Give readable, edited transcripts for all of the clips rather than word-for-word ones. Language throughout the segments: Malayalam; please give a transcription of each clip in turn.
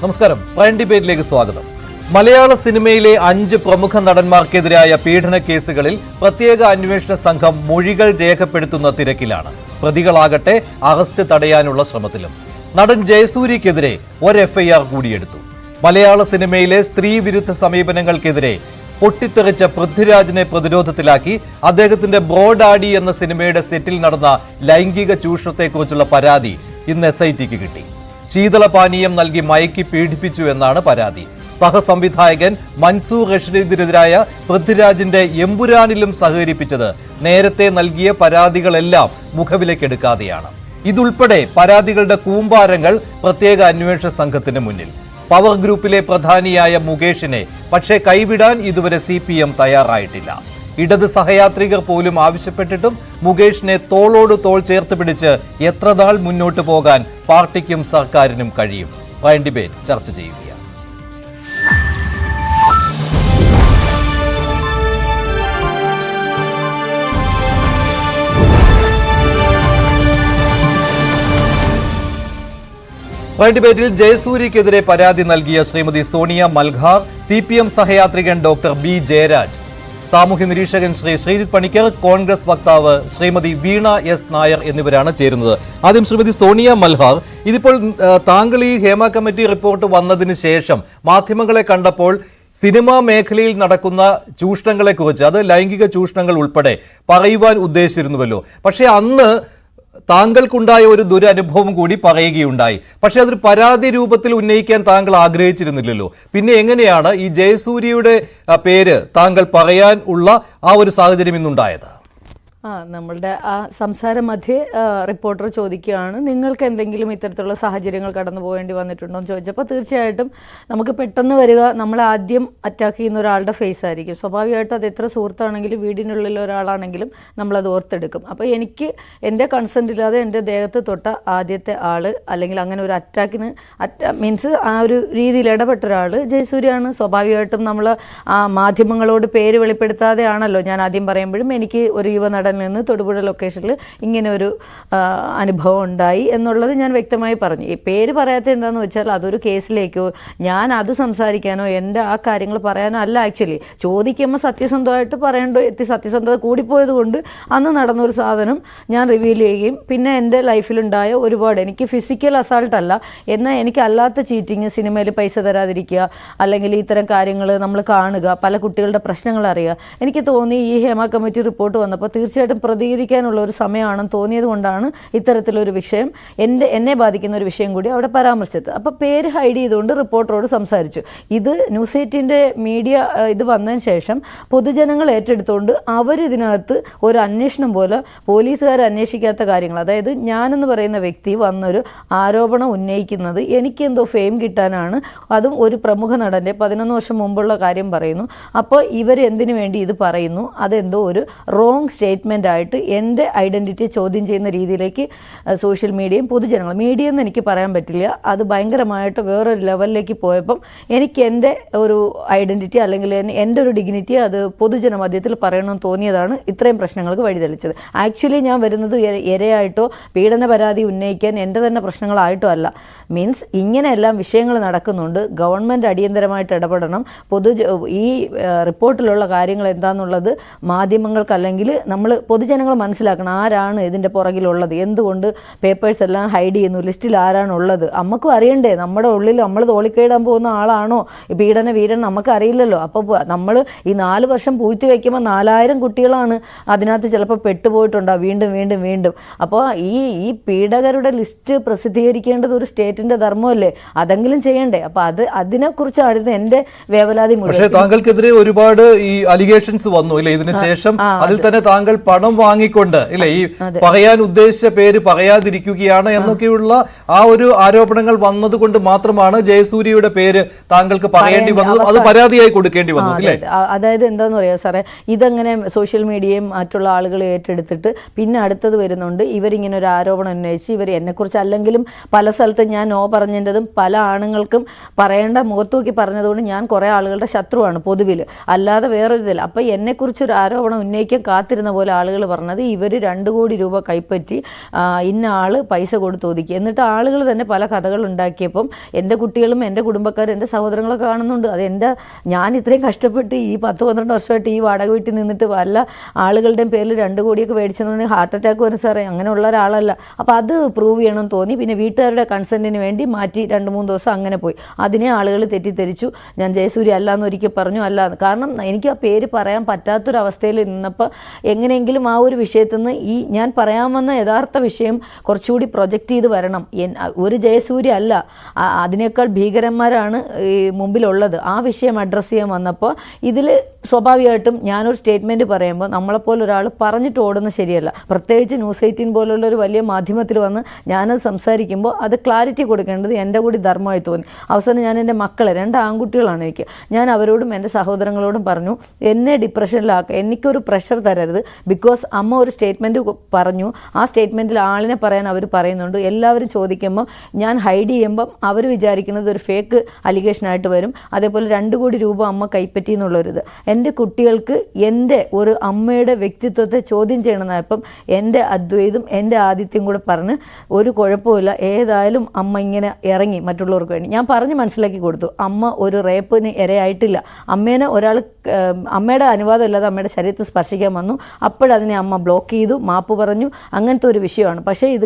നമസ്കാരം. പ്രൈം ഡിബേറ്റിലേക്ക് സ്വാഗതം. മലയാള സിനിമയിലെ 5 പ്രമുഖ നടന്മാർക്കെതിരായ പീഡന കേസുകളിൽ പ്രത്യേക അന്വേഷണ സംഘം മൊഴികൾ രേഖപ്പെടുത്തുന്ന തിരക്കിലാണ്. പ്രതികളാകട്ടെ അറസ്റ്റ് തടയാനുള്ള ശ്രമത്തിലും. നടൻ ജയസൂര്യക്കെതിരെ ഒരു FIR കൂടിയെടുത്തു. മലയാള സിനിമയിലെ സ്ത്രീ വിരുദ്ധ സമീപനങ്ങൾക്കെതിരെ പൊട്ടിത്തെറിച്ച പൃഥ്വിരാജിനെ പ്രതിരോധത്തിലാക്കി അദ്ദേഹത്തിന്റെ ബ്രോഡാഡി എന്ന സിനിമയുടെ സെറ്റിൽ നടന്ന ലൈംഗിക ചൂഷണത്തെക്കുറിച്ചുള്ള പരാതി ഇന്ന് SITക്ക് കിട്ടി. ശീതളപാനീയം നൽകി മയക്കി പീഡിപ്പിച്ചു എന്നാണ് പരാതി. സഹസംവിധായകൻ മൻസൂർ റഷീദിനെതിരായ പൃഥ്വിരാജിന്റെ എമ്പുരാനിലും സഹകരിപ്പിച്ചത് നേരത്തെ നൽകിയ പരാതികളെല്ലാം മുഖവിലക്കെടുക്കാതെയാണ്. ഇതുൾപ്പെടെ പരാതികളുടെ കൂമ്പാരങ്ങൾ പ്രത്യേക അന്വേഷണ സംഘത്തിന് മുന്നിൽ. പവർ ഗ്രൂപ്പിലെ പ്രധാനിയായ മുകേഷിനെ പക്ഷേ കൈവിടാൻ ഇതുവരെ CPM തയ്യാറായിട്ടില്ല. ഇടത് സഹയാത്രികർ പോലും ആവശ്യപ്പെട്ടിട്ടും മുകേഷിനെ തോളോട് തോൾ ചേർത്ത് പിടിച്ച് എത്ര നാൾ മുന്നോട്ട് പോകാൻ പാർട്ടിക്കും സർക്കാരിനും കഴിയും? പ്രൈം ഡിബേറ്റ് ചർച്ച ചെയ്യുകയാണ്. പ്രൈം ഡിബേറ്റിൽ ജയസൂര്യക്കെതിരെ പരാതി നൽകിയ ശ്രീമതി സോണിയ മൽഹാർ, CPM സഹയാത്രികൻ ഡോക്ടർ B ജയരാജ്, സാമൂഹ്യ നിരീക്ഷകൻ ശ്രീ ശ്രീജിത്ത് പണിക്കർ, കോൺഗ്രസ് വക്താവ് ശ്രീമതി വീണ S നായർ എന്നിവരാണ് ചേരുന്നത്. ആദ്യം ശ്രീമതി സോണിയ മൽഹാർ, ഇതിപ്പോൾ താങ്കൾ ഈ ഹേമ കമ്മിറ്റി റിപ്പോർട്ട് വന്നതിന് ശേഷം മാധ്യമങ്ങളെ കണ്ടപ്പോൾ സിനിമാ മേഖലയിൽ നടക്കുന്ന ചൂഷണങ്ങളെക്കുറിച്ച്, അത് ലൈംഗിക ചൂഷണങ്ങൾ ഉൾപ്പെടെ പറയുവാൻ ഉദ്ദേശിച്ചിരുന്നുവല്ലോ. പക്ഷേ അന്ന് താങ്കൾക്കുണ്ടായ ഒരു ദുരനുഭവം കൂടി പറയുകയുണ്ടായി. പക്ഷെ അതൊരു പരാതി രൂപത്തിൽ ഉന്നയിക്കാൻ താങ്കൾ ആഗ്രഹിച്ചിരുന്നില്ലല്ലോ. പിന്നെ എങ്ങനെയാണ് ഈ ജയസൂര്യയുടെ പേര് താങ്കൾ പറയാൻ ഉള്ള ആ ഒരു സാഹചര്യം ഇന്നുണ്ടായത്? നമ്മളുടെ ആ സംസാര മധ്യേ റിപ്പോർട്ടർ ചോദിക്കുകയാണ്, നിങ്ങൾക്ക് എന്തെങ്കിലും ഇത്തരത്തിലുള്ള സാഹചര്യങ്ങൾ കടന്നു പോകേണ്ടി വന്നിട്ടുണ്ടോ എന്ന് ചോദിച്ചപ്പോൾ തീർച്ചയായിട്ടും നമുക്ക് പെട്ടെന്ന് വരിക നമ്മൾ ആദ്യം അറ്റാക്ക് ചെയ്യുന്ന ഒരാളുടെ ഫേസ് ആയിരിക്കും. സ്വാഭാവികമായിട്ടും അത് എത്ര സുഹൃത്താണെങ്കിലും വീടിനുള്ളിൽ ഒരാളാണെങ്കിലും നമ്മളത് ഓർത്തെടുക്കും. അപ്പോൾ എനിക്ക് എൻ്റെ കൺസെൻറ്റ് ഇല്ലാതെ എൻ്റെ ദേഹത്ത് തൊട്ട ആദ്യത്തെ ആൾ, അല്ലെങ്കിൽ അങ്ങനെ ഒരു അറ്റാക്കിന് മീൻസ് ആ ഒരു രീതിയിൽ ഇടപെട്ട ഒരാൾ ജയസൂര്യയാണ്. സ്വാഭാവികമായിട്ടും നമ്മൾ ആ മാധ്യമങ്ങളോട് പേര് വെളിപ്പെടുത്താതെ ആണല്ലോ ഞാൻ ആദ്യം പറയുമ്പോഴും എനിക്ക് ഒരു യുവനടൻ നിന്ന് തൊടുപുഴ ലൊക്കേഷനിൽ ഇങ്ങനെ ഒരു അനുഭവം ഉണ്ടായി എന്നുള്ളത് ഞാൻ വ്യക്തമായി പറഞ്ഞു. ഈ പേര് പറയാത്ത എന്താണെന്ന് വെച്ചാൽ അതൊരു കേസിലേക്കോ ഞാൻ അത് സംസാരിക്കാനോ എൻ്റെ ആ കാര്യങ്ങൾ പറയാനോ അല്ല. ആക്ച്വലി ചോദിക്കുമ്പോൾ സത്യസന്ധമായിട്ട് പറയേണ്ട സത്യസന്ധത കൂടിപ്പോയത് കൊണ്ട് അന്ന് നടന്നൊരു സാധനം ഞാൻ റിവീൽ ചെയ്യുകയും പിന്നെ എൻ്റെ ലൈഫിലുണ്ടായ ഒരുപാട്, എനിക്ക് ഫിസിക്കൽ അസാൾട്ട് അല്ല എന്നാൽ എനിക്കല്ലാത്ത ചീറ്റിങ്, സിനിമയിൽ പൈസ തരാതിരിക്കുക, അല്ലെങ്കിൽ ഇത്തരം കാര്യങ്ങൾ നമ്മൾ കാണുക, പല കുട്ടികളുടെ പ്രശ്നങ്ങൾ അറിയുക. എനിക്ക് തോന്നി ഈ ഹേമ കമ്മിറ്റി റിപ്പോർട്ട് വന്നപ്പോൾ തീർച്ചയായിട്ടും പ്രതികരിക്കാനുള്ള ഒരു സമയമാണെന്ന് തോന്നിയത് കൊണ്ടാണ് ഇത്തരത്തിലൊരു വിഷയം, എന്നെ ബാധിക്കുന്ന ഒരു വിഷയം കൂടി അവിടെ പരാമർശിച്ചത്. അപ്പോൾ പേര് ഹൈഡ് ചെയ്തുകൊണ്ട് റിപ്പോർട്ടറോട് സംസാരിച്ചു. ഇത് ന്യൂസ് 8ൻ്റെ മീഡിയ ഇത് വന്നതിന് ശേഷം പൊതുജനങ്ങൾ ഏറ്റെടുത്തുകൊണ്ട് അവരിതിനകത്ത് ഒരു അന്വേഷണം പോലെ പോലീസുകാർ അന്വേഷിക്കാത്ത കാര്യങ്ങൾ, അതായത് ഞാനെന്ന് പറയുന്ന വ്യക്തി വന്നൊരു ആരോപണം ഉന്നയിക്കുന്നത് എനിക്കെന്തോ ഫെയിം കിട്ടാനാണ്, അതും ഒരു പ്രമുഖ നടൻ്റെ 11 വർഷം മുമ്പുള്ള കാര്യം പറയുന്നു. അപ്പോൾ ഇവരെന്തിനു വേണ്ടി ഇത് പറയുന്നു? അതെന്തോ ഒരു റോങ് സ്റ്റേറ്റ്മെൻ്റ് ആയിട്ട് എൻ്റെ ഐഡൻറ്റിറ്റിയെ ചോദ്യം ചെയ്യുന്ന രീതിയിലേക്ക് സോഷ്യൽ മീഡിയയും പൊതുജനങ്ങൾ, മീഡിയ എന്ന് എനിക്ക് പറയാൻ പറ്റില്ല, അത് ഭയങ്കരമായിട്ട് വേറൊരു ലെവലിലേക്ക് പോയപ്പം എനിക്ക് എൻ്റെ ഒരു ഐഡൻറ്റിറ്റി അല്ലെങ്കിൽ എൻ്റെ ഒരു ഡിഗ്നിറ്റി അത് പൊതുജന മധ്യത്തിൽ പറയണമെന്ന് തോന്നിയതാണ് ഇത്രയും പ്രശ്നങ്ങൾക്ക് വഴിതെളിച്ചത്. ആക്ച്വലി ഞാൻ വരുന്നത് ഇരയായിട്ടോ പീഡന പരാതി ഉന്നയിക്കാൻ എൻ്റെ തന്നെ പ്രശ്നങ്ങളായിട്ടോ അല്ല. മീൻസ് ഇങ്ങനെയെല്ലാം വിഷയങ്ങൾ നടക്കുന്നുണ്ട്, ഗവൺമെൻറ് അടിയന്തരമായിട്ട് ഇടപെടണം. ഈ റിപ്പോർട്ടിലുള്ള കാര്യങ്ങൾ എന്താണെന്നുള്ളത് മാധ്യമങ്ങൾക്ക് അല്ലെങ്കിൽ നമ്മൾ പൊതുജനങ്ങൾ മനസ്സിലാക്കണം ആരാണ് ഇതിൻ്റെ പുറകിലുള്ളത്, എന്തുകൊണ്ട് പേപ്പേഴ്സ് എല്ലാം ഹൈഡ് ചെയ്യുന്നു, ലിസ്റ്റിൽ ആരാണുള്ളത്. നമുക്കും അറിയണ്ടേ, നമ്മുടെ ഉള്ളിൽ നമ്മൾ തോളിക്കയിടാൻ പോകുന്ന ആളാണോ പീഡന വീരൻ, നമുക്ക് അറിയില്ലല്ലോ. അപ്പോൾ നമ്മൾ ഈ 4 വർഷം പൂഴ്ത്തി വയ്ക്കുമ്പോൾ 4000 കുട്ടികളാണ് അതിനകത്ത് ചിലപ്പോൾ പെട്ടുപോയിട്ടുണ്ടാവും വീണ്ടും വീണ്ടും വീണ്ടും. അപ്പോൾ ഈ പീഡകരുടെ ലിസ്റ്റ് പ്രസിദ്ധീകരിക്കേണ്ടത് ഒരു സ്റ്റേറ്റിൻ്റെ ധർമ്മമല്ലേ, അതെങ്കിലും ചെയ്യണ്ടേ. അപ്പോൾ അതിനെക്കുറിച്ചായിരുന്നു എൻ്റെ വേവലാതി മുഴുവൻ. പക്ഷേ താങ്കൾക്കെതിരെ ഒരുപാട് ഈ അലിഗേഷൻസ് വന്നു ഇല്ലേ ഇതിന് ശേഷം? അതിൽ തന്നെ താങ്കൾ പണം വാങ്ങിക്കൊണ്ട് ഇല്ലേ ഈ പറയാൻ ഉദ്ദേശിച്ച പേര് പറയാതിരിക്കുകയാണ് എന്നൊക്കെയുള്ള ആ ഒരു ആരോപണങ്ങൾ വന്നതുകൊണ്ട് മാത്രമാണ് ജയസൂര്യയുടെ പേര് താങ്കൾക്ക് പറയേണ്ടി വന്നത്, അത് പരാതിയായി കൊടുക്കേണ്ടി വന്നു അല്ലേ? അതായത് എന്താന്ന് പറയാ സാറേ, ഇതങ്ങനെ സോഷ്യൽ മീഡിയയും മറ്റുള്ള ആളുകൾ ഏറ്റെടുത്തിട്ട് പിന്നെ അടുത്തത് വരുന്നുണ്ട്, ഇവരിങ്ങനെ ഒരു ആരോപണം ഉന്നയിച്ച് ഇവർ എന്നെക്കുറിച്ച് അല്ലെങ്കിലും പല സ്ഥലത്തും ഞാൻ നോ പറഞ്ഞതിൻ്റെതും പല ആണുങ്ങൾക്കും പറയേണ്ട മുഖത്ത് നോക്കി പറഞ്ഞതുകൊണ്ട് ഞാൻ കുറേ ആളുകളുടെ ശത്രുവാണ് പൊതുവിൽ, അല്ലാതെ വേറൊരു ഇതില്ല. അപ്പം എന്നെക്കുറിച്ചൊരു ആരോപണം ഉന്നയിക്കാൻ കാത്തിരുന്ന പോലെ ആളുകൾ പറഞ്ഞത് ഇവർ 2 കോടി രൂപ കൈപ്പറ്റി ഇന്ന ആൾ പൈസ കൊടുത്ത് ഒതുക്കി. എന്നിട്ട് ആളുകൾ തന്നെ പല കഥകൾ ഉണ്ടാക്കിയപ്പം എൻ്റെ കുട്ടികളും എൻ്റെ കുടുംബക്കാരും എൻ്റെ സഹോദരങ്ങളൊക്കെ കാണുന്നുണ്ട്. അത് ഞാൻ ഇത്രയും കഷ്ടപ്പെട്ട് ഈ 10-12 വർഷമായിട്ട് ഈ വാടക വീട്ടിൽ നിന്നിട്ട് വല്ല ആളുകളുടെയും പേരിൽ 2 കോടിയൊക്കെ മേടിച്ചെന്നുണ്ടെങ്കിൽ ഹാർട്ട് അറ്റാക്ക് വരും സാറേ, അങ്ങനെയുള്ള ഒരാളല്ല. അപ്പോൾ അത് പ്രൂവ് ചെയ്യണമെന്ന് തോന്നി. പിന്നെ വീട്ടുകാരുടെ കൺസെൻറ്റിന് വേണ്ടി മാറ്റി 2-3 ദിവസം അങ്ങനെ പോയി. അതിനെ ആളുകൾ തെറ്റിദ്ധരിച്ചു. ഞാൻ ജയസൂര്യ അല്ലാന്ന് ഒരിക്കൽ പറഞ്ഞു, അല്ലാന്ന്. കാരണം എനിക്ക് ആ പേര് പറയാൻ പറ്റാത്തൊരവസ്ഥയിൽ നിന്നപ്പോൾ എങ്ങനെയെങ്കിലും ആ ഒരു വിഷയത്തിൽ നിന്ന് ഞാൻ പറയാമെന്ന യഥാർത്ഥ വിഷയം കുറച്ചുകൂടി പ്രൊജക്റ്റ് ചെയ്ത് വരണം. ഒരു ജയസൂര്യ അല്ല, അതിനേക്കാൾ ഭീകരന്മാരാണ് ഈ മുമ്പിലുള്ളത്. ആ വിഷയം അഡ്രസ്സ് ചെയ്യാൻ വന്നപ്പോൾ ഇതിൽ സ്വാഭാവികമായിട്ടും ഞാനൊരു സ്റ്റേറ്റ്മെൻറ്റ് പറയുമ്പോൾ നമ്മളെപ്പോലെ ഒരാൾ പറഞ്ഞിട്ട് ഓടുന്നത് ശരിയല്ല. പ്രത്യേകിച്ച് ന്യൂസ് 18 പോലുള്ളൊരു വലിയ മാധ്യമത്തിൽ വന്ന് ഞാനത് സംസാരിക്കുമ്പോൾ അത് ക്ലാരിറ്റി കൊടുക്കേണ്ടത് എൻ്റെ കൂടി ധർമ്മമായി തോന്നി. അവസാനം ഞാൻ എൻ്റെ മക്കളെ 2 ആൺകുട്ടികളാണ് എനിക്ക്, ഞാൻ അവരോടും എൻ്റെ സഹോദരങ്ങളോടും പറഞ്ഞു, എന്നെ ഡിപ്രഷനിലാക്കുക, എനിക്കൊരു പ്രഷർ തരരുത്. ബിക്കോസ് അമ്മ ഒരു സ്റ്റേറ്റ്മെൻറ്റ് പറഞ്ഞു, ആ സ്റ്റേറ്റ്മെൻറ്റിൽ ആളിനെ പറയാൻ അവർ പറയുന്നുണ്ട്. എല്ലാവരും ചോദിക്കുമ്പോൾ ഞാൻ ഹൈഡ് ചെയ്യുമ്പം അവർ വിചാരിക്കുന്നത് ഒരു ഫേക്ക് അലിഗേഷനായിട്ട് വരും. അതേപോലെ 2 കോടി രൂപ അമ്മ കൈപ്പറ്റി എന്നുള്ളൊരിത്. എൻ്റെ കുട്ടികൾക്ക് എൻ്റെ ഒരു അമ്മയുടെ വ്യക്തിത്വത്തെ ചോദ്യം ചെയ്യണമെന്നായപ്പം എൻ്റെ അദ്വൈതും എൻ്റെ ആദിത്യം കൂടെ പറഞ്ഞ് ഒരു കുഴപ്പമില്ല, ഏതായാലും അമ്മ ഇങ്ങനെ ഇറങ്ങി മറ്റുള്ളവർക്ക് വേണ്ടി. ഞാൻ പറഞ്ഞ് മനസ്സിലാക്കി കൊടുത്തു, അമ്മ ഒരു റേപ്പിന് ഇരയായിട്ടില്ല. അമ്മേനെ ഒരാൾ അമ്മയുടെ അനുവാദം ഇല്ലാതെ അമ്മയുടെ ശരീരത്തിൽ സ്പർശിക്കാൻ വന്നു, അപ്പോഴതിനെ അമ്മ ബ്ലോക്ക് ചെയ്തു, മാപ്പ് പറഞ്ഞു. അങ്ങനത്തെ ഒരു വിഷയമാണ്. പക്ഷേ ഇത്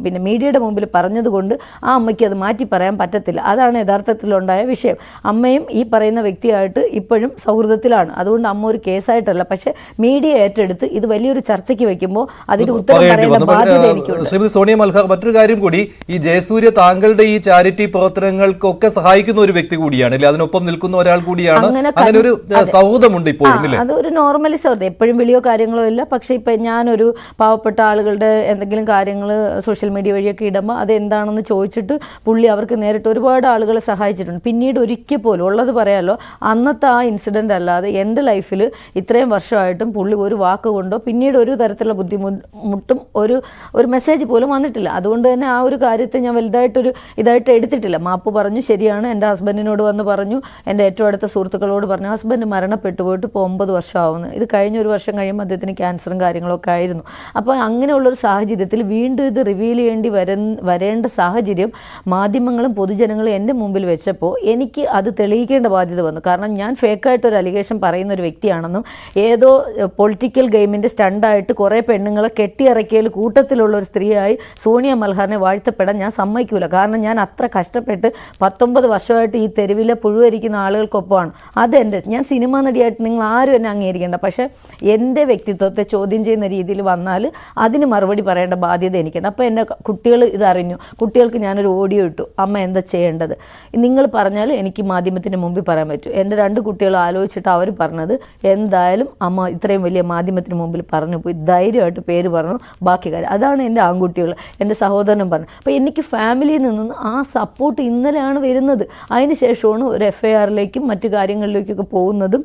പിന്നെ മീഡിയയുടെ മുമ്പിൽ പറഞ്ഞതുകൊണ്ട് ആ അമ്മയ്ക്ക് അത് മാറ്റി പറയാൻ പറ്റത്തില്ല. അതാണ് യഥാർത്ഥത്തിലുണ്ടായ വിഷയം. അമ്മയും ഈ പറയുന്ന വ്യക്തിയായിട്ട് ഇപ്പോഴും സൗഹൃദത്തിലാണ്. അതുകൊണ്ട് അമ്മ ഒരു കേസായിട്ടല്ല, പക്ഷേ മീഡിയ ഏറ്റെടുത്ത് ഇത് വലിയൊരു ചർച്ചയ്ക്ക് വെക്കുമ്പോൾ അതിന് ഉത്തരം പറയേണ്ട ബാധ്യത എനിക്കുണ്ട്. ശ്രീമതി സോണിയ മൽഹാർ, മറ്റൊരു കാര്യം കൂടി, ഈ ജയസൂര്യ താങ്കളുടെ ഈ ചാരിറ്റി പ്രവർത്തനങ്ങൾക്കൊക്കെ സഹായിക്കുന്ന ഒരു വ്യക്തി കൂടിയാണ് അല്ലേ, അതിനൊപ്പം നിൽക്കുന്ന ഒരാൾ കൂടിയാണ്. അങ്ങനെ ഒരു സൗഹൃദമുണ്ട് ഇപ്പോഴും. അതൊരു നോർമലി സൗഹൃദം, എപ്പോഴും വിളിയോ കാര്യങ്ങളോ ഇല്ല. പക്ഷേ ഇപ്പം ഞാനൊരു പാവപ്പെട്ട ആളുകളുടെ എന്തെങ്കിലും കാര്യങ്ങൾ സോഷ്യൽ മീഡിയ വഴിയൊക്കെ ഇടുമ്പോൾ അത് എന്താണെന്ന് ചോദിച്ചിട്ട് പുള്ളി അവർക്ക് നേരിട്ട് ഒരുപാട് ആളുകളെ സഹായിച്ചിട്ടുണ്ട്. പിന്നീട് ഒരിക്കൽ പോലും ഉള്ളത് പറയാമല്ലോ, അന്നത്തെ ആ ഇൻസിഡൻ്റ് അല്ലാതെ എൻ്റെ ലൈഫിൽ ഇത്രയും വർഷമായിട്ടും പുള്ളി ഒരു വാക്ക് കൊണ്ടോ പിന്നീട് ഒരു തരത്തിലുള്ള ബുദ്ധിമുട്ടും ഒരു മെസ്സേജ് പോലും വന്നിട്ടില്ല. അതുകൊണ്ട് തന്നെ ആ ഒരു കാര്യത്തെ ഞാൻ ഇതായിട്ട് എടുത്തിട്ടില്ല. മാപ്പ് പറഞ്ഞു, ശരിയാണ്. എൻ്റെ ഹസ്ബൻഡിനോട് വന്ന് പറഞ്ഞു, എൻ്റെ ഏറ്റവും അടുത്ത സുഹൃത്തുക്കളോട് പറഞ്ഞു. ഹസ്ബൻഡ് മരണപ്പെട്ടു പോയിട്ട് ഇപ്പോൾ 9 വർഷമാവുന്നു. ഇത് കഴിഞ്ഞ 1 വർഷം കഴിയുമ്പോൾ അദ്ദേഹത്തിന് ക്യാൻസറും കാര്യങ്ങളൊക്കെ ആയിരുന്നു. അപ്പോൾ അങ്ങനെയുള്ളൊരു സാഹചര്യത്തിൽ വീണ്ടും ഇത് റിവീൽ ചെയ്യേണ്ടി വരേണ്ട സാഹചര്യം മാധ്യമങ്ങളും പൊതുജനങ്ങളും എൻ്റെ മുമ്പിൽ വെച്ചപ്പോൾ എനിക്ക് അത് തെളിയിക്കേണ്ട ബാധ്യത വന്നു. കാരണം ഞാൻ ഫേക്കായിട്ടൊരു അലിഗേഷൻ പറയുന്ന ഒരു വ്യക്തിയാണെന്നും ഏതോ പൊളിറ്റിക്കൽ ഗെയിമിൻ്റെ സ്റ്റണ്ടായിട്ട് കുറേ പെണ്ണുങ്ങളെ കെട്ടിയിറക്കിയതിൽ കൂട്ടത്തിലുള്ള ഒരു സ്ത്രീയായി സോണിയ മൽഹാറിനെ വാഴ്ത്തപ്പെടാൻ ഞാൻ സമ്മതിക്കൂല. കാരണം ഞാൻ അത്ര കഷ്ടപ്പെട്ട് 19 വർഷമായിട്ട് ഈ തെരുവിലെ പുഴുവരിക്കുന്ന ആളുകൾക്കൊപ്പമാണ്. ഞാൻ സിനിമാ നടിയായിട്ട് നിങ്ങൾ ആരും എന്നെ അംഗീകരിക്കേണ്ട, പക്ഷേ എൻ്റെ വ്യക്തിത്വത്തെ ചോദ്യം ചെയ്യുന്ന രീതിയിൽ വന്നാൽ അതിന് മറുപടി പറയേണ്ട ബാധ്യത എനിക്കുണ്ട്. അപ്പോൾ എൻ്റെ കുട്ടികൾ ഇതറിഞ്ഞു. കുട്ടികൾക്ക് ഞാനൊരു ഓഡിയോ ഇട്ടു, അമ്മ എന്താ ചെയ്യേണ്ടത്, നിങ്ങൾ പറഞ്ഞാൽ എനിക്ക് മാധ്യമത്തിൻ്റെ മുമ്പിൽ പറയാൻ പറ്റും. എൻ്റെ 2 കുട്ടികൾ ആലോചിച്ചിട്ട് അവർ പറഞ്ഞത്, എന്തായാലും അമ്മ ഇത്രയും വലിയ മാധ്യമത്തിന് മുമ്പിൽ പറഞ്ഞു പോയി, ധൈര്യമായിട്ട് പേര് പറഞ്ഞു, ബാക്കി കാര്യം. അതാണ് എൻ്റെ ആൺകുട്ടികൾ, എൻ്റെ സഹോദരനും പറഞ്ഞു. അപ്പോൾ എനിക്ക് ഫാമിലിയിൽ നിന്ന് ആ സപ്പോർട്ട് ഇന്നലെയാണ് വരുന്നത്. അതിന് ശേഷമാണ് ഒരു FIRലേക്കും മറ്റു കാര്യങ്ങളിലേക്കൊക്കെ പോകുന്നതും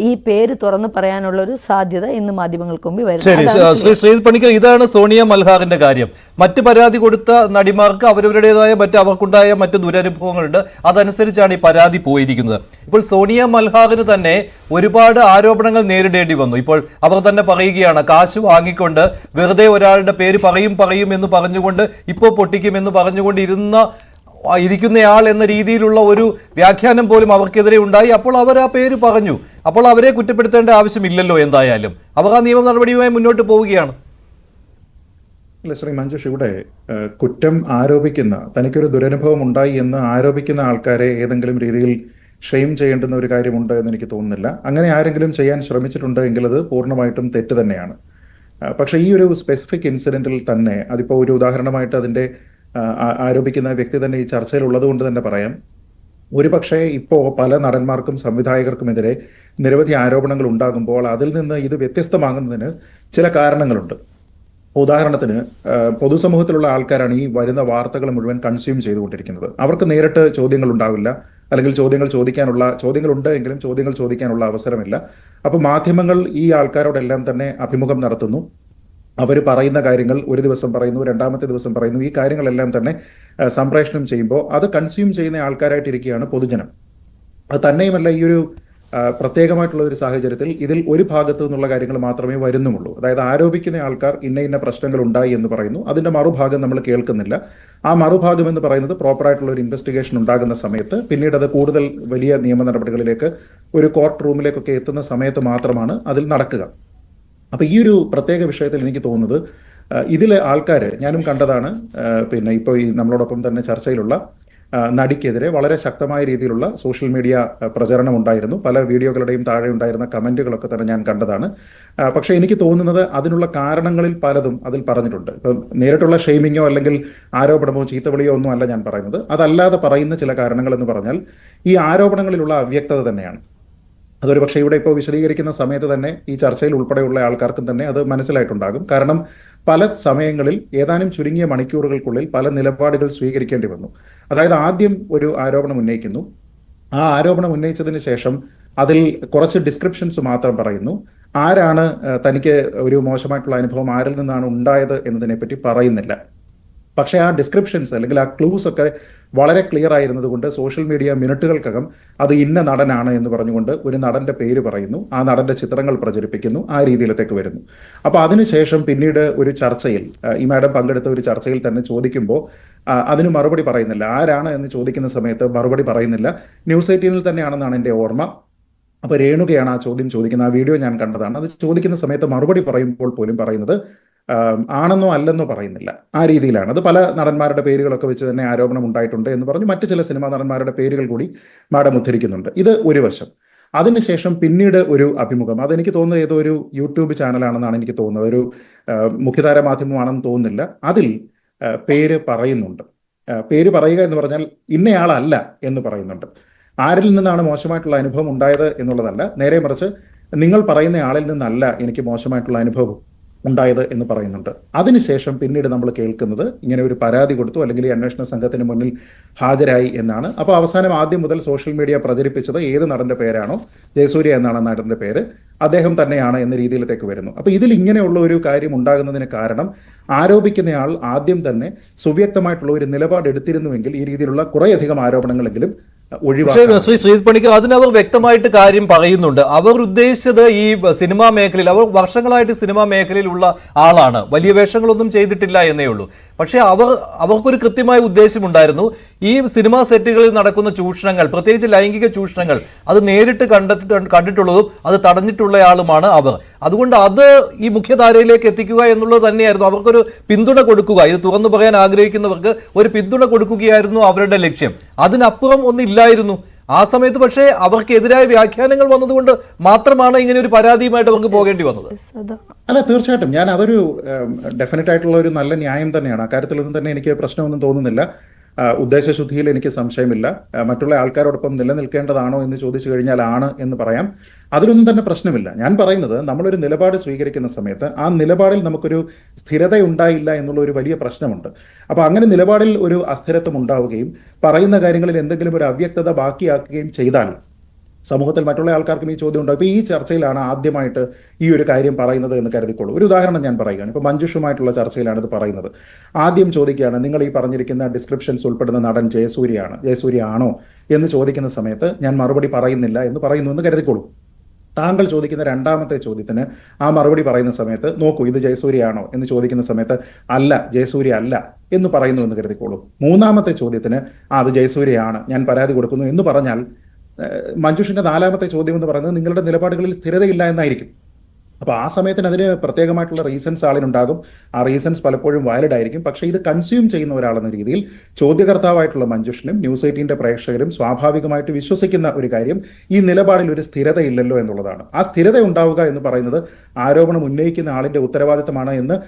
ഈ പേര് തുറന്ന് പറയാനുള്ളൊരു സാധ്യത ഇന്ന് മാധ്യമങ്ങൾക്ക് മുമ്പിൽ വരുന്നത്. ശ്രീ പണിക്കർ, ഇതാണ് സോണിയ മൽഹാറിന്റെ കാര്യം. മറ്റ് പരാതി കൊടുത്ത നടിമാർക്ക് അവരവരുടേതായ അവർക്കുണ്ടായ മറ്റ് ദുരനുഭവങ്ങളുണ്ട്, അതനുസരിച്ചാണ് ഈ പരാതി പോയിരിക്കുന്നത്. ഇപ്പോൾ സോണിയ മൽഹാറിന് തന്നെ ഒരുപാട് ആരോപണങ്ങൾ നേരിടേണ്ടി വന്നു. ഇപ്പോൾ അവർ തന്നെ പറയുകയാണ്, കാശ് വാങ്ങിക്കൊണ്ട് വെറുതെ ഒരാളുടെ പേര് പറയും എന്ന് പറഞ്ഞുകൊണ്ട് ഇപ്പോൾ പൊട്ടിക്കുമെന്ന് പറഞ്ഞുകൊണ്ട് ഇരിക്കുന്നയാൾ എന്ന രീതിയിലുള്ള ഒരു വ്യാഖ്യാനം പോലും അവർക്കെതിരെ ഉണ്ടായി. അപ്പോൾ അവർ ആ പേര് പറഞ്ഞു. അപ്പോൾ അവരെ കുറ്റപ്പെടുത്തേണ്ട ആവശ്യമില്ലല്ലോ. എന്തായാലും അവർ ആ നിയമ നടപടിയുമായി മുന്നോട്ട് പോവുകയാണ്. അല്ല ശ്രീ മഞ്ജുഷ്, ഇവിടെ കുറ്റം ആരോപിക്കുന്ന, തനിക്കൊരു ദുരനുഭവം ഉണ്ടായി എന്ന് ആരോപിക്കുന്ന ആൾക്കാരെ ഏതെങ്കിലും രീതിയിൽ ഷെയിം ചെയ്യേണ്ടുന്ന ഒരു കാര്യമുണ്ട് എന്ന് എനിക്ക് തോന്നുന്നില്ല. അങ്ങനെ ആരെങ്കിലും ചെയ്യാൻ ശ്രമിച്ചിട്ടുണ്ട് എങ്കിൽ അത് പൂർണ്ണമായിട്ടും തെറ്റ് തന്നെയാണ്. പക്ഷേ ഈ ഒരു സ്പെസിഫിക് ഇൻസിഡൻറ്റിൽ തന്നെ, അതിപ്പോൾ ഒരു ഉദാഹരണമായിട്ട് അതിൻ്റെ ആരോപിക്കുന്ന വ്യക്തി തന്നെ ഈ ചർച്ചയിലുള്ളത് കൊണ്ട് തന്നെ പറയാം, ഒരുപക്ഷെ ഇപ്പോൾ പല നടന്മാർക്കും സംവിധായകർക്കുമെതിരെ നിരവധി ആരോപണങ്ങൾ ഉണ്ടാകുമ്പോൾ അതിൽ നിന്ന് ഇത് വ്യത്യസ്തമാകുന്നതിന് ചില കാരണങ്ങളുണ്ട്. ഉദാഹരണത്തിന് പൊതുസമൂഹത്തിലുള്ള ആൾക്കാരാണ് ഈ വരുന്ന വാർത്തകൾ മുഴുവൻ കൺസ്യൂം ചെയ്തുകൊണ്ടിരിക്കുന്നത്. അവർക്ക് നേരിട്ട് ചോദ്യങ്ങൾ ഉണ്ടാവില്ല, അല്ലെങ്കിൽ ചോദ്യങ്ങളുണ്ട് എങ്കിലും ചോദ്യങ്ങൾ ചോദിക്കാനുള്ള അവസരമില്ല. അപ്പോൾ മാധ്യമങ്ങൾ ഈ ആൾക്കാരോടെല്ലാം തന്നെ അഭിമുഖം നടത്തുന്നു. അവർ പറയുന്ന കാര്യങ്ങൾ ഒരു ദിവസം പറയുന്നു, രണ്ടാമത്തെ ദിവസം പറയുന്നു. ഈ കാര്യങ്ങളെല്ലാം തന്നെ സംപ്രേഷണം ചെയ്യുമ്പോൾ അത് കൺസ്യൂം ചെയ്യുന്ന ആൾക്കാരായിട്ടിരിക്കുകയാണ് പൊതുജനം. അത് തന്നെയുമല്ല, ഈ ഒരു പ്രത്യേകമായിട്ടുള്ള ഒരു സാഹചര്യത്തിൽ ഇതിൽ ഒരു ഭാഗത്തു നിന്നുള്ള കാര്യങ്ങൾ മാത്രമേ വരുന്നുള്ളൂ. അതായത് ആരോപിക്കുന്ന ആൾക്കാർ ഇന്ന പ്രശ്നങ്ങൾ ഉണ്ടായി എന്ന് പറയുന്നു, അതിന്റെ മറുഭാഗം നമ്മൾ കേൾക്കുന്നില്ല. ആ മറുഭാഗം എന്ന് പറയുന്നത് പ്രോപ്പറായിട്ടുള്ള ഒരു ഇൻവെസ്റ്റിഗേഷൻ ഉണ്ടാകുന്ന സമയത്ത്, പിന്നീട് അത് കൂടുതൽ വലിയ നിയമ നടപടികളിലേക്ക് ഒരു കോർട്ട് റൂമിലേക്കൊക്കെ എത്തുന്ന സമയത്ത് മാത്രമാണ് അതിൽ നടക്കുക. അപ്പോൾ ഈ ഒരു പ്രത്യേക വിഷയത്തിൽ എനിക്ക് തോന്നുന്നത് ഇതിലെ ആൾക്കാർ, ഞാനും കണ്ടതാണ്, പിന്നെ ഇപ്പോൾ ഈ നമ്മളോടൊപ്പം തന്നെ ചർച്ചയിലുള്ള നടിക്കെതിരെ വളരെ ശക്തമായ രീതിയിലുള്ള സോഷ്യൽ മീഡിയ പ്രചരണം ഉണ്ടായിരുന്നു. പല വീഡിയോകളുടെയും താഴെ ഉണ്ടായിരുന്ന കമൻറ്റുകളൊക്കെ തന്നെ ഞാൻ കണ്ടതാണ്. പക്ഷേ എനിക്ക് തോന്നുന്നത് അതിനുള്ള കാരണങ്ങളിൽ പലതും അതിൽ പറഞ്ഞിട്ടുണ്ട്. ഇപ്പം നേരിട്ടുള്ള ഷെയ്മിങ്ങോ അല്ലെങ്കിൽ ആരോപണമോ ചീത്തവിളിയോ ഒന്നും അല്ല ഞാൻ പറയുന്നത്. അതല്ലാതെ പറയുന്ന ചില കാരണങ്ങൾ എന്ന് പറഞ്ഞാൽ ഈ ആരോപണങ്ങളിലുള്ള അവ്യക്തത തന്നെയാണ്. അതൊരു പക്ഷേ ഇവിടെ ഇപ്പോൾ വിശദീകരിക്കുന്ന സമയത്ത് തന്നെ ഈ ചർച്ചയിൽ ഉൾപ്പെടെയുള്ള ആൾക്കാർക്കും തന്നെ അത് മനസ്സിലായിട്ടുണ്ടാകും. കാരണം പല സമയങ്ങളിൽ ഏതാനും ചുരുങ്ങിയ മണിക്കൂറുകൾക്കുള്ളിൽ പല നിലപാടുകൾ സ്വീകരിക്കേണ്ടി വന്നു. അതായത് ആദ്യം ഒരു ആരോപണം ഉന്നയിക്കുന്നു, ആ ആരോപണം ഉന്നയിച്ചതിന് ശേഷം അതിൽ കുറച്ച് ഡിസ്ക്രിപ്ഷൻസ് മാത്രം പറയുന്നു. ആരാണ് തനിക്ക് ഒരു മോശമായിട്ടുള്ള അനുഭവം ആരിൽ നിന്നാണ് ഉണ്ടായത് എന്നതിനെപ്പറ്റി പറയുന്നില്ല. പക്ഷേ ആ ഡിസ്ക്രിപ്ഷൻസ് അല്ലെങ്കിൽ ആ ക്ലൂസ് ഒക്കെ വളരെ ക്ലിയർ ആയിരുന്നത് കൊണ്ട് സോഷ്യൽ മീഡിയ മിനിറ്റുകൾക്കകം അത് ഇന്ന നടനാണ് എന്ന് പറഞ്ഞുകൊണ്ട് ഒരു നടന്റെ പേര് പറയുന്നു, ആ നടന്റെ ചിത്രങ്ങൾ പ്രചരിപ്പിക്കുന്നു, ആ രീതിയിലത്തേക്ക് വരുന്നു. അപ്പോൾ അതിനുശേഷം പിന്നീട് ഒരു ചർച്ചയിൽ, ഈ മാഡം പങ്കെടുത്ത ഒരു ചർച്ചയിൽ തന്നെ ചോദിക്കുമ്പോൾ അതിന് മറുപടി പറയുന്നില്ല. ആരാണ് എന്ന് ചോദിക്കുന്ന സമയത്ത് മറുപടി പറയുന്നില്ല. ന്യൂസ് 18 തന്നെയാണെന്നാണ് എൻ്റെ ഓർമ്മ. അപ്പോൾ രേണുകയാണ് ആ ചോദ്യം ചോദിക്കുന്നത്. ആ വീഡിയോ ഞാൻ കണ്ടതാണ്. അത് ചോദിക്കുന്ന സമയത്ത് മറുപടി പറയുമ്പോൾ പോലും പറയുന്നത് ആണെന്നോ അല്ലെന്നോ പറയുന്നില്ല. ആ രീതിയിലാണ്. അത് പല നടന്മാരുടെ പേരുകളൊക്കെ വെച്ച് തന്നെ ആരോപണം ഉണ്ടായിട്ടുണ്ട് എന്ന് പറഞ്ഞ് മറ്റ് ചില സിനിമാ നടന്മാരുടെ പേരുകൾ കൂടി മാഡം ഉദ്ധരിക്കുന്നുണ്ട്. ഇത് ഒരു വശം. അതിനുശേഷം പിന്നീട് ഒരു അഭിമുഖം, അതെനിക്ക് തോന്നുന്നത് ഏതോ ഒരു യൂട്യൂബ് ചാനലാണെന്നാണ് എനിക്ക് തോന്നുന്നത്, ഒരു മുഖ്യധാര മാധ്യമമാണെന്ന് തോന്നുന്നില്ല. അതിൽ പേര് പറയുന്നുണ്ട്. പേര് പറയുക എന്ന് പറഞ്ഞാൽ ഇന്നയാളല്ല എന്ന് പറയുന്നുണ്ട്. ആരിൽ നിന്നാണ് മോശമായിട്ടുള്ള അനുഭവം ഉണ്ടായത് എന്നുള്ളതല്ല, നേരെ മറിച്ച് നിങ്ങൾ പറയുന്ന ആളിൽ നിന്നല്ല എനിക്ക് മോശമായിട്ടുള്ള അനുഭവം ഉണ്ടായത് എന്ന് പറയുന്നുണ്ട്. അതിനുശേഷം പിന്നീട് നമ്മൾ കേൾക്കുന്നത് ഇങ്ങനെ ഒരു പരാതി കൊടുത്തു അല്ലെങ്കിൽ ഈ അന്വേഷണ സംഘത്തിന് മുന്നിൽ ഹാജരായി എന്നാണ്. അപ്പോൾ അവസാനം ആദ്യം മുതൽ സോഷ്യൽ മീഡിയ പ്രചരിപ്പിച്ചത് ഏത് നടന്റെ പേരാണോ, ജയസൂര്യ എന്നാണ് നടന്റെ പേര്, അദ്ദേഹം തന്നെയാണ് എന്ന രീതിയിലേക്ക് വരുന്നു. അപ്പോൾ ഇതിൽ ഇങ്ങനെയുള്ള ഒരു കാര്യം ഉണ്ടാകുന്നതിന് കാരണം ആരോപിക്കുന്നയാൾ ആദ്യം തന്നെ സുവ്യക്തമായിട്ടുള്ള ഒരു നിലപാട് എടുത്തിരുന്നുവെങ്കിൽ ഈ രീതിയിലുള്ള കുറേയധികം ആരോപണങ്ങളെങ്കിലും ശ്രീ ശ്രീജിത്ത് പണിക്കർ അതിനവർ വ്യക്തമായിട്ട് കാര്യം പറയുന്നുണ്ട്. അവർ ഉദ്ദേശിച്ചത് ഈ സിനിമാ മേഖലയിൽ, അവർ വർഷങ്ങളായിട്ട് സിനിമാ മേഖലയിലുള്ള ആളാണ്, വലിയ വേഷങ്ങളൊന്നും ചെയ്തിട്ടില്ല എന്നേ ഉള്ളൂ. പക്ഷേ അവർക്കൊരു കൃത്യമായ ഉദ്ദേശമുണ്ടായിരുന്നു. ഈ സിനിമാ സെറ്റുകളിൽ നടക്കുന്ന ചൂഷണങ്ങൾ, പ്രത്യേകിച്ച് ലൈംഗിക ചൂഷണങ്ങൾ, അത് നേരിട്ട് കണ്ടിട്ടുള്ളതും അത് തടഞ്ഞിട്ടുള്ളയാളുമാണ് അവർ. അതുകൊണ്ട് അത് ഈ മുഖ്യധാരയിലേക്ക് എത്തിക്കുക എന്നുള്ളത് തന്നെയായിരുന്നു അവർക്കൊരു പിന്തുണ കൊടുക്കുക. ഇത് തുറന്നു പറയാൻ ആഗ്രഹിക്കുന്നവർക്ക് ഒരു പിന്തുണ കൊടുക്കുകയായിരുന്നു അവരുടെ ലക്ഷ്യം. അതിനപ്പുറം ഒന്നില്ലായിരുന്നു ആ സമയത്ത്. പക്ഷേ അവർക്കെതിരായ വ്യാഖ്യാനങ്ങൾ വന്നതുകൊണ്ട് മാത്രമാണ് ഇങ്ങനെ ഒരു പരാതിയുമായിട്ട് അവർക്ക് പോകേണ്ടി വന്നത്. അല്ല, തീർച്ചയായിട്ടും ഞാൻ അതൊരു ഡെഫിനറ്റ് ആയിട്ടുള്ള ഒരു നല്ല ന്യായം തന്നെയാണ്. അക്കാര്യത്തിലൊന്നും തന്നെ എനിക്ക് പ്രശ്നമൊന്നും തോന്നുന്നില്ല. ഉദ്ദേശശുദ്ധിയിൽ എനിക്ക് സംശയമില്ല. മറ്റുള്ള ആൾക്കാരോടൊപ്പം നിലനിൽക്കേണ്ടതാണോ എന്ന് ചോദിച്ചു കഴിഞ്ഞാൽ ആണ് എന്ന് പറയാം. അതിലൊന്നും തന്നെ പ്രശ്നമില്ല. ഞാൻ പറയുന്നത് നമ്മളൊരു നിലപാട് സ്വീകരിക്കുന്ന സമയത്ത് ആ നിലപാടിൽ നമുക്കൊരു സ്ഥിരത ഉണ്ടായില്ല എന്നുള്ള ഒരു വലിയ പ്രശ്നമുണ്ട്. അപ്പോൾ അങ്ങനെ നിലപാടിൽ ഒരു അസ്ഥിരത്വം ഉണ്ടാവുകയും പറയുന്ന കാര്യങ്ങളിൽ എന്തെങ്കിലും ഒരു അവ്യക്തത ബാക്കിയാക്കുകയും ചെയ്താൽ സമൂഹത്തിൽ മറ്റുള്ള ആൾക്കാർക്കും ഈ ചോദ്യം ഉണ്ടാവും. ഇപ്പോൾ ഈ ചർച്ചയിലാണ് ആദ്യമായിട്ട് ഈ ഒരു കാര്യം പറയുന്നത് എന്ന് കരുതിക്കോളൂ. ഒരു ഉദാഹരണം ഞാൻ പറയുകയാണ്. ഇപ്പോൾ മഞ്ജുഷുമായിട്ടുള്ള ചർച്ചയിലാണ് ഇത് പറയുന്നത്. ആദ്യം ചോദിക്കുകയാണ്, നിങ്ങൾ ഈ പറഞ്ഞിരിക്കുന്ന ഡിസ്ക്രിപ്ഷൻസ് ഉൾപ്പെടുന്ന നടൻ ജയസൂര്യ ആണോ എന്ന് ചോദിക്കുന്ന സമയത്ത് ഞാൻ മറുപടി പറയുന്നില്ല എന്ന് പറയുന്നു എന്ന് കരുതിക്കോളൂ. താങ്കൾ ചോദിക്കുന്ന രണ്ടാമത്തെ ചോദ്യത്തിന് ആ മറുപടി പറയുന്ന സമയത്ത്, നോക്കൂ ഇത് ജയസൂര്യ ആണോ എന്ന് ചോദിക്കുന്ന സമയത്ത് അല്ല, ജയസൂര്യ അല്ല എന്ന് പറയുന്നു എന്ന് കരുതിക്കോളൂ. മൂന്നാമത്തെ ചോദ്യത്തിന് അത് ജയസൂര്യയാണ്, ഞാൻ പരാതി കൊടുക്കുന്നു എന്ന് പറഞ്ഞാൽ മഞ്ജുഷിന്റെ നാലാമത്തെ ചോദ്യം എന്ന് പറയുന്നത് നിങ്ങളുടെ നിലപാടുകളിൽ സ്ഥിരതയില്ല എന്നായിരിക്കും. അപ്പോൾ ആ സമയത്തിന് അതിന് പ്രത്യേകമായിട്ടുള്ള റീസൺസ് ആളിനുണ്ടാകും. ആ റീസൺസ് പലപ്പോഴും വാലിഡ് ആയിരിക്കും. പക്ഷേ ഇത് കൺസ്യൂം ചെയ്യുന്ന ഒരാളെന്ന രീതിയിൽ ചോദ്യകർത്താവായിട്ടുള്ള മഞ്ജുഷിനും ന്യൂസ് 18 പ്രേക്ഷകരും സ്വാഭാവികമായിട്ട് വിശ്വസിക്കുന്ന ഒരു കാര്യം ഈ നിലപാടിൽ ഒരു സ്ഥിരതയില്ലല്ലോ എന്നുള്ളതാണ്. ആ സ്ഥിരത ഉണ്ടാവുക എന്ന് പറയുന്നത് ആരോപണം ഉന്നയിക്കുന്ന ആളിന്റെ ഉത്തരവാദിത്തമാണ് എന്ന്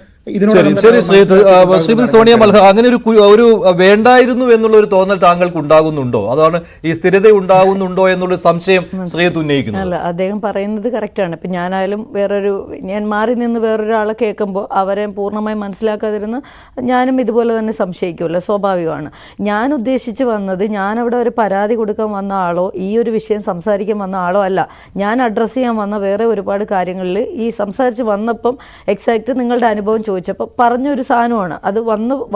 ശ്രീമതി സോണിയ മൽഹ, അങ്ങനെ ഒരു വേണ്ടായിരുന്നു എന്നുള്ള ഒരു തോന്നൽ താങ്കൾക്ക് ഉണ്ടാകുന്നുണ്ടോ? അതാണ് ഈ സ്ഥിരത ഉണ്ടാകുന്നുണ്ടോ എന്നുള്ള സംശയം ശ്രീജിത്ത് ഉന്നയിക്കുന്നു. അല്ല, അദ്ദേഹം പറയുന്നത് കറക്റ്റാണ്. ഇപ്പം ഞാനായാലും ഞാൻ മാറി നിന്ന് വേറൊരാളെ കേൾക്കുമ്പോൾ അവരെ പൂർണ്ണമായി മനസ്സിലാക്കാതിരുന്ന് ഞാനും ഇതുപോലെ തന്നെ സംശയിക്കുമല്ലോ, സ്വാഭാവികമാണ്. ഞാൻ ഉദ്ദേശിച്ച് വന്നത്, ഞാനവിടെ ഒരു പരാതി കൊടുക്കാൻ വന്ന ആളോ ഈ ഒരു വിഷയം സംസാരിക്കാൻ വന്ന ആളോ അല്ല. ഞാൻ അഡ്രസ്സ് ചെയ്യാൻ വന്ന വേറെ ഒരുപാട് കാര്യങ്ങളിൽ ഈ സംസാരിച്ച് വന്നപ്പം എക്സാക്റ്റ് നിങ്ങളുടെ അനുഭവം ചോദിച്ചപ്പോൾ പറഞ്ഞൊരു സാധനമാണ് അത്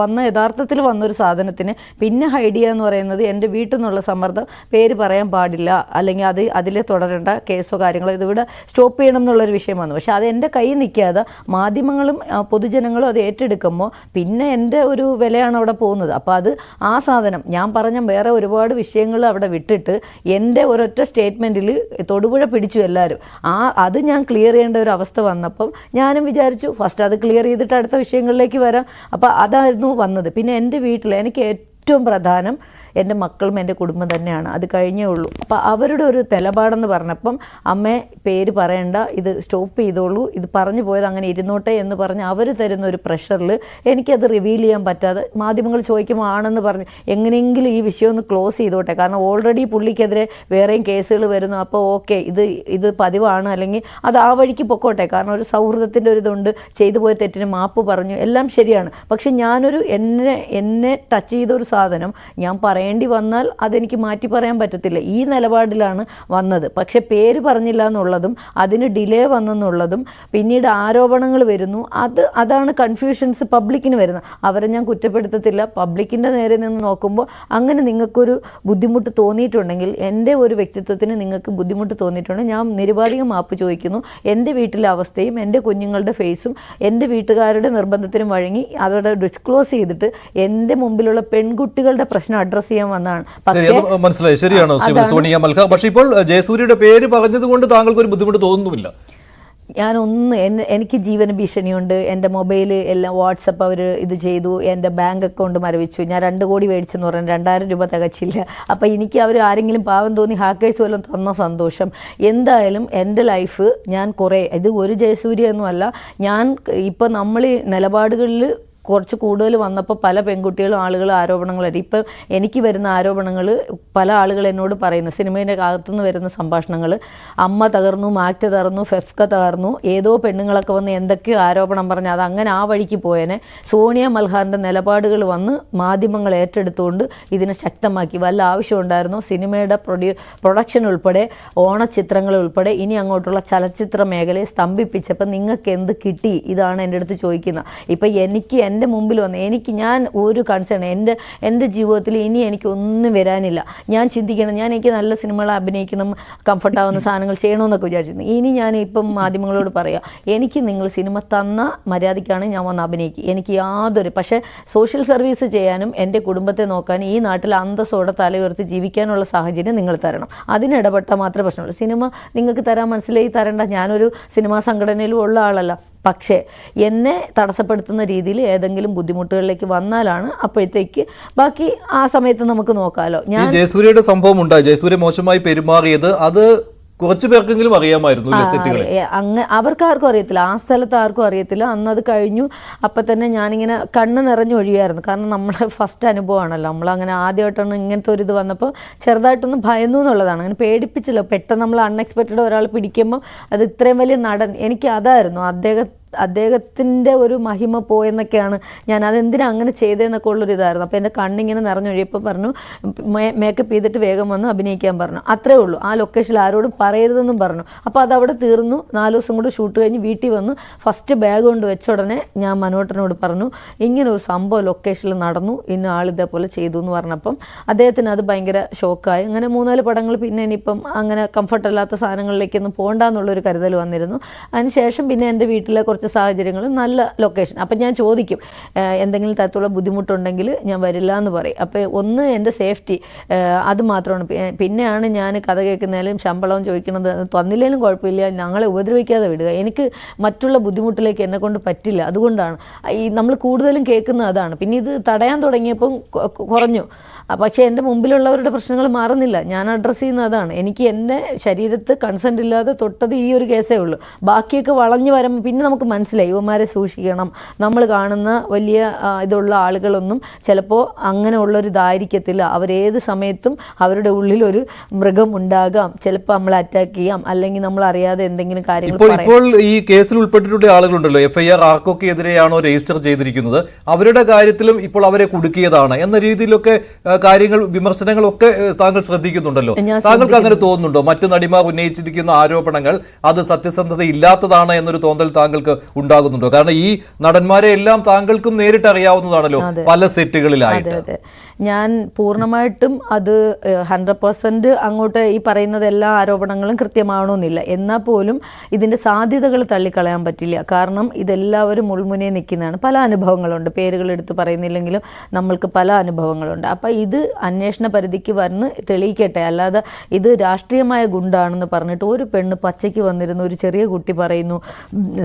വന്ന യഥാർത്ഥത്തിൽ വന്നൊരു സാധനത്തിന് പിന്നെ ഹൈഡ് ചെയ്യുക എന്ന് പറയുന്നത് എൻ്റെ വീട്ടിൽ നിന്നുള്ള സമ്മർദ്ദം, പേര് പറയാൻ പാടില്ല, അല്ലെങ്കിൽ അതിലെ തുടരേണ്ട കേസോ കാര്യങ്ങളോ ഇതിവിടെ സ്റ്റോപ്പ് ചെയ്യണം എന്നുള്ളൊരു വിഷയം വന്നു. പക്ഷെ അത് എൻ്റെ കയ്യിൽ നിൽക്കാതെ മാധ്യമങ്ങളും പൊതുജനങ്ങളും അത് ഏറ്റെടുക്കുമ്പോൾ പിന്നെ എൻ്റെ ഒരു വിലയാണ് അവിടെ പോകുന്നത്. അപ്പോൾ അത് ആ സാധനം ഞാൻ പറഞ്ഞ വേറെ ഒരുപാട് വിഷയങ്ങൾ അവിടെ വിട്ടിട്ട് എൻ്റെ ഒരൊറ്റ സ്റ്റേറ്റ്മെൻറ്റിൽ തൊടുപുഴ പിടിച്ചു എല്ലാവരും. അത് ഞാൻ ക്ലിയർ ചെയ്യേണ്ട ഒരു അവസ്ഥ വന്നപ്പം ഞാനും വിചാരിച്ചു ഫസ്റ്റ് അത് ക്ലിയർ ചെയ്തിട്ട് അടുത്ത വിഷയങ്ങളിലേക്ക് വരാം. അപ്പോൾ അതായിരുന്നു വന്നത്. പിന്നെ എൻ്റെ വീട്ടിൽ എനിക്ക് ഏറ്റവും പ്രധാനം എൻ്റെ മക്കളും എൻ്റെ കുടുംബം തന്നെയാണ്. അത് കഴിഞ്ഞേ ഉള്ളൂ. അപ്പോൾ അവരുടെ ഒരു നിലപാടെന്ന് പറഞ്ഞപ്പം അമ്മേ പേര് പറയണ്ട, ഇത് സ്റ്റോപ്പ് ചെയ്തോളൂ, ഇത് പറഞ്ഞു പോയത് അങ്ങനെ ഇരുന്നോട്ടെ എന്ന് പറഞ്ഞ് അവർ തരുന്ന ഒരു പ്രഷറിൽ എനിക്കത് റിവീൽ ചെയ്യാൻ പറ്റാതെ മാധ്യമങ്ങൾ ചോദിക്കുമ്പോൾ ആണെന്ന് പറഞ്ഞ് എങ്ങനെയെങ്കിലും ഈ വിഷയം ഒന്ന് ക്ലോസ് ചെയ്തോട്ടെ, കാരണം ഓൾറെഡി പുള്ളിക്കെതിരെ വേറെയും കേസുകൾ വരുന്നു. അപ്പോൾ ഓക്കെ ഇത് പതിവാണ്, അല്ലെങ്കിൽ അത് ആ വഴിക്ക് പൊക്കോട്ടെ, കാരണം ഒരു സൗഹൃദത്തിൻ്റെ ഒരു ഇതുണ്ട്, ചെയ്തു പോയ തെറ്റിന് മാപ്പ് പറഞ്ഞു, എല്ലാം ശരിയാണ്. പക്ഷെ ഞാനൊരു എന്നെ ടച്ച് ചെയ്തൊരു സാധനം ഞാൻ പറയേണ്ടി വന്നാൽ അതെനിക്ക് മാറ്റി പറയാൻ പറ്റത്തില്ല. ഈ നിലപാടിലാണ് വന്നത്. പക്ഷെ പേര് പറഞ്ഞില്ല എന്നുള്ളതും അതിന് ഡിലേ വന്നെന്നുള്ളതും പിന്നീട് ആരോപണങ്ങൾ വരുന്നു. അതാണ് കൺഫ്യൂഷൻസ് പബ്ലിക്കിന് വരുന്നത്. അവരെ ഞാൻ കുറ്റപ്പെടുത്തത്തില്ല. പബ്ലിക്കിൻ്റെ നേരെ നിന്ന് നോക്കുമ്പോൾ അങ്ങനെ നിങ്ങൾക്കൊരു ബുദ്ധിമുട്ട് തോന്നിയിട്ടുണ്ടെങ്കിൽ, എൻ്റെ ഒരു വ്യക്തിത്വത്തിന് നിങ്ങൾക്ക് ബുദ്ധിമുട്ട് തോന്നിയിട്ടുണ്ടെങ്കിൽ ഞാൻ നിരുപാധികം മാപ്പ് ചോദിക്കുന്നു. എൻ്റെ വീട്ടിലെ അവസ്ഥയും എൻ്റെ കുഞ്ഞുങ്ങളുടെ ഫേസും എൻ്റെ വീട്ടുകാരുടെ നിർബന്ധത്തിനും വഴങ്ങി അവരുടെ ഡിസ്ക്ലോസ് ചെയ്തിട്ട് എൻ്റെ മുമ്പിലുള്ള പെൺകുട്ടികളുടെ പ്രശ്നം അഡ്രസ്സ് ചെയ്യാൻ വന്നതാണ്. മനസ്സിലായി, ശരിയാണോ ശ്രീമതി സോണിയ മൽഹ? പക്ഷേ ഇപ്പോൾ ജയസൂര്യയുടെ പേര് പറഞ്ഞത് കൊണ്ട് താങ്കൾക്ക് ഒരു ബുദ്ധിമുട്ട് തോന്നുന്നുമില്ല? എനിക്ക് ജീവന ഭീഷണിയുണ്ട്. എൻ്റെ മൊബൈൽ എല്ലാം വാട്സപ്പ് അവർ ഇത് ചെയ്തു, എൻ്റെ ബാങ്ക് അക്കൗണ്ട് മരവിച്ചു. ഞാൻ 2 കോടി മേടിച്ചെന്ന് പറഞ്ഞാൽ 2000 രൂപ തികച്ചില്ല. അപ്പോൾ എനിക്ക് അവർ ആരെങ്കിലും പാവം തോന്നി ഹാക്കേഴ്സ് വല്ലതും തന്ന സന്തോഷം. എന്തായാലും എൻ്റെ ലൈഫ് ഞാൻ കുറേ, ഇത് ഒരു ജയസൂര്യ ഒന്നുമല്ല, ഞാൻ ഇപ്പം നമ്മൾ നിലപാടുകളിൽ കുറച്ച് കൂടുതൽ വന്നപ്പോൾ പല പെൺകുട്ടികളും ആരോപണങ്ങളായിട്ട് ഇപ്പം എനിക്ക് വരുന്ന ആരോപണങ്ങൾ പല ആളുകൾ എന്നോട് പറയുന്നു. സിനിമയുടെ അകത്തുനിന്ന് വരുന്ന സംഭാഷണങ്ങൾ, അമ്മ തകർന്നു, മാക്ട് തകർന്നു, ഫെഫ്ക തകർന്നു, ഏതോ പെണ്ണുങ്ങളൊക്കെ വന്ന് എന്തൊക്കെയോ ആരോപണം പറഞ്ഞ് അത് അങ്ങനെ ആ വഴിക്ക് പോയേനെ. സോണിയ മൽഹാറിൻ്റെ നിലപാടുകൾ വന്ന് മാധ്യമങ്ങൾ ഏറ്റെടുത്തുകൊണ്ട് ഇതിനെ ശക്തമാക്കി. വല്ല ആവശ്യമുണ്ടായിരുന്നു സിനിമയുടെ പ്രൊഡക്ഷൻ ഉൾപ്പെടെ ഓണച്ചിത്രങ്ങൾ ഉൾപ്പെടെ ഇനി അങ്ങോട്ടുള്ള ചലച്ചിത്ര മേഖലയെ സ്തംഭിപ്പിച്ചപ്പോൾ നിങ്ങൾക്ക് എന്ത് കിട്ടി? ഇതാണ് എൻ്റെ അടുത്ത് ചോദിക്കുന്നത്. ഇപ്പം എനിക്ക് എൻ്റെ മുമ്പിൽ വന്ന് ഞാൻ ഒരു കൺസേൺ എൻ്റെ ജീവിതത്തിൽ ഇനി എനിക്കൊന്നും വരാനില്ല. ഞാൻ ചിന്തിക്കണം, എനിക്ക് നല്ല സിനിമകൾ അഭിനയിക്കണം, കംഫർട്ടാവുന്ന സാധനങ്ങൾ ചെയ്യണമെന്നൊക്കെ വിചാരിച്ചിരുന്നു. ഇനി ഞാൻ ഇപ്പം മാധ്യമങ്ങളോട് പറയാം, എനിക്ക് നിങ്ങൾ സിനിമ തന്ന മര്യാദയ്ക്കാണ് ഞാൻ വന്ന് അഭിനയിക്കുക. എനിക്ക് പക്ഷേ സോഷ്യൽ സർവീസ് ചെയ്യാനും എൻ്റെ കുടുംബത്തെ നോക്കാനും ഈ നാട്ടിൽ അന്തസ്സോടെ തലയുയർത്തി ജീവിക്കാനുള്ള സാഹചര്യം നിങ്ങൾ തരണം. അതിനിടപെട്ടാൽ മാത്രമേ പ്രശ്നമുള്ളൂ. സിനിമ നിങ്ങൾക്ക് തരാൻ മനസ്സിലായി തരേണ്ട. ഞാനൊരു സിനിമാ സംഘടനയിലും ഉള്ള ആളല്ല. പക്ഷേ എന്നെ തടസ്സപ്പെടുത്തുന്ന രീതിയിൽ ഏതെങ്കിലും ബുദ്ധിമുട്ടുകളിലേക്ക് വന്നാലാണ് അപ്പോഴത്തേക്ക് ബാക്കി ആ സമയത്ത് നമുക്ക് നോക്കാമല്ലോ. ഞാൻ ജയസൂര്യയുടെ സംഭവം ഉണ്ടായി, ജയസൂര്യ മോശമായി പെരുമാറിയത്, അത് കുറച്ചു പേർക്കെങ്കിലും അറിയാമായിരുന്നു. അവർക്കാർക്കും അറിയത്തില്ല, ആ സ്ഥലത്ത് ആർക്കും അറിയത്തില്ല. അന്നത് കഴിഞ്ഞു. അപ്പം തന്നെ ഞാനിങ്ങനെ കണ്ണ് നിറഞ്ഞൊഴിയായിരുന്നു. കാരണം നമ്മുടെ ഫസ്റ്റ് അനുഭവമാണല്ലോ. നമ്മളങ്ങനെ ആദ്യമായിട്ടാണ് ഇങ്ങനത്തെ ഒരു ഇത് വന്നപ്പോൾ ചെറുതായിട്ടൊന്ന് ഭയന്നു എന്നുള്ളതാണ്. അങ്ങനെ പേടിപ്പിച്ചില്ല. പെട്ടെന്ന് നമ്മൾ അൺഎക്സ്പെക്റ്റഡ് ഒരാൾ പിടിക്കുമ്പോൾ അത് ഇത്രയും വലിയ നടൻ, എനിക്ക് അതായിരുന്നു അദ്ദേഹത്തിൻ്റെ ഒരു മഹിമ പോയെന്നൊക്കെയാണ്. ഞാൻ അതെന്തിനാ അങ്ങനെ ചെയ്തതെന്നൊക്കെ ഉള്ളൊരു ഇതായിരുന്നു. അപ്പോൾ എൻ്റെ കണ്ണിങ്ങനെ നിറഞ്ഞൊഴിയപ്പോൾ പറഞ്ഞു മേക്കപ്പ് ചെയ്തിട്ട് വേഗം വന്ന് അഭിനയിക്കാൻ പറഞ്ഞു. അത്രേ ഉള്ളൂ. ആ ലൊക്കേഷനിൽ ആരോടും പറയരുതെന്നും പറഞ്ഞു. അപ്പോൾ അതവിടെ തീർന്നു. 4 ദിവസം കൂടി ഷൂട്ട് കഴിഞ്ഞ് വീട്ടിൽ വന്നു. ഫസ്റ്റ് ബാഗ് കൊണ്ട് വെച്ച ഉടനെ ഞാൻ മനോട്ടനോട് പറഞ്ഞു, ഇങ്ങനെ ഒരു സംഭവം ലൊക്കേഷനിൽ നടന്നു, ഇന്ന ആളിതേപോലെ ചെയ്തു എന്ന് പറഞ്ഞപ്പം അദ്ദേഹത്തിന് അത് ഭയങ്കര ഷോക്കായി. അങ്ങനെ 3-4 പടങ്ങൾ പിന്നെ ഇനിയിപ്പം അങ്ങനെ കംഫർട്ടല്ലാത്ത സാധനങ്ങളിലേക്കൊന്നും പോകണ്ടെന്നുള്ളൊരു കരുതൽ വന്നിരുന്നു. അതിനുശേഷം പിന്നെ എൻ്റെ വീട്ടിലെ കുറച്ച് സാഹചര്യങ്ങൾ, നല്ല ലൊക്കേഷൻ. അപ്പം ഞാൻ ചോദിക്കും, എന്തെങ്കിലും തരത്തിലുള്ള ബുദ്ധിമുട്ടുണ്ടെങ്കിൽ ഞാൻ വരില്ല എന്ന് പറയും. അപ്പോൾ ഒന്ന് എൻ്റെ സേഫ്റ്റി, അത് മാത്രമാണ്. പിന്നെയാണ് ഞാൻ കഥ കേൾക്കുന്നതിലും ശമ്പളവും ചോദിക്കുന്നത്. തന്നില്ലെങ്കിലും കുഴപ്പമില്ല, ഞങ്ങളെ ഉപദ്രവിക്കാതെ വിടുക. എനിക്ക് മറ്റുള്ള ബുദ്ധിമുട്ടിലേക്ക് എന്നെ കൊണ്ട് പറ്റില്ല. അതുകൊണ്ടാണ് നമ്മൾ കൂടുതലും കേൾക്കുന്നത് അതാണ്. പിന്നെ ഇത് തടയാൻ തുടങ്ങിയപ്പം കുറഞ്ഞു. പക്ഷേ എൻ്റെ മുമ്പിലുള്ളവരുടെ പ്രശ്നങ്ങൾ മാറുന്നില്ല. ഞാൻ അഡ്രസ്സ് ചെയ്യുന്ന അതാണ്. എനിക്ക് എൻ്റെ ശരീരത്ത് കൺസെൻ്റ് ഇല്ലാതെ തൊട്ടത് ഈ ഒരു കേസേ ഉള്ളൂ. ബാക്കിയൊക്കെ വളഞ്ഞു വരുമ്പോൾ പിന്നെ നമുക്ക് മനസ്സിലായി ഇവന്മാരെ സൂക്ഷിക്കണം. നമ്മൾ കാണുന്ന വലിയ ഇതുള്ള ആളുകളൊന്നും ചിലപ്പോൾ അങ്ങനെ ഉള്ളൊരിതായിരിക്കത്തില്ല. അവരേത് സമയത്തും അവരുടെ ഉള്ളിലൊരു മൃഗം ഉണ്ടാകാം. ചിലപ്പോൾ നമ്മളെ അറ്റാക്ക് ചെയ്യാം, അല്ലെങ്കിൽ നമ്മൾ അറിയാതെ എന്തെങ്കിലും കാര്യങ്ങൾ. ഇപ്പോൾ ഈ കേസിൽ ഉൾപ്പെട്ടിട്ടുള്ള ആളുകളുണ്ടല്ലോ, FIR ആർക്കൊക്കെ എതിരെയാണോ രജിസ്റ്റർ ചെയ്തിരിക്കുന്നത്, അവരുടെ കാര്യത്തിലും ഇപ്പോൾ അവരെ കുടുക്കിയതാണ് എന്ന രീതിയിലൊക്കെ കാര്യങ്ങൾ വിമർശനങ്ങളൊക്കെ താങ്കൾ ശ്രദ്ധിക്കുന്നുണ്ടല്ലോ. താങ്കൾക്ക് അങ്ങനെ തോന്നുന്നുണ്ടോ മറ്റു നടിമാർ ഉന്നയിച്ചിരിക്കുന്ന ആരോപണങ്ങൾ അത് സത്യസന്ധത ഇല്ലാത്തതാണ് എന്നൊരു തോന്നൽ താങ്കൾക്ക് ഉണ്ടാകുന്നുണ്ടോ? കാരണം ഈ നടന്മാരെ എല്ലാം താങ്കൾക്കും നേരിട്ട് അറിയാവുന്നതാണല്ലോ പല സെറ്റുകളിലായിട്ട്. ഞാൻ പൂർണ്ണമായിട്ടും അത് 100% അങ്ങോട്ട് ഈ പറയുന്നത് എല്ലാ ആരോപണങ്ങളും കൃത്യമാവണമെന്നില്ല. എന്നാൽ പോലും ഇതിൻ്റെ സാധ്യതകൾ തള്ളിക്കളയാൻ പറ്റില്ല. കാരണം ഇതെല്ലാവരും മുൾമുനയെ നിൽക്കുന്നതാണ്. പല അനുഭവങ്ങളുണ്ട്, പേരുകൾ എടുത്ത് പറയുന്നില്ലെങ്കിലും നമ്മൾക്ക് പല അനുഭവങ്ങളുണ്ട്. അപ്പം ഇത് അന്വേഷണ പരിധിക്ക് വന്ന് തെളിയിക്കട്ടെ. അല്ലാതെ ഇത് രാഷ്ട്രീയമായ ഗുണ്ടാണെന്ന് പറഞ്ഞിട്ട് ഒരു പെണ്ണ് പച്ചയ്ക്ക് വന്നിരുന്ന ഒരു ചെറിയ കുട്ടി പറയുന്നു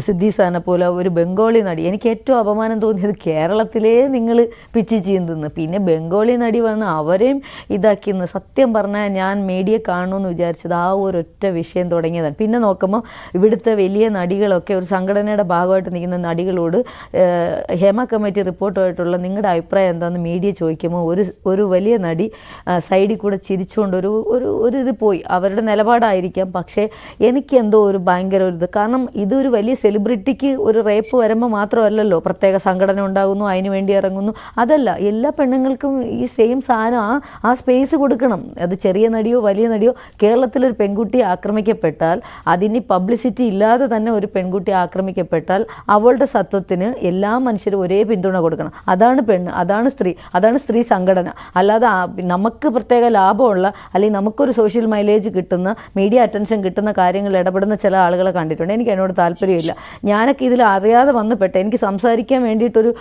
സിദ്ധി സാനെ പോലെ ഒരു ബംഗാളി നടി. എനിക്ക് ഏറ്റവും അപമാനം തോന്നിയത് കേരളത്തിലേ നിങ്ങൾ പിച്ചി ചീന്തുന്നു, പിന്നെ ബംഗാളി നടി വന്ന് അവരെയും ഇതാക്കിയെന്ന്. സത്യം പറഞ്ഞാൽ ഞാൻ മീഡിയ കാണുമെന്ന് വിചാരിച്ചത് ആ ഒരൊറ്റ വിഷയം തുടങ്ങിയതാണ്. പിന്നെ നോക്കുമ്പോൾ ഇവിടുത്തെ വലിയ നടികളൊക്കെ ഒരു സംഘടനയുടെ ഭാഗമായിട്ട് നിൽക്കുന്ന നടികളോട് ഹേമ കമ്മിറ്റി റിപ്പോർട്ടുമായിട്ടുള്ള നിങ്ങളുടെ അഭിപ്രായം എന്താണെന്ന് മീഡിയ ചോദിക്കുമ്പോൾ ഒരു വലിയ നടി സൈഡിൽ കൂടെ ചിരിച്ചുകൊണ്ട് ഒരു ഇത് പോയി. അവരുടെ നിലപാടായിരിക്കാം. പക്ഷേ എനിക്കെന്തോ ഒരു ഭയങ്കര ഒരു ഇത്. കാരണം ഇതൊരു വലിയ സെലിബ്രിറ്റിക്ക് ഒരു റേപ്പ് വരുമ്പോൾ മാത്രമല്ലല്ലോ പ്രത്യേക സംഘടന ഉണ്ടാകുന്നു, അതിന് വേണ്ടി ഇറങ്ങുന്നു. അതല്ല, എല്ലാ പെണ്ണുങ്ങൾക്കും ഈ സെയിം സാധനം ആ സ്പേസ് കൊടുക്കണം. അത് ചെറിയ നടിയോ വലിയ നടിയോ. കേരളത്തിലൊരു പെൺകുട്ടി ആക്രമിക്കപ്പെട്ടാൽ അതിന് പബ്ലിസിറ്റി ഇല്ലാതെ തന്നെ ഒരു പെൺകുട്ടി ആക്രമിക്കപ്പെട്ടാൽ അവളുടെ സത്വത്തിന് എല്ലാ മനുഷ്യരും ഒരേ പിന്തുണ കൊടുക്കണം. അതാണ് പെണ്ണ്, അതാണ് സ്ത്രീ, അതാണ് സ്ത്രീ സംഘടന. അല്ലാതെ നമുക്ക് പ്രത്യേക ലാഭമുള്ള അല്ലെങ്കിൽ നമുക്കൊരു സോഷ്യൽ മൈലേജ് കിട്ടുന്ന മീഡിയ അറ്റൻഷൻ കിട്ടുന്ന കാര്യങ്ങൾ ഇടപെടുന്ന ചില ആളുകളെ കണ്ടിട്ടുണ്ട്. എനിക്ക് അതിനോട് താല്പര്യമില്ല. ഞാനൊക്കെ ഇതിൽ അറിയാതെ വന്നുപെട്ടെ. എനിക്ക് സംസാരിക്കാൻ വേണ്ടിയിട്ടൊരു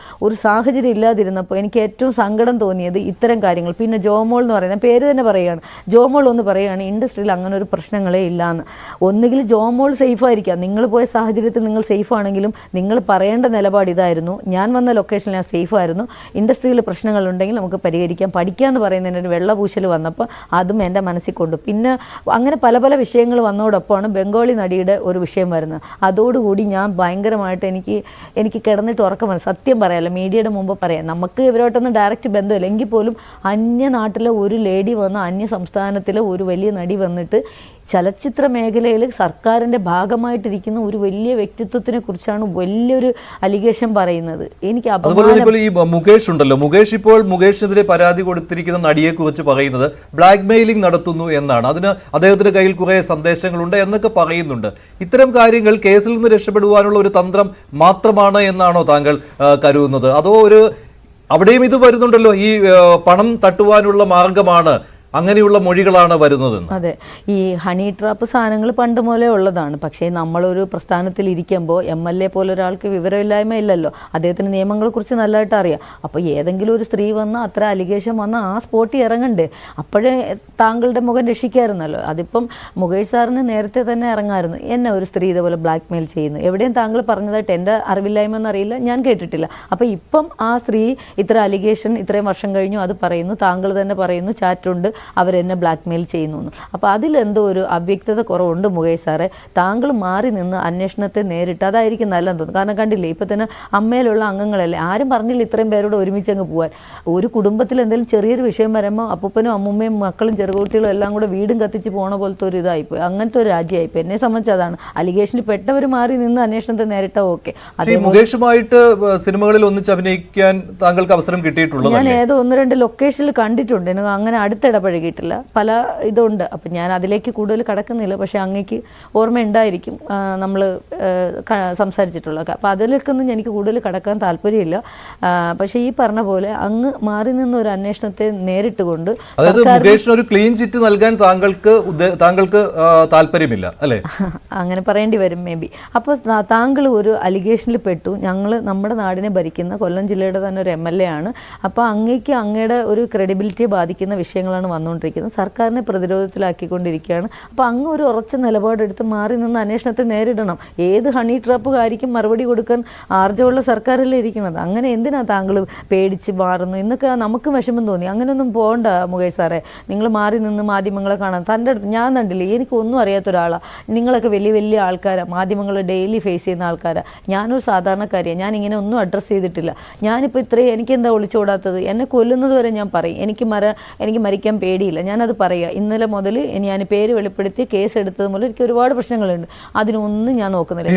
സാഹചര്യം ഇല്ലാതിരുന്നപ്പോൾ എനിക്ക് ഏറ്റവും സങ്കടം തോന്നിയത് ഇത്തരം കാര്യങ്ങൾ. പിന്നെ ജോമോൾ എന്ന് പറയുന്ന പേര് തന്നെ പറയുകയാണ്, ജോമോൾ ഒന്ന് പറയുകയാണ് ഇൻഡസ്ട്രിയിൽ അങ്ങനെ ഒരു പ്രശ്നങ്ങളേ ഇല്ലയെന്ന്. ഒന്നുകിൽ ജോമോൾ സേഫായിരിക്കാം, നിങ്ങൾ പോയ സാഹചര്യത്തിൽ നിങ്ങൾ സേഫാണെങ്കിലും നിങ്ങൾ പറയേണ്ട നിലപാട് ഇതായിരുന്നു. ഞാൻ വന്ന ലൊക്കേഷനിൽ ഞാൻ സേഫായിരുന്നു, ഇൻഡസ്ട്രിയിൽ പ്രശ്നങ്ങളുണ്ടെങ്കിൽ നമുക്ക് പരിഹരിക്കാം, പഠിക്കാമെന്ന് പറയുന്നതിനൊരു വെള്ളപൂശൽ വന്നപ്പോൾ അതും എൻ്റെ മനസ്സിൽ കൊണ്ടു. പിന്നെ അങ്ങനെ പല പല വിഷയങ്ങൾ വന്നതോടൊപ്പമാണ് ബംഗാളി നടിയുടെ ഒരു വിഷയം വരുന്നത്. അതോടുകൂടി ഞാൻ ഭയങ്കരമായിട്ട് എനിക്ക് കിടന്നിട്ട് ഉറക്കമാണ്. സത്യം പറയാമല്ലോ, മീഡിയയുടെ മുമ്പ് പറയാം, നമുക്ക് ഇവരോട്ടൊന്നും ഡയറക്റ്റ് ബന്ധമില്ല. എങ്കിൽ പോലും അന്യനാട്ടിലെ ഒരു ലേഡി വന്ന് അന്യ സംസ്ഥാനത്തിലെ ഒരു വലിയ നടി വന്നിട്ട് ചലച്ചിത്ര മേഖലയിൽ സർക്കാരിൻ്റെ ഭാഗമായിട്ടിരിക്കുന്ന ഒരു വലിയ വ്യക്തിത്വത്തിനെ കുറിച്ചാണ് വലിയൊരു അലിഗേഷൻ പറയുന്നത്. എനിക്ക് അതുപോലെ ഈ മുകേഷ് ഉണ്ടല്ലോ, മുകേഷിനെതിരെ പരാതി കൊടുത്തിരിക്കുന്ന നടിയെ കുറിച്ച് പറയുന്നത് ബ്ലാക്ക് മെയിലിംഗ് നടത്തുന്നു എന്നാണ്. അതിന് അദ്ദേഹത്തിന്റെ കയ്യിൽ കുറെ സന്ദേശങ്ങളുണ്ട് എന്നൊക്കെ പറയുന്നുണ്ട്. ഇത്തരം കാര്യങ്ങൾ കേസിൽ നിന്ന് രക്ഷപ്പെടുവാനുള്ള ഒരു തന്ത്രം മാത്രമാണ് എന്നാണോ താങ്കൾ കരുതുന്നത്? അതോ അവിടെയും ഇത് വരുന്നുണ്ടല്ലോ, ഈ പണം തട്ടുവാനുള്ള മാർഗമാണ്, അങ്ങനെയുള്ള മൊഴികളാണ് വരുന്നതെന്ന്? അതെ, ഈ ഹണി ട്രാപ്പ് സാധനങ്ങൾ പണ്ട് മുതലേ ഉള്ളതാണ്. പക്ഷേ നമ്മളൊരു പ്രസ്ഥാനത്തിൽ ഇരിക്കുമ്പോൾ MLA പോലെ ഒരാൾക്ക് വിവരമില്ലായ്മ ഇല്ലല്ലോ, അദ്ദേഹത്തിന് നിയമങ്ങളെക്കുറിച്ച് നല്ലതായിട്ട് അറിയാം. അപ്പോൾ ഏതെങ്കിലും ഒരു സ്ത്രീ വന്ന് അത്ര അലിഗേഷൻ വന്ന് ആ സ്പോട്ടിൽ ഇറങ്ങണ്ടേ, അപ്പോഴേ താങ്കളുടെ മുഖം രക്ഷിക്കാമായിരുന്നല്ലോ. അതിപ്പം മുകേഷ് സാറിന് നേരത്തെ തന്നെ ഇറങ്ങാമായിരുന്നു. എന്നെ ഒരു സ്ത്രീ ഇതേപോലെ ബ്ലാക്ക് മെയിൽ ചെയ്യുന്നു, എവിടെയും താങ്കൾ പറഞ്ഞതായിട്ട് എൻ്റെ അറിവില്ലായ്മ എന്നറിയില്ല, ഞാൻ കേട്ടിട്ടില്ല. അപ്പോൾ ഇപ്പം ആ സ്ത്രീ ഇത്ര അലിഗേഷൻ ഇത്രയും വർഷം കഴിഞ്ഞു അത് പറയുന്നു, താങ്കൾ തന്നെ പറയുന്നു ചാറ്റുണ്ട് അവരെന്നെ ബ്ലാക്ക് മെയിൽ ചെയ്യുന്നു. അപ്പോൾ അതിലെന്തോ ഒരു അവ്യക്തത കുറവുണ്ട് മുകേഷ് സാറെ. താങ്കൾ മാറി നിന്ന് അന്വേഷണത്തെ നേരിട്ട് അതായിരിക്കും നല്ലതെന്ന് തോന്നുന്നു. കാരണം കണ്ടില്ലേ, ഇപ്പം തന്നെ അമ്മയിലുള്ള അംഗങ്ങളല്ലേ, ആരും പറഞ്ഞില്ല ഇത്രയും പേരോട് ഒരുമിച്ച് അങ്ങ് പോകാൻ. ഒരു കുടുംബത്തിൽ എന്തെങ്കിലും ചെറിയൊരു വിഷയം വരുമ്പോൾ അപ്പൂപ്പനും അമ്മൂമ്മയും മക്കളും ചെറുകുട്ടികളും എല്ലാം കൂടെ വീടും കത്തിച്ച് പോണ പോലത്തെ ഒരു ഇതായിപ്പോയി. അങ്ങനത്തെ ഒരു രാജ്യമായിപ്പോയി. എന്നെ സംബന്ധിച്ച് അതാണ്. അലിഗേഷനിൽ പെട്ടവർ മാറി നിന്ന് അന്വേഷണത്തെ നേരിട്ടാൽ ഓക്കെ. മുകേഷുമായിട്ട് സിനിമകളിൽ ഒന്നിച്ച് അഭിനയിക്കാൻ താങ്കൾക്ക് അവസരം കിട്ടിയിട്ടുള്ളത്? ഞാൻ ഏതോ 1-2 ലൊക്കേഷനിൽ കണ്ടിട്ടുണ്ട്, എനിക്ക് അങ്ങനെ അടുത്തിടപഴകിയിട്ടില്ല. പല ഇതുണ്ട്. അപ്പം ഞാൻ അതിലേക്ക് കൂടുതൽ കടക്കുന്നില്ല. പക്ഷേ അങ്ങേക്ക് ഓർമ്മയുണ്ടായിരിക്കും നമ്മൾ സംസാരിച്ചിട്ടുള്ളത്. അപ്പോൾ അതിലേക്കൊന്നും എനിക്ക് കൂടുതൽ കടക്കാൻ താല്പര്യമില്ല. പക്ഷേ ഈ പറഞ്ഞ പോലെ അങ്ങ് മാറി നിന്ന് ഒരു അന്വേഷണത്തെ നേരിട്ട് കൊണ്ട് ഒരു ക്ലീൻ ചിറ്റ് നൽകാൻ താങ്കൾക്ക് താല്പര്യമില്ല അല്ലേ? അങ്ങനെ പറയേണ്ടി വരും മേ ബി. അപ്പോൾ താങ്കൾ ഒരു അലിഗേഷനിൽ പെട്ടു. ഞങ്ങൾ നമ്മുടെ നാടിനെ ഭരിക്കുന്ന കൊല്ലം ജില്ലയുടെ തന്നെ ഒരു MLA ആണ്. അപ്പോൾ അങ്ങേക്ക് അങ്ങയുടെ ഒരു ക്രെഡിബിലിറ്റിയെ ബാധിക്കുന്ന വിഷയങ്ങളാണ് വന്നുകൊണ്ടിരിക്കുന്നത്. സർക്കാരിനെ പ്രതിരോധത്തിലാക്കിക്കൊണ്ടിരിക്കുകയാണ്. അപ്പോൾ അങ്ങ് ഒരു ഉറച്ച നിലപാടെടുത്ത് മാറി നിന്ന് അന്വേഷണത്തെ നേരിടണം. ഏത് ഹണി ട്രാപ്പുകാരിക്കും മറുപടി കൊടുക്കാൻ ആർജവമുള്ള സർക്കാരല്ലേ ഇരിക്കുന്നത്. അങ്ങനെ എന്തിനാണ് താങ്കൾ പേടിച്ച് മാറുന്നു എന്നൊക്കെ നമുക്ക് വിഷമം തോന്നി. അങ്ങനെയൊന്നും പോകണ്ട മുകേഷ് സാറേ. നിങ്ങൾ മാറി നിന്ന് മാധ്യമങ്ങളെ കാണാൻ തൻ്റെ അടുത്ത് ഞാൻ കണ്ടില്ലേ, എനിക്കൊന്നും അറിയാത്ത ഒരാളാണ്. നിങ്ങളൊക്കെ വലിയ വലിയ ആൾക്കാരാണ്, മാധ്യമങ്ങൾ ഡെയിലി ഫേസ് ചെയ്യുന്ന ആൾക്കാരാണ്. ഞാനൊരു സാധാരണക്കാരിയാണ്. ഞാൻ ഇങ്ങനെ ഒന്നും അഡ്രസ്സ് ചെയ്തിട്ടില്ല. ഞാനിപ്പോൾ ഇത്രയും എനിക്കെന്താ ഒളിച്ചോടാത്തത്? എന്നെ കൊല്ലുന്നത് വരെ ഞാൻ പറയും. എനിക്ക് മരിക്കാൻ പേടിയില്ല. ഞാനത് പറയുക, ഇന്നലെ മുതൽ ഞാൻ പേര് വെളിപ്പെടുത്തി കേസ് എടുത്തത് മുതൽ എനിക്ക് ഒരുപാട് പ്രശ്നങ്ങളുണ്ട്. അതിനൊന്നും ഞാൻ നോക്കുന്നില്ല.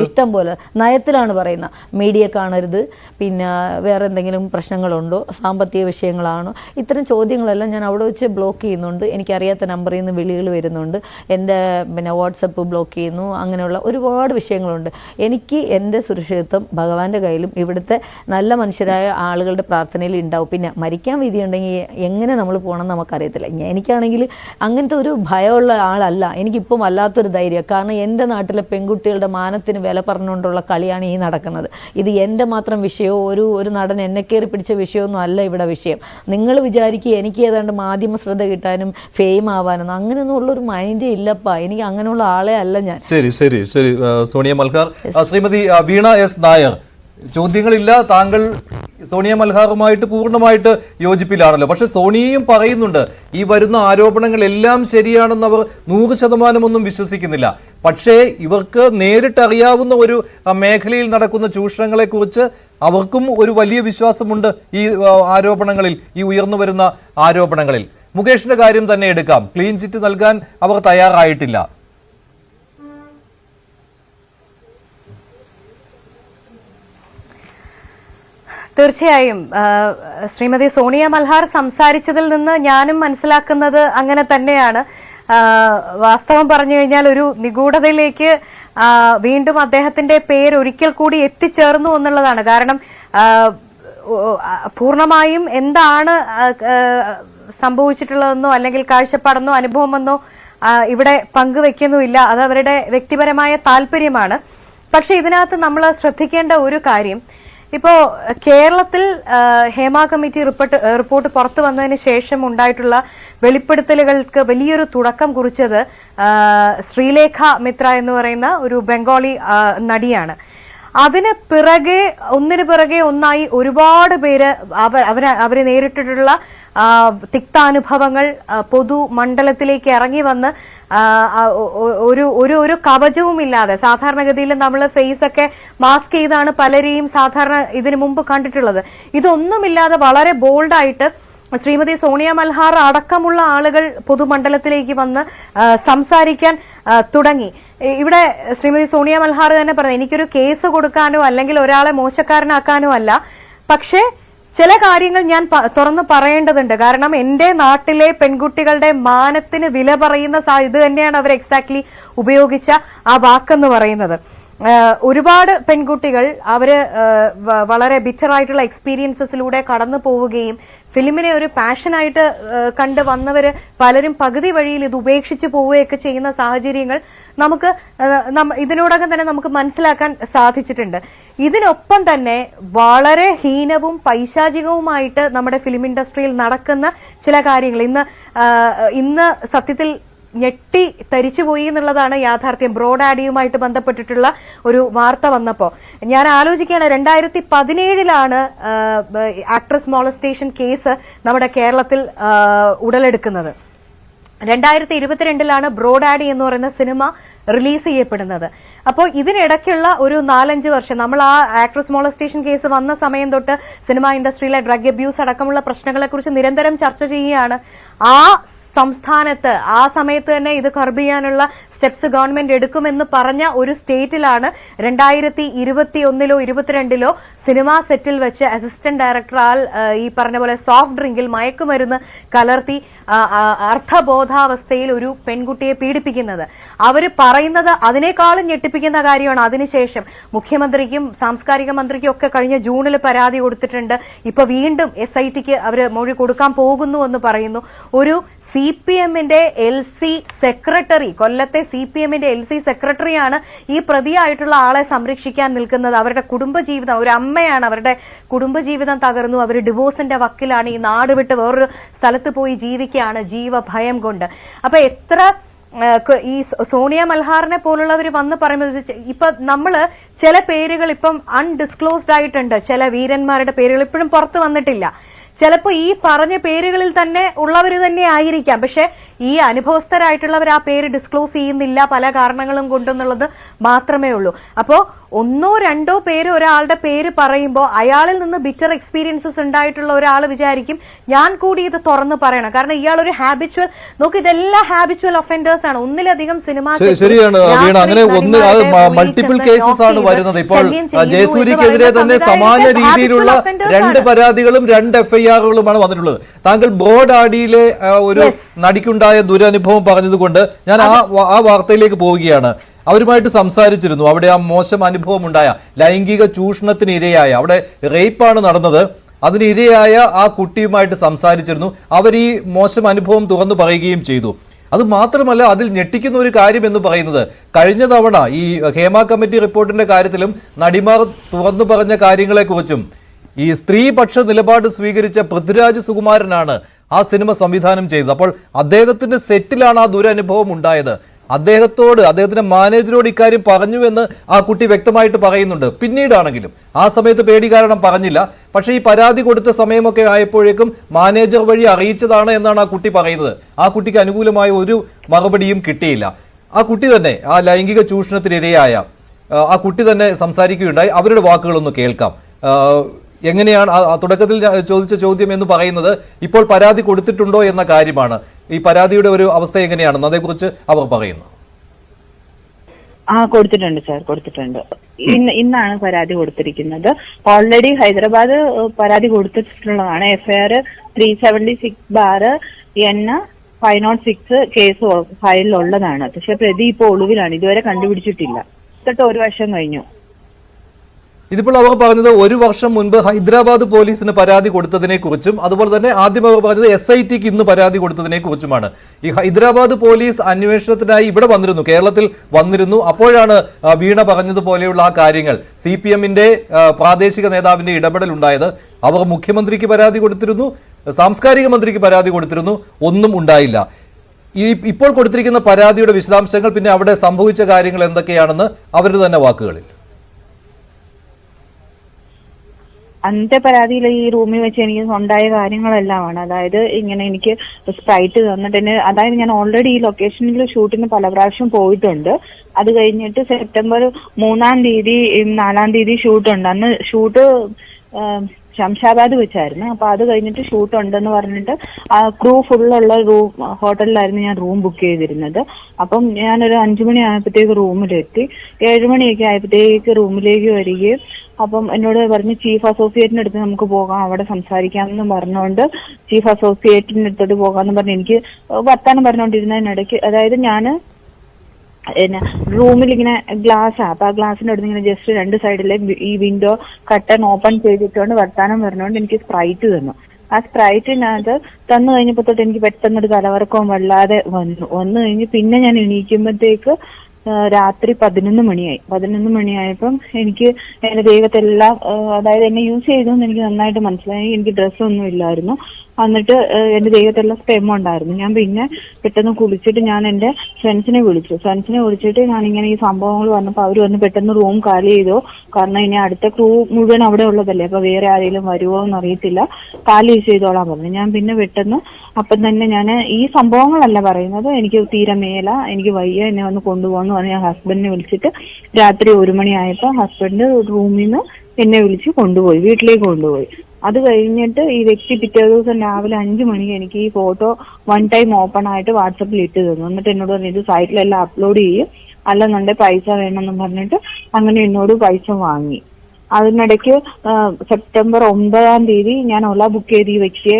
ഇഷ്ടം പോലെ നയത്തിലാണ് പറയുന്നത്, മീഡിയ കാണരുത്, പിന്നെ വേറെ എന്തെങ്കിലും പ്രശ്നങ്ങളുണ്ടോ, സാമ്പത്തിക വിഷയങ്ങളാണോ, ഇത്തരം ചോദ്യങ്ങളെല്ലാം ഞാൻ അവിടെ വെച്ച് ബ്ലോക്ക് ചെയ്യുന്നുണ്ട്. എനിക്കറിയാത്ത നമ്പറിൽ നിന്ന് വിളികൾ വരുന്നുണ്ട്, എൻ്റെ പിന്നെ വാട്സപ്പ് ബ്ലോക്ക് ചെയ്യുന്നു, അങ്ങനെയുള്ള ഒരുപാട് വിഷയങ്ങളുണ്ട്. എനിക്ക് എൻ്റെ സുരക്ഷിതത്വം ഭഗവാന്റെ കയ്യിലും ഇവിടുത്തെ നല്ല മനുഷ്യരായ ആളുകളുടെ പ്രാർത്ഥനയിൽ ഉണ്ടാവും. പിന്നെ മരിക്കാൻ വിധിയുണ്ടെങ്കിൽ എങ്ങനെ നമ്മൾ പോകണമെന്ന് നമുക്കറിയത്തില്ല. എനിക്കാണെങ്കിൽ അങ്ങനത്തെ ഒരു ഭയമുള്ള ആളല്ല. എനിക്കിപ്പം വല്ലാത്തൊരു ധൈര്യം. കാരണം എൻ്റെ നാട്ടിലെ പെൺകുട്ടികളുടെ മാനത്തിന് വില പറഞ്ഞുകൊണ്ടുള്ള കളിയാണ് ഈ നടക്കുന്നത്. ഇത് എൻ്റെ മാത്രം വിഷയമോ ഒരു നടൻ എന്നെ കയറി പിടിച്ച വിഷയമൊന്നും അല്ല ഇവിടെ വിഷയം. നിങ്ങൾ വിചാരിക്കുക എനിക്ക് ഏതാണ്ട് മാധ്യമ ശ്രദ്ധ കിട്ടാനും ഫെയിം ആവാനും അങ്ങനെയൊന്നും ഉള്ളൊരു മൈൻഡേ ഇല്ലപ്പാ. എനിക്ക് അങ്ങനെയുള്ള ആളെ അല്ല ഞാൻ. ശരി ശരി ശരി സോണിയ മൽഹാർ. ശ്രീമതി വീണ എസ് നായർ, ചോദ്യങ്ങളില്ല, താങ്കൾ സോണിയ മൽഹാറുമായിട്ട് പൂർണ്ണമായിട്ട് യോജിപ്പിലാണല്ലോ. പക്ഷെ സോണിയയും പറയുന്നുണ്ട് ഈ വരുന്ന ആരോപണങ്ങളെല്ലാം ശരിയാണെന്ന് അവർ 100% ഒന്നും വിശ്വസിക്കുന്നില്ല. പക്ഷേ ഇവർക്ക് നേരിട്ടറിയാവുന്ന ഒരു മേഖലയിൽ നടക്കുന്ന ചൂഷണങ്ങളെക്കുറിച്ച് അവർക്കും ഒരു വലിയ വിശ്വാസമുണ്ട് ഈ ആരോപണങ്ങളിൽ, ഈ ഉയർന്നു വരുന്ന ആരോപണങ്ങളിൽ. മുകേഷിന്റെ കാര്യം തന്നെ എടുക്കാം. ക്ലീൻ ചിറ്റ് നൽകാൻ അവർ തയ്യാറായിട്ടില്ല. തീർച്ചയായും ശ്രീമതി സോണിയ മൽഹാർ സംസാരിച്ചതിൽ നിന്ന് ഞാനും മനസ്സിലാക്കുന്നത് അങ്ങനെ തന്നെയാണ്. വാസ്തവം പറഞ്ഞു കഴിഞ്ഞാൽ ഒരു നിഗൂഢതയിലേക്ക് വീണ്ടും അദ്ദേഹത്തിന്റെ പേര് ഒരിക്കൽ കൂടി എത്തിച്ചേർന്നു എന്നുള്ളതാണ്. കാരണം പൂർണ്ണമായും എന്താണ് സംഭവിച്ചിട്ടുള്ളതെന്നോ അല്ലെങ്കിൽ കാഴ്ചപ്പാടെന്നോ അനുഭവമെന്നോ ഇവിടെ പങ്കുവെക്കുന്നുമില്ല. അത് അവരുടെ വ്യക്തിപരമായ താല്പര്യമാണ്. പക്ഷെ ഇതിനകത്ത് നമ്മൾ ശ്രദ്ധിക്കേണ്ട ഒരു കാര്യം, ഇപ്പോ കേരളത്തിൽ ഹേമ കമ്മിറ്റി റിപ്പോർട്ട് പുറത്തു വന്നതിന് ശേഷം ഉണ്ടായിട്ടുള്ള വെളിപ്പെടുത്തലുകൾക്ക് വലിയൊരു തുടക്കം കുറിച്ചത് ശ്രീലേഖ മിത്ര എന്ന് പറയുന്ന ഒരു ബംഗാളി നടിയാണ്. അതിന് പിറകെ ഒന്നിനു പിറകെ ഒന്നായി ഒരുപാട് പേര് അവര് നേരിട്ടിട്ടുള്ള തിക്താനുഭവങ്ങൾ പൊതുമണ്ഡലത്തിലേക്ക് ഇറങ്ങി വന്ന് ഒരു കവചവുമില്ലാതെ, സാധാരണഗതിയിൽ നമ്മൾ ഫേസ് ഒക്കെ മാസ്ക് ചെയ്താണ് പലരെയും സാധാരണ ഇതിനു മുമ്പ് കണ്ടിട്ടുള്ളത്. ഇതൊന്നുമില്ലാതെ വളരെ ബോൾഡായിട്ട് ശ്രീമതി സോണിയ മൽഹാർ അടക്കമുള്ള ആളുകൾ പൊതുമണ്ഡലത്തിലേക്ക് വന്ന് സംസാരിക്കാൻ തുടങ്ങി. ഇവിടെ ശ്രീമതി സോണിയ മൽഹാർ തന്നെ പറഞ്ഞു, എനിക്കൊരു കേസ് കൊടുക്കാനോ അല്ലെങ്കിൽ ഒരാളെ മോശക്കാരനാക്കാനോ അല്ല, പക്ഷേ ചില കാര്യങ്ങൾ ഞാൻ തുറന്നു പറയേണ്ടതുണ്ട്. കാരണം എന്റെ നാട്ടിലെ പെൺകുട്ടികളുടെ മാനത്തിന് വില പറയുന്ന ഇത് തന്നെയാണ് അവർ എക്സാക്ട്ലി ഉപയോഗിച്ച ആ വാക്കെന്ന് പറയുന്നത്. ഒരുപാട് പെൺകുട്ടികൾ അവര് വളരെ ബിറ്ററായിട്ടുള്ള എക്സ്പീരിയൻസസിലൂടെ കടന്നു പോവുകയും ഫിലിമിനെ ഒരു പാഷനായിട്ട് കണ്ട് വന്നവര് പലരും പകുതി വഴിയിൽ ഇത് ഉപേക്ഷിച്ചു പോവുകയൊക്കെ ചെയ്യുന്ന സാഹചര്യങ്ങൾ നമുക്ക് ഇതിനോടകം തന്നെ നമുക്ക് മനസ്സിലാക്കാൻ സാധിച്ചിട്ടുണ്ട്. ഇതിനൊപ്പം തന്നെ വളരെ ഹീനവും പൈശാചികവുമായിട്ട് നമ്മുടെ ഫിലിം ഇൻഡസ്ട്രിയിൽ നടക്കുന്ന ചില കാര്യങ്ങൾ ഇന്ന് സത്യത്തിൽ ഞെട്ടി തരിച്ചുപോയി എന്നുള്ളതാണ് യാഥാർത്ഥ്യം. ബ്രോഡ് ആഡിയുമായിട്ട് ബന്ധപ്പെട്ടിട്ടുള്ള ഒരു വാർത്ത വന്നപ്പോ ഞാൻ ആലോചിക്കുകയാണ്, 2017 ആക്ട്രസ് മോളസ്റ്റേഷൻ കേസ് നമ്മുടെ കേരളത്തിൽ ഉടലെടുക്കുന്നത്. 2022 ബ്രോഡ് ആഡി എന്ന് പറയുന്ന സിനിമ റിലീസ് ചെയ്യപ്പെടുന്നത്. അപ്പോൾ ഇതിനിടയ്ക്കുള്ള ഒരു 4-5 വർഷം നമ്മൾ ആ ആക്ട്രസ് മോളസ്റ്റേഷൻ കേസ് വന്ന സമയം തൊട്ട് സിനിമാ ഇൻഡസ്ട്രിയിലെ ഡ്രഗ് അബ്യൂസ് അടക്കമുള്ള പ്രശ്നങ്ങളെക്കുറിച്ച് നിരന്തരം ചർച്ച ചെയ്യുകയാണ്. ആ സംസ്ഥാനത്ത് ആ സമയത്ത് തന്നെ ഇത് കർബ് ചെയ്യാനുള്ള സ്റ്റെപ്സ് ഗവൺമെന്റ് എടുക്കുമെന്ന് പറഞ്ഞ ഒരു സ്റ്റേറ്റിലാണ് 2021-ലോ 2022-ലോ സിനിമാ സെറ്റിൽ വെച്ച് അസിസ്റ്റന്റ് ഡയറക്ടർ ഈ പറഞ്ഞ പോലെ സോഫ്റ്റ് ഡ്രിങ്കിൽ മയക്കുമരുന്ന് കലർത്തി അർത്ഥബോധാവസ്ഥയിൽ ഒരു പെൺകുട്ടിയെ പീഡിപ്പിക്കുന്നത്. അവര് പറയുന്നത് അതിനേക്കാളും ഞെട്ടിപ്പിക്കുന്ന കാര്യമാണ്. അതിനുശേഷം മുഖ്യമന്ത്രിക്കും സാംസ്കാരിക മന്ത്രിക്കും ഒക്കെ കഴിഞ്ഞ ജൂണിൽ പരാതി കൊടുത്തിട്ടുണ്ട്. ഇപ്പൊ വീണ്ടും SITക്ക് അവര് മൊഴി കൊടുക്കാൻ പോകുന്നു എന്ന് പറയുന്നു. ഒരു CPMന്റെ LC സെക്രട്ടറി, കൊല്ലത്തെ CPMന്റെ LC സെക്രട്ടറിയാണ് ഈ പ്രതിയായിട്ടുള്ള ആളെ സംരക്ഷിക്കാൻ നിൽക്കുന്നത്. അവരുടെ കുടുംബജീവിതം, ഒരു അമ്മയാണ്, അവരുടെ കുടുംബജീവിതം തകർന്നു. അവർ ഡിവോഴ്സിന്റെ വക്കിലാണ്. ഈ നാട് വിട്ട് വേറൊരു സ്ഥലത്ത് പോയി ജീവിക്കുകയാണ് ജീവഭയം കൊണ്ട്. അപ്പൊ എത്ര ഈ സോണിയ മൽഹാറിനെ പോലുള്ളവർ വന്ന് പറയുന്നത്, ഇപ്പൊ നമ്മള് ചില പേരുകൾ ഇപ്പം അൺഡിസ്ക്ലോസ്ഡ് ആയിട്ടുണ്ട്. ചില വീരന്മാരുടെ പേരുകൾ ഇപ്പോഴും പുറത്തു വന്നിട്ടില്ല. ചിലപ്പോ ഈ പറഞ്ഞ പേരുകളിൽ തന്നെ ഉള്ളവർ തന്നെ ആയിരിക്കാം. പക്ഷെ ഈ അനുഭവസ്ഥരായിട്ടുള്ളവർ ആ പേര് ഡിസ്ക്ലോസ് ചെയ്യുന്നില്ല, പല കാരണങ്ങളും കൊണ്ടെന്നുള്ളത് മാത്രമേ ഉള്ളൂ. അപ്പോ ഒന്നോ രണ്ടോ പേര് ഒരാളുടെ പേര് പറയുമ്പോൾ അയാളിൽ നിന്ന് ബിറ്റർ എക്സ്പീരിയൻസസ് ഉണ്ടായിട്ടുള്ള ഒരാൾ വിചാരിക്കും ഞാൻ കൂടി ഇത് തുറന്ന് പറയണം. കാരണം ഇയാൾ ഒരു ഹാബിച്വൽ, നോക്ക് ഇതെല്ലാം ഹാബിച്വൽ ഒഫൻഡേഴ്സ് ആണ്. ഒന്നിലധികം സിനിമ ശരിയാണ് വീണ, അങ്ങനെ മൾട്ടിപ്പിൾ കേസസ് ആണ് വരുന്നത്. ഇപ്പോൾ ജയസൂര്യക്കെതിരെ തന്നെ സമാന രീതിയിലുള്ള 2 പരാതികളും 2 FIRകളുമാണ് വന്നിട്ടുള്ളത്. താങ്കൾ ബ്രോഡാഡിയിലെ ഒരു നടിക്കുണ്ടായ ദുരനുഭവം പറഞ്ഞതുകൊണ്ട് ഞാൻ ആ വാർത്തയിലേക്ക് പോവുകയാണ്. അവരുമായിട്ട് സംസാരിച്ചിരുന്നു. അവിടെ ആ മോശം അനുഭവം ഉണ്ടായ, ലൈംഗിക ചൂഷണത്തിന് ഇരയായ, അവിടെ റേപ്പാണ് നടന്നത്, അതിന് ഇരയായ ആ കുട്ടിയുമായിട്ട് സംസാരിച്ചിരുന്നു. അവർ ഈ മോശം അനുഭവം തുറന്നു പറയുകയും ചെയ്തു. അത് മാത്രമല്ല, അതിൽ ഞെട്ടിക്കുന്ന ഒരു കാര്യം എന്ന് പറയുന്നത്, കഴിഞ്ഞ തവണ ഈ ഹേമ കമ്മിറ്റി റിപ്പോർട്ടിന്റെ കാര്യത്തിലും നടിമാർ തുറന്നു പറഞ്ഞ കാര്യങ്ങളെക്കുറിച്ചും ഈ സ്ത്രീപക്ഷ നിലപാട് സ്വീകരിച്ച പൃഥ്വിരാജ് സുകുമാരനാണ് ആ സിനിമ സംവിധാനം ചെയ്തത്. അപ്പോൾ അദ്ദേഹത്തിന്റെ സെറ്റിലാണ് ആ ദുരനുഭവം ഉണ്ടായത്. അദ്ദേഹത്തിന്റെ മാനേജരോട് ഇക്കാര്യം പറഞ്ഞു എന്ന് ആ കുട്ടി വ്യക്തമായിട്ട് പറയുന്നുണ്ട്. പിന്നീടാണെങ്കിലും ആ സമയത്ത് പേടി കാരണം പറഞ്ഞില്ല. പക്ഷേ ഈ പരാതി കൊടുത്ത സമയമൊക്കെ ആയപ്പോഴേക്കും മാനേജർ വഴി അറിയിച്ചതാണ് എന്നാണ് ആ കുട്ടി പറയുന്നത്. ആ കുട്ടിക്ക് അനുകൂലമായ ഒരു മറുപടിയും കിട്ടിയില്ല. ആ കുട്ടി തന്നെ, ആ ലൈംഗിക ചൂഷണത്തിനിരയായ ആ കുട്ടി തന്നെ സംസാരിക്കുകയുണ്ടായി. അവരുടെ വാക്കുകളൊന്ന് കേൾക്കാം. എങ്ങനെയാണ് തുടക്കത്തിൽ ചോദിച്ച ചോദ്യം എന്ന് പറയുന്നത്, ഇപ്പോൾ പരാതി കൊടുത്തിട്ടുണ്ടോ എന്ന കാര്യമാണ്. ഈ പരാതിയുടെ ഒരു അവസ്ഥ എങ്ങനെയാണെന്ന് അതേക്കുറിച്ച് അവർ പറയുന്നു. കൊടുത്തിട്ടുണ്ട് സാർ, കൊടുത്തിട്ടുണ്ട്. ഇന്നാണ് പരാതി കൊടുത്തിരിക്കുന്നത്. ഓൾറെഡി ഹൈദരാബാദ് പരാതി കൊടുത്തിട്ടുള്ളതാണ്. FIR 376/N506 case ഫയലിലുള്ളതാണ്. പക്ഷെ പ്രതി ഇപ്പോൾ ഒളിവിലാണ്, ഇതുവരെ കണ്ടുപിടിച്ചിട്ടില്ല. 1 വർഷം കഴിഞ്ഞു. ഇതിപ്പോൾ അവർ പറഞ്ഞത് 1 വർഷം മുൻപ് ഹൈദരാബാദ് പോലീസിന് പരാതി കൊടുത്തതിനെ കുറിച്ചും അതുപോലെ തന്നെ ആദ്യം അവർ പറഞ്ഞത് SITക്ക് ഇന്ന് പരാതി കൊടുത്തതിനെ കുറിച്ചുമാണ്. ഈ ഹൈദരാബാദ് പോലീസ് അന്വേഷണത്തിനായി ഇവിടെ വന്നിരുന്നു, കേരളത്തിൽ വന്നിരുന്നു. അപ്പോഴാണ് വീണ പറഞ്ഞതുപോലെയുള്ള ആ കാര്യങ്ങൾ, CPMന്റെ പ്രാദേശിക നേതാവിന്റെ ഇടപെടൽ ഉണ്ടായത്. അവർ മുഖ്യമന്ത്രിക്ക് പരാതി കൊടുത്തിരുന്നു, സാംസ്കാരിക മന്ത്രിക്ക് പരാതി കൊടുത്തിരുന്നു, ഒന്നും ഉണ്ടായില്ല. ഇപ്പോൾ കൊടുത്തിരിക്കുന്ന പരാതിയുടെ വിശദാംശങ്ങൾ, പിന്നെ അവിടെ സംഭവിച്ച കാര്യങ്ങൾ എന്തൊക്കെയാണെന്ന് അവരുടെ തന്നെ വാക്കുകളിൽ. അന്നത്തെ പരാതിയിൽ ഈ റൂമിൽ വെച്ച് എനിക്ക് ഉണ്ടായ കാര്യങ്ങളെല്ലാമാണ്. അതായത് ഇങ്ങനെ എനിക്ക് സ്പ്രൈറ്റ് തന്നിട്ട്, അതായത് ഞാൻ ഓൾറെഡി ഈ ലൊക്കേഷനിൽ ഷൂട്ടിന് പല പ്രാവശ്യം പോയിട്ടുണ്ട്. അത് കഴിഞ്ഞിട്ട് സെപ്റ്റംബർ 3-ാം തീയതി 4-ാം തീയതി ഷൂട്ടുണ്ട്. അന്ന് ഷൂട്ട് ശംഷാബാദ് വെച്ചായിരുന്നു. അപ്പൊ അത് കഴിഞ്ഞിട്ട് ഷൂട്ട് ഉണ്ടെന്ന് പറഞ്ഞിട്ട് ക്രൂ ഫുള്ളുള്ള ഹോട്ടലിലായിരുന്നു ഞാൻ റൂം ബുക്ക് ചെയ്തിരുന്നത്. അപ്പം ഞാനൊരു 5 മണി ആയപ്പോഴത്തേക്ക് റൂമിലെത്തി. 7 മണിയൊക്കെ ആയപ്പോഴത്തേക്ക് റൂമിലേക്ക് വരികയും അപ്പം എന്നോട് പറഞ്ഞ് ചീഫ് അസോസിയേറ്റിന്റെ അടുത്ത് നമുക്ക് പോകാം, അവിടെ സംസാരിക്കാമെന്ന് പറഞ്ഞുകൊണ്ട് ചീഫ് അസോസിയേറ്റിന്റെ അടുത്തോട്ട് പോകാമെന്ന് പറഞ്ഞ് എനിക്ക് വർത്താനം പറഞ്ഞുകൊണ്ടിരുന്നതിനിടയ്ക്ക്, അതായത് ഞാൻ റൂമിൽ ഇങ്ങനെ ഗ്ലാസ്സാ, അപ്പൊ ആ ഗ്ലാസിന്റെ അടുത്ത് ഇങ്ങനെ ജസ്റ്റ് 2 സൈഡിലെ ഈ വിൻഡോ കട്ടൺ ഓപ്പൺ ചെയ്തിട്ടുകൊണ്ട് വർത്താനം പറഞ്ഞുകൊണ്ട് എനിക്ക് സ്പ്രൈറ്റ് തന്നു. ആ സ്പ്രൈറ്റിനകത്ത് തന്നു കഴിഞ്ഞപ്പോ തൊട്ട് എനിക്ക് പെട്ടെന്നൊരു തലവറക്കവും വല്ലാതെ വന്നു കഴിഞ്ഞ് പിന്നെ ഞാൻ എണീക്കുമ്പോഴത്തേക്ക് രാത്രി 11 മണിയായി. 11 മണിയായപ്പം എനിക്ക് എന്റെ ദേഹത്തെല്ലാം, അതായത് എന്നെ യൂസ് ചെയ്തെന്ന് എനിക്ക് നന്നായിട്ട് മനസ്സിലായി. എനിക്ക് ഡ്രസ്സൊന്നും ഇല്ലായിരുന്നു. എന്നിട്ട് എന്റെ ദേഹത്തെല്ലാം സ്റ്റെം ഉണ്ടായിരുന്നു. ഞാൻ പിന്നെ പെട്ടെന്ന് കുളിച്ചിട്ട് ഞാൻ എന്റെ ഫ്രണ്ട്സിനെ വിളിച്ചിട്ട് ഞാനിങ്ങനെ ഈ സംഭവങ്ങൾ വന്നപ്പോൾ അവർ വന്ന് പെട്ടെന്ന് റൂം കാലി ചെയ്തോ, കാരണം ഇനി അടുത്ത ക്രൂ മുഴുവൻ അവിടെ ഉള്ളതല്ലേ, അപ്പൊ വേറെ ആരെങ്കിലും വരുമോ എന്ന് അറിയത്തില്ല, കാലി ചെയ്തോളാൻ പറഞ്ഞു. ഞാൻ പിന്നെ പെട്ടെന്ന് അപ്പം തന്നെ ഞാൻ ഈ സംഭവങ്ങളല്ല പറയുന്നത്, എനിക്ക് തീരെ മേല, എനിക്ക് വയ്യ, എന്നെ വന്ന് കൊണ്ടുപോകുന്നു പറഞ്ഞ് ഞാൻ ഹസ്ബൻഡിനെ വിളിച്ചിട്ട് രാത്രി 1 മണിയായപ്പോൾ ഹസ്ബൻഡ് റൂമിൽ നിന്ന് എന്നെ വിളിച്ച് കൊണ്ടുപോയി, വീട്ടിലേക്ക് കൊണ്ടുപോയി. അത് കഴിഞ്ഞിട്ട് ഈ വ്യക്തി പിറ്റേ ദിവസം രാവിലെ 5 മണിക്ക് എനിക്ക് ഈ ഫോട്ടോ 1 ടൈം ഓപ്പൺ ആയിട്ട് വാട്സപ്പിൽ ഇട്ട് തന്നു. എന്നിട്ട് എന്നോട് പറഞ്ഞിട്ട് സൈറ്റിലെല്ലാം അപ്ലോഡ് ചെയ്യും, അല്ലെന്നുണ്ടെങ്കിൽ പൈസ വേണമെന്ന് പറഞ്ഞിട്ട് അങ്ങനെ എന്നോട് പൈസ വാങ്ങി. അതിനിടയ്ക്ക് സെപ്റ്റംബർ 9-ാം തീയതി ഞാൻ ഓല ബുക്ക് ചെയ്ത് ഈ വ്യക്തിയെ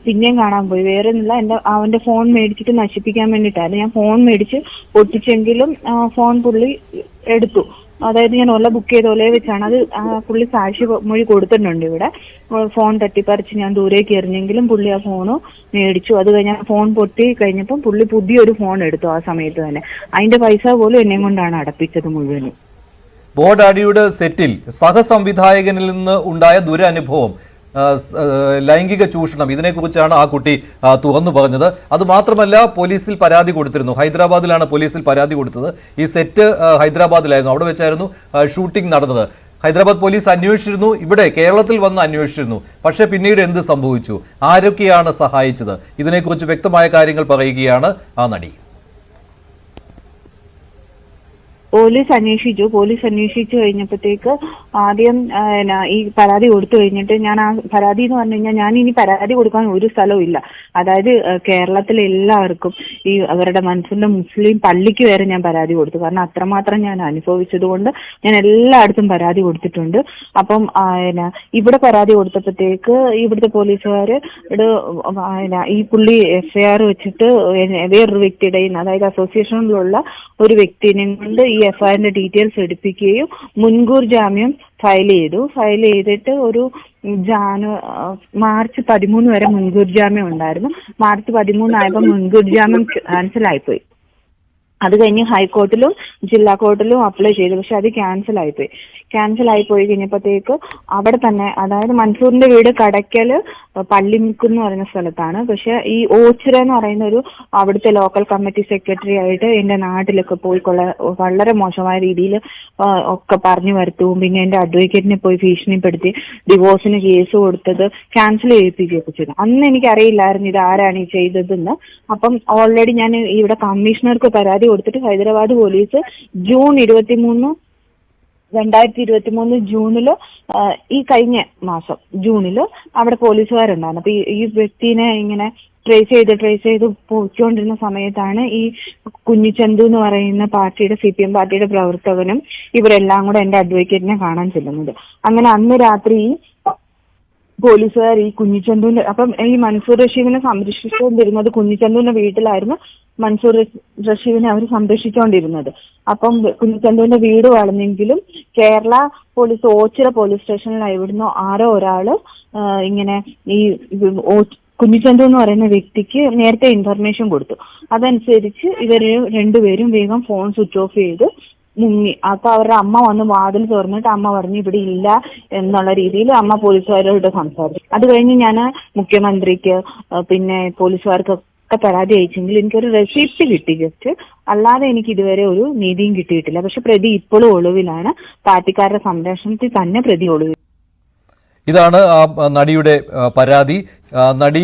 പിന്നെയും കാണാൻ പോയി. വേറെ ഒന്നുമില്ല, അവന്റെ ഫോൺ മേടിച്ചിട്ട് നശിപ്പിക്കാൻ വേണ്ടിയിട്ടായിരുന്നു. ഞാൻ ഫോൺ മേടിച്ച് പൊട്ടിച്ചെങ്കിലും ഫോൺ പുള്ളി എടുത്തു. അതായത് ഞാൻ ഓല ബുക്ക് ചെയ്ത ഓലയെ വെച്ചാണ് അത്. പുള്ളി സാക്ഷി മൊഴി കൊടുത്തിട്ടുണ്ട് ഇവിടെ. ഫോൺ തട്ടിപ്പറിച്ച് ഞാൻ ദൂരേക്ക് എറിഞ്ഞെങ്കിലും പുള്ളി ആ ഫോണ് മേടിച്ചു. അത് കഴിഞ്ഞാൽ ഫോൺ പൊട്ടി കഴിഞ്ഞപ്പം പുള്ളി പുതിയൊരു ഫോൺ എടുത്തു ആ സമയത്ത് തന്നെ. അതിന്റെ പൈസ പോലും എന്നെ കൊണ്ടാണ് അടപ്പിച്ചത് മുഴുവനും. ബോഡാഡിയുടെ സെറ്റിൽ സഹസംവിധായകനിൽ നിന്ന് ഉണ്ടായ ദുരനുഭവം, ലൈംഗിക ചൂഷണം, ഇതിനെക്കുറിച്ചാണ് ആ കുട്ടി തുറന്നു പറഞ്ഞത്. അതുമാത്രമല്ല, പോലീസിൽ പരാതി കൊടുത്തിരുന്നു. ഹൈദരാബാദിലാണ് പോലീസിൽ പരാതി കൊടുത്തത്. ഈ സെറ്റ് ഹൈദരാബാദിലായിരുന്നു, അവിടെ വെച്ചായിരുന്നു ഷൂട്ടിംഗ് നടന്നത്. ഹൈദരാബാദ് പോലീസ് അന്വേഷിച്ചിരുന്നു, ഇവിടെ കേരളത്തിൽ വന്ന് അന്വേഷിച്ചിരുന്നു. പക്ഷേ പിന്നീട് എന്ത് സംഭവിച്ചു, ആരൊക്കെയാണ് സഹായിച്ചത്, ഇതിനെക്കുറിച്ച് വ്യക്തമായ കാര്യങ്ങൾ പറയുകയാണ് ആ നടി. പോലീസ് അന്വേഷിച്ചു കഴിഞ്ഞപ്പോഴത്തേക്ക് ആദ്യം ഈ പരാതി കൊടുത്തു കഴിഞ്ഞിട്ട് ഞാൻ ആ പരാതി എന്ന് പറഞ്ഞു കഴിഞ്ഞാൽ ഞാൻ ഇനി പരാതി കൊടുക്കാൻ ഒരു സ്ഥലവും ഇല്ല. അതായത് കേരളത്തിലെ എല്ലാവർക്കും ഈ അവരുടെ മനസ്സിന്റെ മുസ്ലിം പള്ളിക്ക് വരെ ഞാൻ പരാതി കൊടുത്തു. കാരണം അത്രമാത്രം ഞാൻ അനുഭവിച്ചത് കൊണ്ട് ഞാൻ എല്ലായിടത്തും പരാതി കൊടുത്തിട്ടുണ്ട്. അപ്പം ഇവിടെ പരാതി കൊടുത്തപ്പോഴത്തേക്ക് ഇവിടുത്തെ പോലീസുകാര് ഈ പുള്ളി FIR വെച്ചിട്ട് വേറൊരു വ്യക്തിയുടെ, അതായത് അസോസിയേഷനിലുള്ള ഒരു വ്യക്തിനെ കൊണ്ട് ഈ FIRന്റെ ഡീറ്റെയിൽസ് എടുപ്പിക്കുകയും മുൻകൂർ ജാമ്യം ഫയൽ ചെയ്തിട്ട് ഒരു മാർച്ച് 13 വരെ മുൻകൂർ ജാമ്യം ഉണ്ടായിരുന്നു. മാർച്ച് 13 ആയപ്പോൾ മുൻകൂർ ജാമ്യം ക്യാൻസൽ ആയിപ്പോയി. അത് കഴിഞ്ഞ് ഹൈക്കോർട്ടിലും ജില്ലാ കോർട്ടിലും അപ്ലൈ ചെയ്തു. പക്ഷെ അത് ക്യാൻസൽ ആയിപ്പോയി കഴിഞ്ഞപ്പോഴത്തേക്ക് അവിടെ തന്നെ, അതായത് മൻസൂറിന്റെ വീട് കടയ്ക്കല് പള്ളിമുക്ക് എന്ന് പറയുന്ന സ്ഥലത്താണ്. പക്ഷെ ഈ ഓച്ചിറ എന്ന് പറയുന്ന ഒരു അവിടുത്തെ ലോക്കൽ കമ്മിറ്റി സെക്രട്ടറി ആയിട്ട് എന്റെ നാട്ടിലൊക്കെ പോയി വളരെ മോശമായ രീതിയിൽ ഒക്കെ പറഞ്ഞു വരുത്തും. പിന്നെ എന്റെ അഡ്വക്കേറ്റിനെ പോയി ഭീഷണിപ്പെടുത്തി ഡിവോഴ്സിന് കേസ് കൊടുത്തത് ക്യാൻസൽ ചെയ്യിപ്പിക്കുകയൊക്കെ ചെയ്തു. അന്ന് എനിക്കറിയില്ലായിരുന്നു ഇത് ആരാണ് ഈ ചെയ്തതെന്ന്. അപ്പം ഓൾറെഡി ഞാൻ ഇവിടെ കമ്മീഷണർക്ക് പരാതി കൊടുത്തിട്ട് ഹൈദരാബാദ് പോലീസ് ജൂൺ 2023 ജൂണില്, ഈ കഴിഞ്ഞ മാസം ജൂണില് അവിടെ പോലീസുകാരുണ്ടായിരുന്നു. അപ്പൊ ഈ വ്യക്തിനെ ഇങ്ങനെ ട്രേസ് ചെയ്ത് പോയിക്കൊണ്ടിരുന്ന സമയത്താണ് ഈ കുഞ്ഞിച്ചന്തു എന്ന് പറയുന്ന പാർട്ടിയുടെ CPM പാർട്ടിയുടെ പ്രവർത്തകനും ഇവരെല്ലാം കൂടെ എന്റെ അഡ്വക്കേറ്റിനെ കാണാൻ ചെല്ലുന്നത്. അങ്ങനെ അന്ന് രാത്രി പോലീസുകാർ ഈ കുഞ്ഞിച്ചന്തുവിന്റെ, അപ്പം ഈ മൻസൂർ റഷീദിനെ സംരക്ഷിച്ചുകൊണ്ടിരുന്നത് കുഞ്ഞിച്ചന്തുവിന്റെ വീട്ടിലായിരുന്നു മൻസൂർ റഷീദിനെ അവർ സംരക്ഷിച്ചുകൊണ്ടിരുന്നത്. അപ്പം കുഞ്ഞിച്ചന്തുവിന്റെ വീട് വളഞ്ഞെങ്കിലും കേരള പോലീസ് ഓച്ചിറ പോലീസ് സ്റ്റേഷനിലായിരുന്നു ആരോ ഒരാള് ഇങ്ങനെ ഈ കുഞ്ഞിച്ചന്തു എന്ന് പറയുന്ന വ്യക്തിക്ക് നേരത്തെ ഇൻഫർമേഷൻ കൊടുത്തു. അതനുസരിച്ച് ഇവര് രണ്ടുപേരും വേഗം ഫോൺ സ്വിച്ച് ഓഫ് ചെയ്ത് മുങ്ങി. അപ്പൊ അവരുടെ അമ്മ വന്ന് വാതിൽ തുറന്നിട്ട് അമ്മ പറഞ്ഞു ഇവിടെ ഇല്ല എന്നുള്ള രീതിയിൽ അമ്മ പോലീസുകാരോട് സംസാരിച്ചു. അത് കഴിഞ്ഞ് ഞാൻ മുഖ്യമന്ത്രിക്ക് പിന്നെ പോലീസുകാർക്കൊക്കെ പരാതി അയച്ചെങ്കിൽ എനിക്കൊരു റെസിപ്റ്റ് കിട്ടി ജസ്റ്റ്, അല്ലാതെ എനിക്ക് ഇതുവരെ ഒരു നീതിയും കിട്ടിയിട്ടില്ല. പക്ഷെ പ്രതി ഇപ്പോഴും ഒളിവിലാണ്. പാർട്ടിക്കാരുടെ സംരക്ഷണത്തിൽ തന്നെ പ്രതി ഒളിവിൽ. ഇതാണ് ആ നടിയുടെ പരാതി. നടി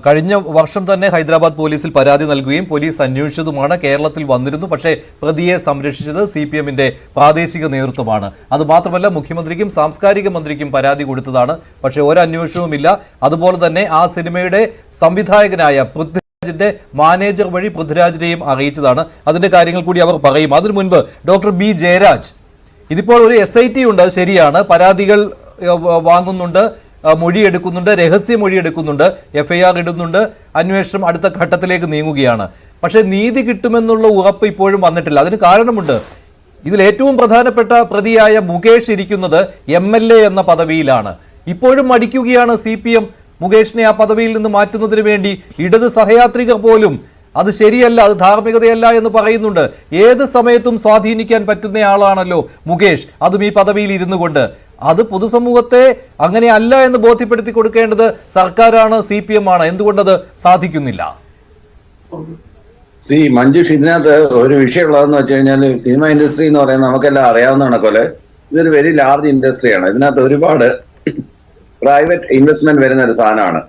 കഴിഞ്ഞ വർഷം തന്നെ ഹൈദരാബാദ് പോലീസിൽ പരാതി നൽകുകയും പോലീസ് അന്വേഷിച്ചതുമാണ്. കേരളത്തിൽ വന്നിരുന്നു. പക്ഷേ പ്രതിയെ സംരക്ഷിച്ചത് CPMന്റെ പ്രാദേശിക നേതൃത്വമാണ്. അതുമാത്രമല്ല മുഖ്യമന്ത്രിക്കും സാംസ്കാരിക മന്ത്രിക്കും പരാതി കൊടുത്തതാണ്. പക്ഷേ ഒരന്വേഷണവുമില്ല. അതുപോലെ തന്നെ ആ സിനിമയുടെ സംവിധായകനായ പൃഥ്വിരാജിന്റെ മാനേജർ വഴി പൃഥ്വിരാജിനെയും അറിയിച്ചതാണ്. അതിന്റെ കാര്യങ്ങൾ കൂടി അവർ പറയും. അതിനു മുൻപ് ഡോക്ടർ B ജയരാജ്, ഇതിപ്പോൾ ഒരു SIT ഉണ്ട്, ശരിയാണ്. പരാതികൾ വാങ്ങുന്നുണ്ട്, മൊഴിയെടുക്കുന്നുണ്ട്, രഹസ്യ മൊഴിയെടുക്കുന്നുണ്ട്, FIR ഇടുന്നുണ്ട്, അന്വേഷണം അടുത്ത ഘട്ടത്തിലേക്ക് നീങ്ങുകയാണ്. പക്ഷേ നീതി കിട്ടുമെന്നുള്ള ഉറപ്പ് ഇപ്പോഴും വന്നിട്ടില്ല. അതിന് കാരണമുണ്ട്. ഇതിൽ ഏറ്റവും പ്രധാനപ്പെട്ട പ്രതിയായ മുകേഷ് ഇരിക്കുന്നത് MLA എന്ന പദവിയിലാണ്. ഇപ്പോഴും മടിക്കുകയാണ് CPM മുകേഷിനെ ആ പദവിയിൽ നിന്ന് മാറ്റുന്നതിന് വേണ്ടി. ഇടത് സഹയാത്രികർ പോലും അത് ശരിയല്ല, അത് ധാർമ്മികതയല്ല എന്ന് പറയുന്നുണ്ട്. ഏത് സമയത്തും സ്വാധീനിക്കാൻ പറ്റുന്നയാളാണല്ലോ മുകേഷ്, അതും ഈ പദവിയിൽ ഇരുന്നു കൊണ്ട്. അത് പൊതുസമൂഹത്തെ അങ്ങനെയല്ല എന്ന് ബോധ്യപ്പെടുത്തി കൊടുക്കേണ്ടത് സർക്കാരാണ്, CPM ആണ്. എന്തുകൊണ്ടത് സാധിക്കുന്നില്ല? മഞ്ജുഷ്, ഇതിനകത്ത് ഒരു വിഷയമുള്ളതെന്ന് വെച്ച് കഴിഞ്ഞാൽ സിനിമ ഇൻഡസ്ട്രി എന്ന് പറയുന്നത് നമുക്കെല്ലാം അറിയാവുന്നതാണ് പോലെ ഇതൊരു വെരി ലാർജ് ഇൻഡസ്ട്രിയാണ്. ഇതിനകത്ത് ഒരുപാട് പ്രൈവറ്റ് ഇൻവെസ്റ്റ്മെന്റ് വരുന്ന ഒരു സാധനമാണ്.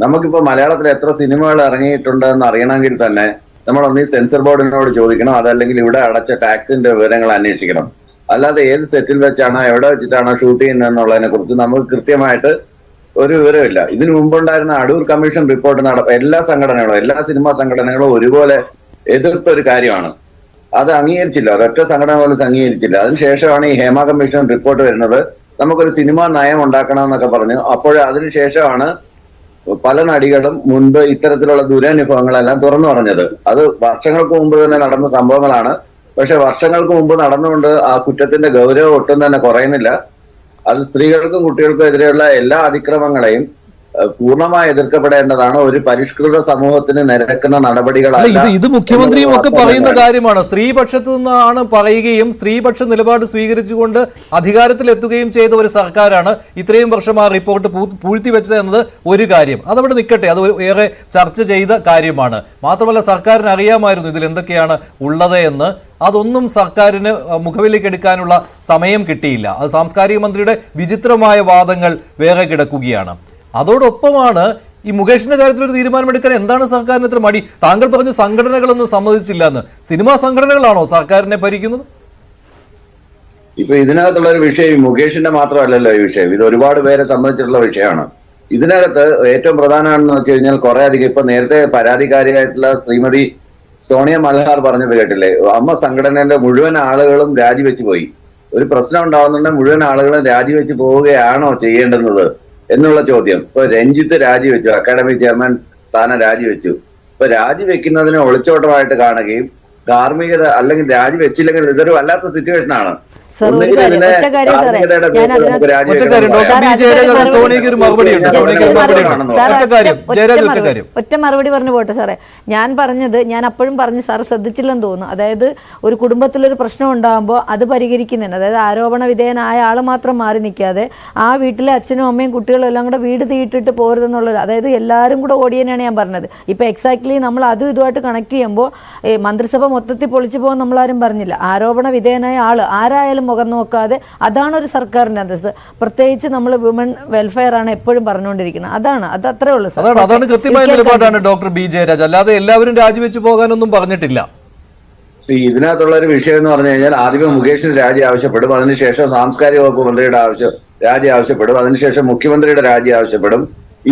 നമുക്കിപ്പോ മലയാളത്തിൽ എത്ര സിനിമകൾ ഇറങ്ങിയിട്ടുണ്ടെന്ന് അറിയണമെങ്കിൽ തന്നെ നമ്മളൊന്ന് സെൻസർ ബോർഡിനോട് ചോദിക്കണം, അതല്ലെങ്കിൽ ഇവിടെ അടച്ച ടാക്സിന്റെ വിവരങ്ങൾ അന്വേഷിക്കണം. അല്ലാതെ ഏത് സെറ്റിൽ വെച്ചാണോ എവിടെ വെച്ചിട്ടാണോ ഷൂട്ട് ചെയ്യുന്നത് എന്നുള്ളതിനെ കുറിച്ച് നമുക്ക് കൃത്യമായിട്ട് ഒരു വിവരമില്ല. ഇതിനു മുമ്പുണ്ടായിരുന്ന അടൂർ കമ്മീഷൻ റിപ്പോർട്ട് എല്ലാ സംഘടനകളും, എല്ലാ സിനിമാ സംഘടനകളും ഒരുപോലെ എതിർത്ത ഒരു കാര്യമാണ്. അത് അംഗീകരിച്ചില്ല, ഒരൊറ്റ സംഘടന പോലും അംഗീകരിച്ചില്ല. അതിനുശേഷമാണ് ഈ ഹേമ കമ്മീഷൻ റിപ്പോർട്ട് വരുന്നത്. നമുക്കൊരു സിനിമാ നയം ഉണ്ടാക്കണം എന്നൊക്കെ പറഞ്ഞു. അപ്പോൾ അതിനുശേഷമാണ് പല നടികളും മുൻപ് ഇത്തരത്തിലുള്ള ദുരനുഭവങ്ങളെല്ലാം തുറന്നു പറഞ്ഞത്. അത് വർഷങ്ങൾക്ക് മുമ്പ് തന്നെ നടന്ന സംഭവങ്ങളാണ്. പക്ഷെ വർഷങ്ങൾക്ക് മുമ്പ് നടന്നുകൊണ്ട് ആ കുറ്റത്തിന്റെ ഗൗരവം ഒട്ടും തന്നെ കുറയുന്നില്ല. അത് സ്ത്രീകൾക്കും കുട്ടികൾക്കും എതിരെയുള്ള എല്ലാ അതിക്രമങ്ങളെയും പൂർണ്ണമായി എതിർക്കപ്പെടേണ്ടതാണ്. ഒരു പരിഷ്കൃത സമൂഹത്തിന് നിരക്കുന്ന നടപടികളല്ല. ഇത് മുഖ്യമന്ത്രിയും ഒക്കെ പറയുന്ന കാര്യമാണ്. സ്ത്രീപക്ഷത്ത് നിന്നാണ് പറയുകയും സ്ത്രീപക്ഷ നിലപാട് സ്വീകരിച്ചുകൊണ്ട് അധികാരത്തിലെത്തുകയും ചെയ്ത ഒരു സർക്കാരാണ് ഇത്രയും വർഷം ആ റിപ്പോർട്ട് പൂഴ്ത്തിവെച്ചത് എന്നത് ഒരു കാര്യം. അതവിടെ നിൽക്കട്ടെ, അത് ഏറെ ചർച്ച ചെയ്ത കാര്യമാണ്. മാത്രമല്ല സർക്കാരിന് അറിയാമായിരുന്നു ഇതിൽ എന്തൊക്കെയാണ് ഉള്ളത് എന്ന്. അതൊന്നും സർക്കാരിന് മുഖവിലേക്ക് എടുക്കാനുള്ള സമയം കിട്ടിയില്ല. അത് സാംസ്കാരിക മന്ത്രിയുടെ വിചിത്രമായ വാദങ്ങൾ വേറെ കിടക്കുകയാണ്. അതോടൊപ്പമാണ് ഈ മുകേഷിന്റെ കാര്യത്തിൽ ഒരു തീരുമാനമെടുക്കാൻ എന്താണ് സർക്കാരിന് ഇത്ര മടി? താങ്കൾ പറഞ്ഞു സംഘടനകളൊന്നും സമ്മതിച്ചില്ല എന്ന്. സിനിമാ സംഘടനകളാണോ സർക്കാരിനെ ഭരിക്കുന്നത്? ഇപ്പൊ ഇതിനകത്തുള്ള ഒരു വിഷയം മുകേഷിന്റെ മാത്രമല്ലല്ലോ ഈ വിഷയം, ഇത് ഒരുപാട് പേരെ സംബന്ധിച്ചിട്ടുള്ള വിഷയമാണ്. ഇതിനകത്ത് ഏറ്റവും പ്രധാനമാണെന്ന് വെച്ച് കഴിഞ്ഞാൽ കുറെ അധികം ഇപ്പൊ നേരത്തെ പരാതിക്കാരിയായിട്ടുള്ള ശ്രീമതി സോണിയ മൽഹാർ പറഞ്ഞത് കേട്ടില്ലേ, അമ്മ സംഘടനയിലെ മുഴുവൻ ആളുകളും രാജിവെച്ച് പോയി. ഒരു പ്രശ്നം ഉണ്ടാവുന്നുണ്ടെങ്കിൽ മുഴുവൻ ആളുകളും രാജിവെച്ച് പോവുകയാണോ ചെയ്യേണ്ടുന്നത് എന്നുള്ള ചോദ്യം. ഇപ്പൊ രഞ്ജിത്ത് രാജിവെച്ചു, അക്കാഡമി ചെയർമാൻ സ്ഥാനം രാജിവെച്ചു. ഇപ്പൊ രാജിവെക്കുന്നതിനെ ഒളിച്ചോട്ടമായിട്ട് കാണുകയും ധാർമ്മികത അല്ലെങ്കിൽ രാജിവെച്ചില്ലെങ്കിൽ ഇതൊരു വല്ലാത്ത സിറ്റുവേഷൻ ആണ്. സാർ ഒരു കാര്യം, ഒറ്റ കാര്യം സാറേ, ഞാൻ ഒറ്റ മറുപടി പറഞ്ഞു പോട്ടെ സാറേ. ഞാൻ പറഞ്ഞത്, ഞാൻ അപ്പോഴും പറഞ്ഞ് സാറ് ശ്രദ്ധിച്ചില്ലെന്ന് തോന്നുന്നു. അതായത് ഒരു കുടുംബത്തിലൊരു പ്രശ്നം ഉണ്ടാകുമ്പോൾ അത് പരിഹരിക്കുന്നതിന്, അതായത് ആരോപണ വിധേയനായ ആൾ മാത്രം മാറി നിൽക്കാതെ ആ വീട്ടിലെ അച്ഛനും അമ്മയും കുട്ടികളും എല്ലാം കൂടെ വീട് തീയിട്ടിട്ട് പോരുതെന്നുള്ളത്, അതായത് എല്ലാവരും കൂടെ ഓടിയനാണ് ഞാൻ പറഞ്ഞത്. ഇപ്പം എക്സാക്ട്ലി നമ്മൾ അതും ഇതുമായിട്ട് കണക്ട് ചെയ്യുമ്പോൾ മന്ത്രിസഭ മൊത്തത്തിൽ പൊളിച്ചു പോകാൻ നമ്മളാരും പറഞ്ഞില്ല. ആരോപണ വിധേയനായ ആൾ ആരായാലും മുഖം നോക്കാതെ, അതാണ് ഒരു സർക്കാരിന്റെ അന്തസ്സ്. പ്രത്യേകിച്ച് നമ്മൾ വിമൻ വെൽഫെയർ ആണ് എപ്പോഴും പറഞ്ഞുകൊണ്ടിരിക്കുന്നത്. അത് അത്രേ ഉള്ളൂ സാർ. അതാണ് കൃത്യമായ നിലപാടാണ് ഡോക്ടർ ബി ജയരാജ്. അല്ലാതെ എല്ലാവരും രാജിവെച്ച് പോകാനൊന്നും പറഞ്ഞിട്ടില്ല. ഇതിനകത്തുള്ള ഒരു വിഷയം എന്ന് പറഞ്ഞു കഴിഞ്ഞാൽ ആദ്യമേ മുകേഷിന് രാജി ആവശ്യപ്പെടും, അതിനുശേഷം സാംസ്കാരിക വകുപ്പ് മന്ത്രിയുടെ രാജി ആവശ്യപ്പെടും, അതിനുശേഷം മുഖ്യമന്ത്രിയുടെ രാജി ആവശ്യപ്പെടും.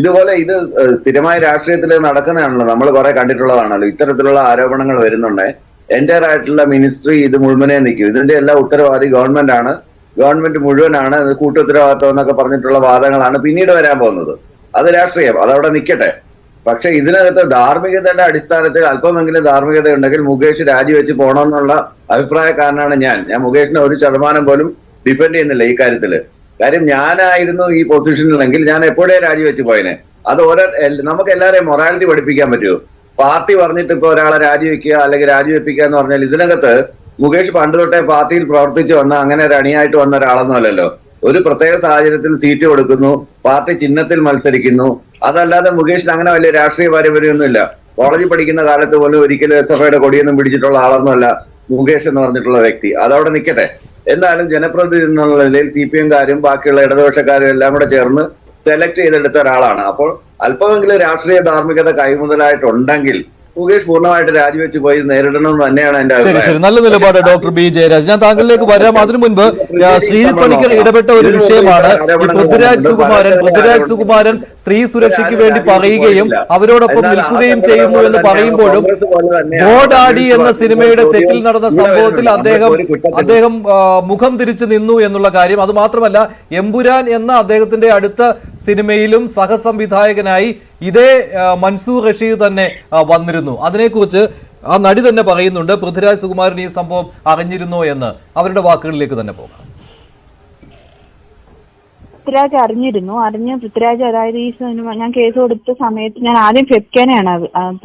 ഇതുപോലെ ഇത് സ്ഥിരമായ രാഷ്ട്രീയത്തിൽ നടക്കുന്നതാണല്ലോ, നമ്മൾ കുറെ കണ്ടിട്ടുള്ളതാണല്ലോ. ഇത്തരത്തിലുള്ള ആരോപണങ്ങൾ വരുന്നുണ്ട്, എൻ്റയർ ആയിട്ടുള്ള മിനിസ്ട്രി ഇത് മുഴുവനെ നിൽക്കും. ഇതിന്റെ എല്ലാ ഉത്തരവാദി ഗവൺമെന്റ് ആണ്, ഗവൺമെന്റ് മുഴുവനാണ്, കൂട്ടുത്തരവാദിത്വം എന്നൊക്കെ പറഞ്ഞിട്ടുള്ള വാദങ്ങളാണ് പിന്നീട് വരാൻ പോകുന്നത്. അത് രാഷ്ട്രീയം, അതവിടെ നിൽക്കട്ടെ. പക്ഷെ ഇതിനകത്ത് ധാർമ്മികതയുടെ അടിസ്ഥാനത്തിൽ അല്പമെങ്കിലും ധാർമ്മികത ഉണ്ടെങ്കിൽ മുകേഷ് രാജിവെച്ച് പോകണമെന്നുള്ള അഭിപ്രായക്കാരനാണ് ഞാൻ. മുകേഷിനെ 1% പോലും ഡിഫെൻഡ് ചെയ്യുന്നില്ല ഈ കാര്യത്തില്. കാര്യം ഞാനായിരുന്നു ഈ പൊസിഷനിലെങ്കിൽ ഞാൻ എപ്പോഴേ രാജിവെച്ച് പോയനെ. അത് നമുക്ക് എല്ലാവരെയും മൊറാലിറ്റി പഠിപ്പിക്കാൻ പറ്റുമോ? പാർട്ടി പറഞ്ഞിട്ട് ഇപ്പൊ ഒരാളെ രാജിവെക്കുക അല്ലെങ്കിൽ രാജിവെപ്പിക്കുക എന്ന് പറഞ്ഞാൽ ഇതിനകത്ത് മുകേഷ് പണ്ട് തൊട്ടേ പാർട്ടിയിൽ പ്രവർത്തിച്ചു വന്ന, അങ്ങനെ ഒരു അണിയായിട്ട് വന്ന ഒരാളൊന്നും അല്ലല്ലോ. ഒരു പ്രത്യേക സാഹചര്യത്തിൽ സീറ്റ് കൊടുക്കുന്നു, പാർട്ടി ചിഹ്നത്തിൽ മത്സരിക്കുന്നു. അതല്ലാതെ മുകേഷിന് അങ്ങനെ വലിയ രാഷ്ട്രീയ പാരമ്പര്യമൊന്നുമില്ല. കോളേജിൽ പഠിക്കുന്ന കാലത്ത് പോലും ഒരിക്കലും SFIയുടെ കൊടിയൊന്നും പിടിച്ചിട്ടുള്ള ആളൊന്നുമല്ല മുകേഷ് എന്ന് പറഞ്ഞിട്ടുള്ള വ്യക്തി. അതവിടെ നിൽക്കട്ടെ. എന്നാലും ജനപ്രതിനിധി എന്നുള്ള നിലയിൽ CPM-കാരും ബാക്കിയുള്ള ഇടതുപക്ഷക്കാരും എല്ലാം കൂടെ ചേർന്ന് സെലക്ട് ചെയ്തെടുത്ത ഒരാളാണ്. അപ്പോൾ അല്പമെങ്കിലും രാഷ്ട്രീയ ധാർമ്മികത കൈമുതലായിട്ടുണ്ടെങ്കിൽ മുകേഷ് പൂർണ്ണമായിട്ട് രാജിവെച്ച് പോയി നേരിടണമെന്ന് തന്നെയാണ് എന്റെ അഭിപ്രായം. ശരി, നല്ല നിലപാട് ഡോക്ടർ ബി ജയരാജ്. ഞാൻ താങ്കളിലേക്ക് വരാം. അതിനു മുൻപ് ശ്രീജിത്ത് പണിക്കർ ഇടപെട്ട ഒരു വിഷയമാണ് ഈ പൃഥ്വിരാജ് സുകുമാരൻ സ്ത്രീ സുരക്ഷയ്ക്ക് വേണ്ടി പറയുകയും അവരോടൊപ്പം നിൽക്കുകയും ചെയ്യുന്നു എന്ന് പറയുമ്പോഴും ബോഡാഡി എന്ന സിനിമയുടെ സെറ്റിൽ നടന്ന സംഭവത്തിൽ അദ്ദേഹം മുഖം തിരിച്ചു നിന്നു എന്നുള്ള കാര്യം. അത് മാത്രമല്ല, എമ്പുരാൻ എന്ന അദ്ദേഹത്തിന്റെ അടുത്ത സിനിമയിലും സഹസംവിധായകനായി ഇതേ മൻസൂർ റഷീദ് തന്നെ വന്നിരുന്നു. അതിനെക്കുറിച്ച് ആ നടി തന്നെ പറയുന്നുണ്ട്, പൃഥ്വിരാജ് സുകുമാരൻ ഈ സംഭവം അറിഞ്ഞിരുന്നോ എന്ന്. അവരുടെ വാക്കുകളിലേക്ക് തന്നെ പോകാം. പൃഥ്വിരാജ് അറിഞ്ഞ് പൃഥ്വിരാജ്, അതായത് ഈ സിനിമ ഞാൻ കേസ് കൊടുത്ത സമയത്ത് ഞാൻ ആദ്യം ഫെബ്കേനെയാണ്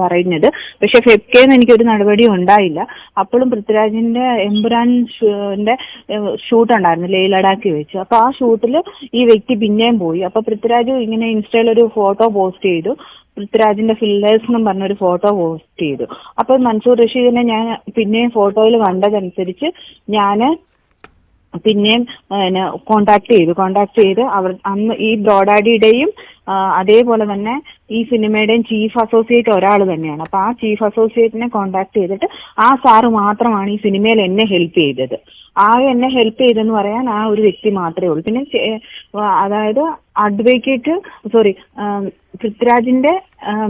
പറയുന്നത്. പക്ഷെ ഫെബ്കേന്ന് എനിക്കൊരു നടപടിയും ഉണ്ടായില്ല. അപ്പോഴും പൃഥ്വിരാജിന്റെ എമ്പുരാന്റെ ഷൂട്ട് ഉണ്ടായിരുന്നു ലേ ലഡാക്കിൽ വെച്ച്. അപ്പൊ ആ ഷൂട്ടിൽ ഈ വ്യക്തി പിന്നെയും പോയി. അപ്പൊ പൃഥ്വിരാജ് ഇങ്ങനെ ഇൻസ്റ്റയിൽ ഒരു ഫോട്ടോ പോസ്റ്റ് ചെയ്തു, പൃഥ്വിരാജിന്റെ ഫില്ലേഴ്സ് എന്നും പറഞ്ഞൊരു ഫോട്ടോ പോസ്റ്റ് ചെയ്തു. അപ്പൊ മൻസൂർ റഷീദിനെ ഞാൻ പിന്നെയും ഫോട്ടോയിൽ കണ്ടതനുസരിച്ച് ഞാന് പിന്നെയും കോണ്ടാക്ട് ചെയ്ത് അവർ അന്ന് ഈ ബ്രോഡാഡിയുടെയും അതേപോലെ തന്നെ ഈ സിനിമയുടെയും ചീഫ് അസോസിയേറ്റ് ഒരാൾ തന്നെയാണ്. അപ്പൊ ആ ചീഫ് അസോസിയേറ്റിനെ കോണ്ടാക്ട് ചെയ്തിട്ട് ആ സാറ് മാത്രമാണ് ഈ സിനിമയിൽ എന്നെ ഹെൽപ്പ് ചെയ്തത്. എന്നെ ഹെൽപ്പ് ചെയ്തെന്ന് പറയാൻ ആ ഒരു വ്യക്തി മാത്രമേ ഉള്ളൂ. പിന്നെ അതായത് പൃഥ്വിരാജിന്റെ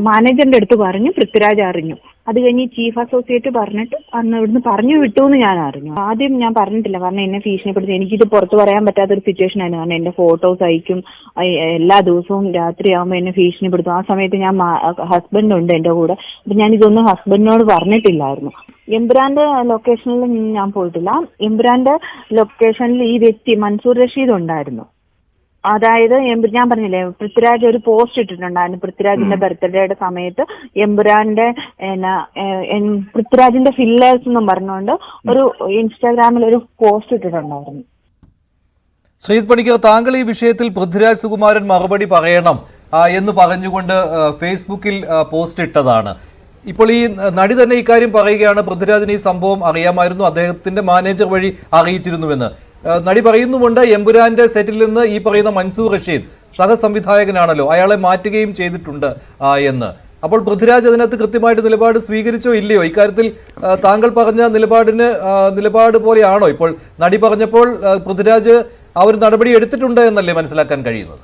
മാനേജറിന്റെ അടുത്ത് പറഞ്ഞു, പൃഥ്വിരാജ് അറിഞ്ഞു. അത് കഴിഞ്ഞ് ചീഫ് അസോസിയേറ്റ് പറഞ്ഞിട്ട് അന്ന് ഇവിടുന്ന് പറഞ്ഞു വിട്ടു എന്ന് ഞാൻ അറിഞ്ഞു. ആദ്യം ഞാൻ പറഞ്ഞിട്ടില്ല, കാരണം എന്നെ ഭീഷണിപ്പെടുത്തി. എനിക്കിത് പുറത്ത് പറയാൻ പറ്റാത്തൊരു സിറ്റുവേഷൻ ആയിരുന്നു. കാരണം എന്റെ ഫോട്ടോസ് അയക്കും, എല്ലാ ദിവസവും രാത്രിയാകുമ്പോൾ എന്നെ ഭീഷണിപ്പെടുത്തും. ആ സമയത്ത് ഞാൻ ഹസ്ബൻഡ് ഉണ്ട് എന്റെ കൂടെ. അപ്പൊ ഞാൻ ഇതൊന്നും ഹസ്ബൻഡിനോട് പറഞ്ഞിട്ടില്ലായിരുന്നു. എമ്പുരാന്റെ ലൊക്കേഷനിൽ ഞാൻ പോയിട്ടില്ല. എമ്പുരാന്റെ ലൊക്കേഷനിൽ ഈ വ്യക്തി മൻസൂർ റഷീദ് ഉണ്ടായിരുന്നു. അതായത് ഞാൻ പറഞ്ഞില്ലേ, പൃഥ്വിരാജ് ഒരു പോസ്റ്റ് ഇട്ടിട്ടുണ്ടായിരുന്നു. പൃഥ്വിരാജിന്റെ ബർത്ത്ഡേയുടെ സമയത്ത് എമ്പുരാന്റെ പൃഥ്വിരാജിന്റെ ഫില്ലേഴ്സ് എന്നും പറഞ്ഞുകൊണ്ട് ഒരു ഇൻസ്റ്റാഗ്രാമിൽ ഒരു പോസ്റ്റ് ഇട്ടിട്ടുണ്ടായിരുന്നു. ശ്രീജിത്ത് പണിക്കർ, താങ്കൾ ഈ വിഷയത്തിൽ പൃഥ്വിരാജ് സുകുമാരൻ മറുപടി പറയണം എന്ന് പറഞ്ഞുകൊണ്ട് ഫേസ്ബുക്കിൽ പോസ്റ്റ് ഇട്ടതാണ്. ഇപ്പോൾ ഈ നടി തന്നെ ഇക്കാര്യം പറയുകയാണ്, പൃഥ്വിരാജിന് ഈ സംഭവം അറിയാമായിരുന്നു, അദ്ദേഹത്തിന്റെ മാനേജർ വഴി അറിയിച്ചിരുന്നുവെന്ന്. നടി പറയുന്നുമുണ്ട്, എമ്പുരാന്റെ സെറ്റിൽ നിന്ന് ഈ പറയുന്ന മൻസൂർ റഷീദ് സഹസംവിധായകനാണല്ലോ, അയാളെ മാറ്റുകയും ചെയ്തിട്ടുണ്ട് എന്ന്. അപ്പോൾ പൃഥ്വിരാജ് അതിനകത്ത് കൃത്യമായിട്ട് നിലപാട് സ്വീകരിച്ചോ ഇല്ലയോ? ഇക്കാര്യത്തിൽ താങ്കൾ പറഞ്ഞ നിലപാട് പോലെയാണോ ഇപ്പോൾ നടി പറഞ്ഞപ്പോൾ പൃഥ്വിരാജ് ആ ഒരു നടപടി എടുത്തിട്ടുണ്ട് എന്നല്ലേ മനസ്സിലാക്കാൻ കഴിയുന്നത്?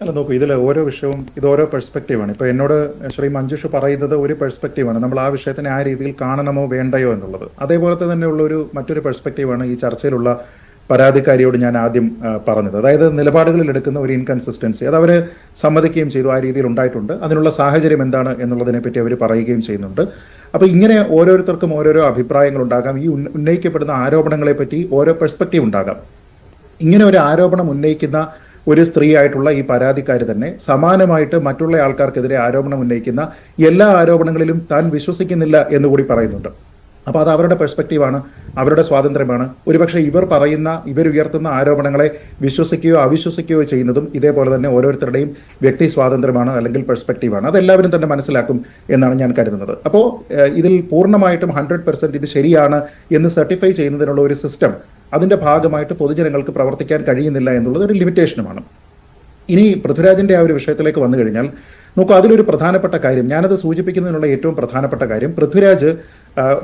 അല്ല, നോക്കൂ, ഇതിൽ ഓരോ വിഷയവും ഇത് ഓരോ പെർസ്പെക്റ്റീവാണ്. ഇപ്പോൾ എന്നോട് ശ്രീ മഞ്ജുഷ് പറയുന്നത് ഒരു പെർസ്പെക്റ്റീവാണ്, നമ്മൾ ആ വിഷയത്തിനെ ആ രീതിയിൽ കാണണമോ വേണ്ടയോ എന്നുള്ളത്. അതേപോലെ തന്നെയുള്ള മറ്റൊരു പെർസ്പെക്റ്റീവാണ് ഈ ചർച്ചയിലുള്ള പരാതിക്കാരിയോട് ഞാൻ ആദ്യം പറഞ്ഞത്. അതായത് നിലപാടുകളിൽ എടുക്കുന്ന ഒരു ഇൻകൺസിസ്റ്റൻസി അത് അവർ സമ്മതിക്കുകയും ചെയ്തു, ആ രീതിയിൽ ഉണ്ടായിട്ടുണ്ട്. അതിനുള്ള സാഹചര്യം എന്താണ് എന്നുള്ളതിനെ പറ്റി അവർ പറയുകയും ചെയ്യുന്നുണ്ട്. അപ്പോൾ ഇങ്ങനെ ഓരോരുത്തർക്കും ഓരോരോ അഭിപ്രായങ്ങൾ ഉണ്ടാകാം. ഈ ഉന്നയിക്കപ്പെടുന്ന ആരോപണങ്ങളെ പറ്റി ഓരോ പെർസ്പെക്റ്റീവ് ഉണ്ടാകാം. ഇങ്ങനെ ഒരു ആരോപണം ഉന്നയിക്കുന്ന ഒരു സ്ത്രീ ആയിട്ടുള്ള ഈ പരാതിക്കാരി തന്നെ സമാനമായിട്ട് മറ്റുള്ള ആൾക്കാർക്കെതിരെ ആരോപണം ഉന്നയിക്കുന്ന എല്ലാ ആരോപണങ്ങളിലും താൻ വിശ്വസിക്കുന്നില്ല എന്നുകൂടി പറയുന്നുണ്ട്. അപ്പോൾ അത് അവരുടെ പെർസ്പെക്റ്റീവാണ്, അവരുടെ സ്വാതന്ത്ര്യമാണ്. ഒരുപക്ഷെ ഇവരുയർത്തുന്ന ആരോപണങ്ങളെ വിശ്വസിക്കുകയോ അവിശ്വസിക്കുകയോ ചെയ്യുന്നതും ഇതേപോലെ തന്നെ ഓരോരുത്തരുടെയും വ്യക്തി സ്വാതന്ത്ര്യമാണ്, അല്ലെങ്കിൽ പെർസ്പെക്റ്റീവാണ്. അതെല്ലാവരും തന്നെ മനസ്സിലാക്കും എന്നാണ് ഞാൻ കരുതുന്നത്. അപ്പോൾ ഇതിൽ പൂർണ്ണമായിട്ടും 100% ഇത് ശരിയാണ് എന്ന് സർട്ടിഫൈ ചെയ്യുന്നതിനുള്ള ഒരു സിസ്റ്റം അതിൻ്റെ ഭാഗമായിട്ട് പൊതുജനങ്ങൾക്ക് പ്രവർത്തിക്കാൻ കഴിയുന്നില്ല എന്നുള്ളത് ഒരു ലിമിറ്റേഷനുമാണ്. ഇനി പൃഥ്വിരാജിൻ്റെ ആ ഒരു വിഷയത്തിലേക്ക് വന്നു കഴിഞ്ഞാൽ നോക്കൂ, അതിലൊരു പ്രധാനപ്പെട്ട കാര്യം, ഞാനത് സൂചിപ്പിക്കുന്നതിനുള്ള ഏറ്റവും പ്രധാനപ്പെട്ട കാര്യം, പൃഥ്വിരാജ്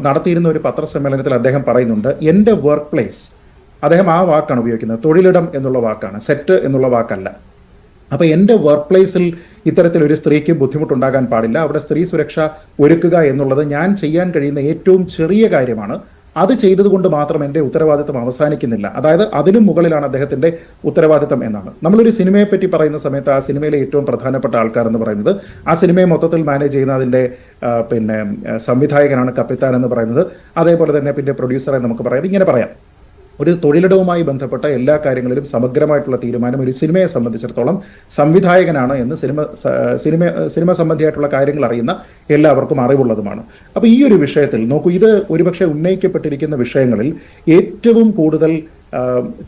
നടത്തിയിരുന്ന ഒരു പത്രസമ്മേളനത്തിൽ അദ്ദേഹം പറയുന്നുണ്ട്, എൻ്റെ വർക്ക് പ്ലേസ്, അദ്ദേഹം ആ വാക്കാണ് ഉപയോഗിക്കുന്നത്, തൊഴിലിടം എന്നുള്ള വാക്കാണ്, സെറ്റ് എന്നുള്ള വാക്കല്ല. അപ്പോൾ എൻ്റെ വർക്ക് പ്ലേസിൽ ഇത്തരത്തിലൊരു സ്ത്രീക്ക് ബുദ്ധിമുട്ടുണ്ടാകാൻ പാടില്ല, അവിടെ സ്ത്രീ സുരക്ഷ ഒരുക്കുക എന്നുള്ളത് ഞാൻ ചെയ്യാൻ കഴിയുന്ന ഏറ്റവും ചെറിയ കാര്യമാണ്. അത് ചെയ്തതുകൊണ്ട് മാത്രം എൻ്റെ ഉത്തരവാദിത്തം അവസാനിക്കുന്നില്ല. അതായത് അതിനും മുകളിലാണ് അദ്ദേഹത്തിൻ്റെ ഉത്തരവാദിത്തം എന്നാണ്. നമ്മളൊരു സിനിമയെ പറ്റി പറയുന്ന സമയത്ത് ആ സിനിമയിലെ ഏറ്റവും പ്രധാനപ്പെട്ട ആൾക്കാർ എന്ന് പറയുന്നത്, ആ സിനിമയെ മൊത്തത്തിൽ മാനേജ് ചെയ്യുന്ന അതിൻ്റെ സംവിധായകനാണ്, കപ്പിത്താൻ എന്ന് പറയുന്നത്. അതേപോലെ തന്നെ പിന്നെ പ്രൊഡ്യൂസറെ നമുക്ക് പറയാം. ഇങ്ങനെ പറയാം, ഒരു തൊഴിലിടവുമായി ബന്ധപ്പെട്ട എല്ലാ കാര്യങ്ങളിലും സമഗ്രമായിട്ടുള്ള തീരുമാനം ഒരു സിനിമയെ സംബന്ധിച്ചിടത്തോളം സംവിധായകനാണ് എന്ന് സിനിമ സംബന്ധിയായിട്ടുള്ള കാര്യങ്ങൾ അറിയുന്ന എല്ലാവർക്കും അറിവുള്ളതുമാണ്. അപ്പോൾ ഈ ഒരു വിഷയത്തിൽ നോക്കൂ, ഇത് ഒരുപക്ഷെ ഉന്നയിക്കപ്പെട്ടിരിക്കുന്ന വിഷയങ്ങളിൽ ഏറ്റവും കൂടുതൽ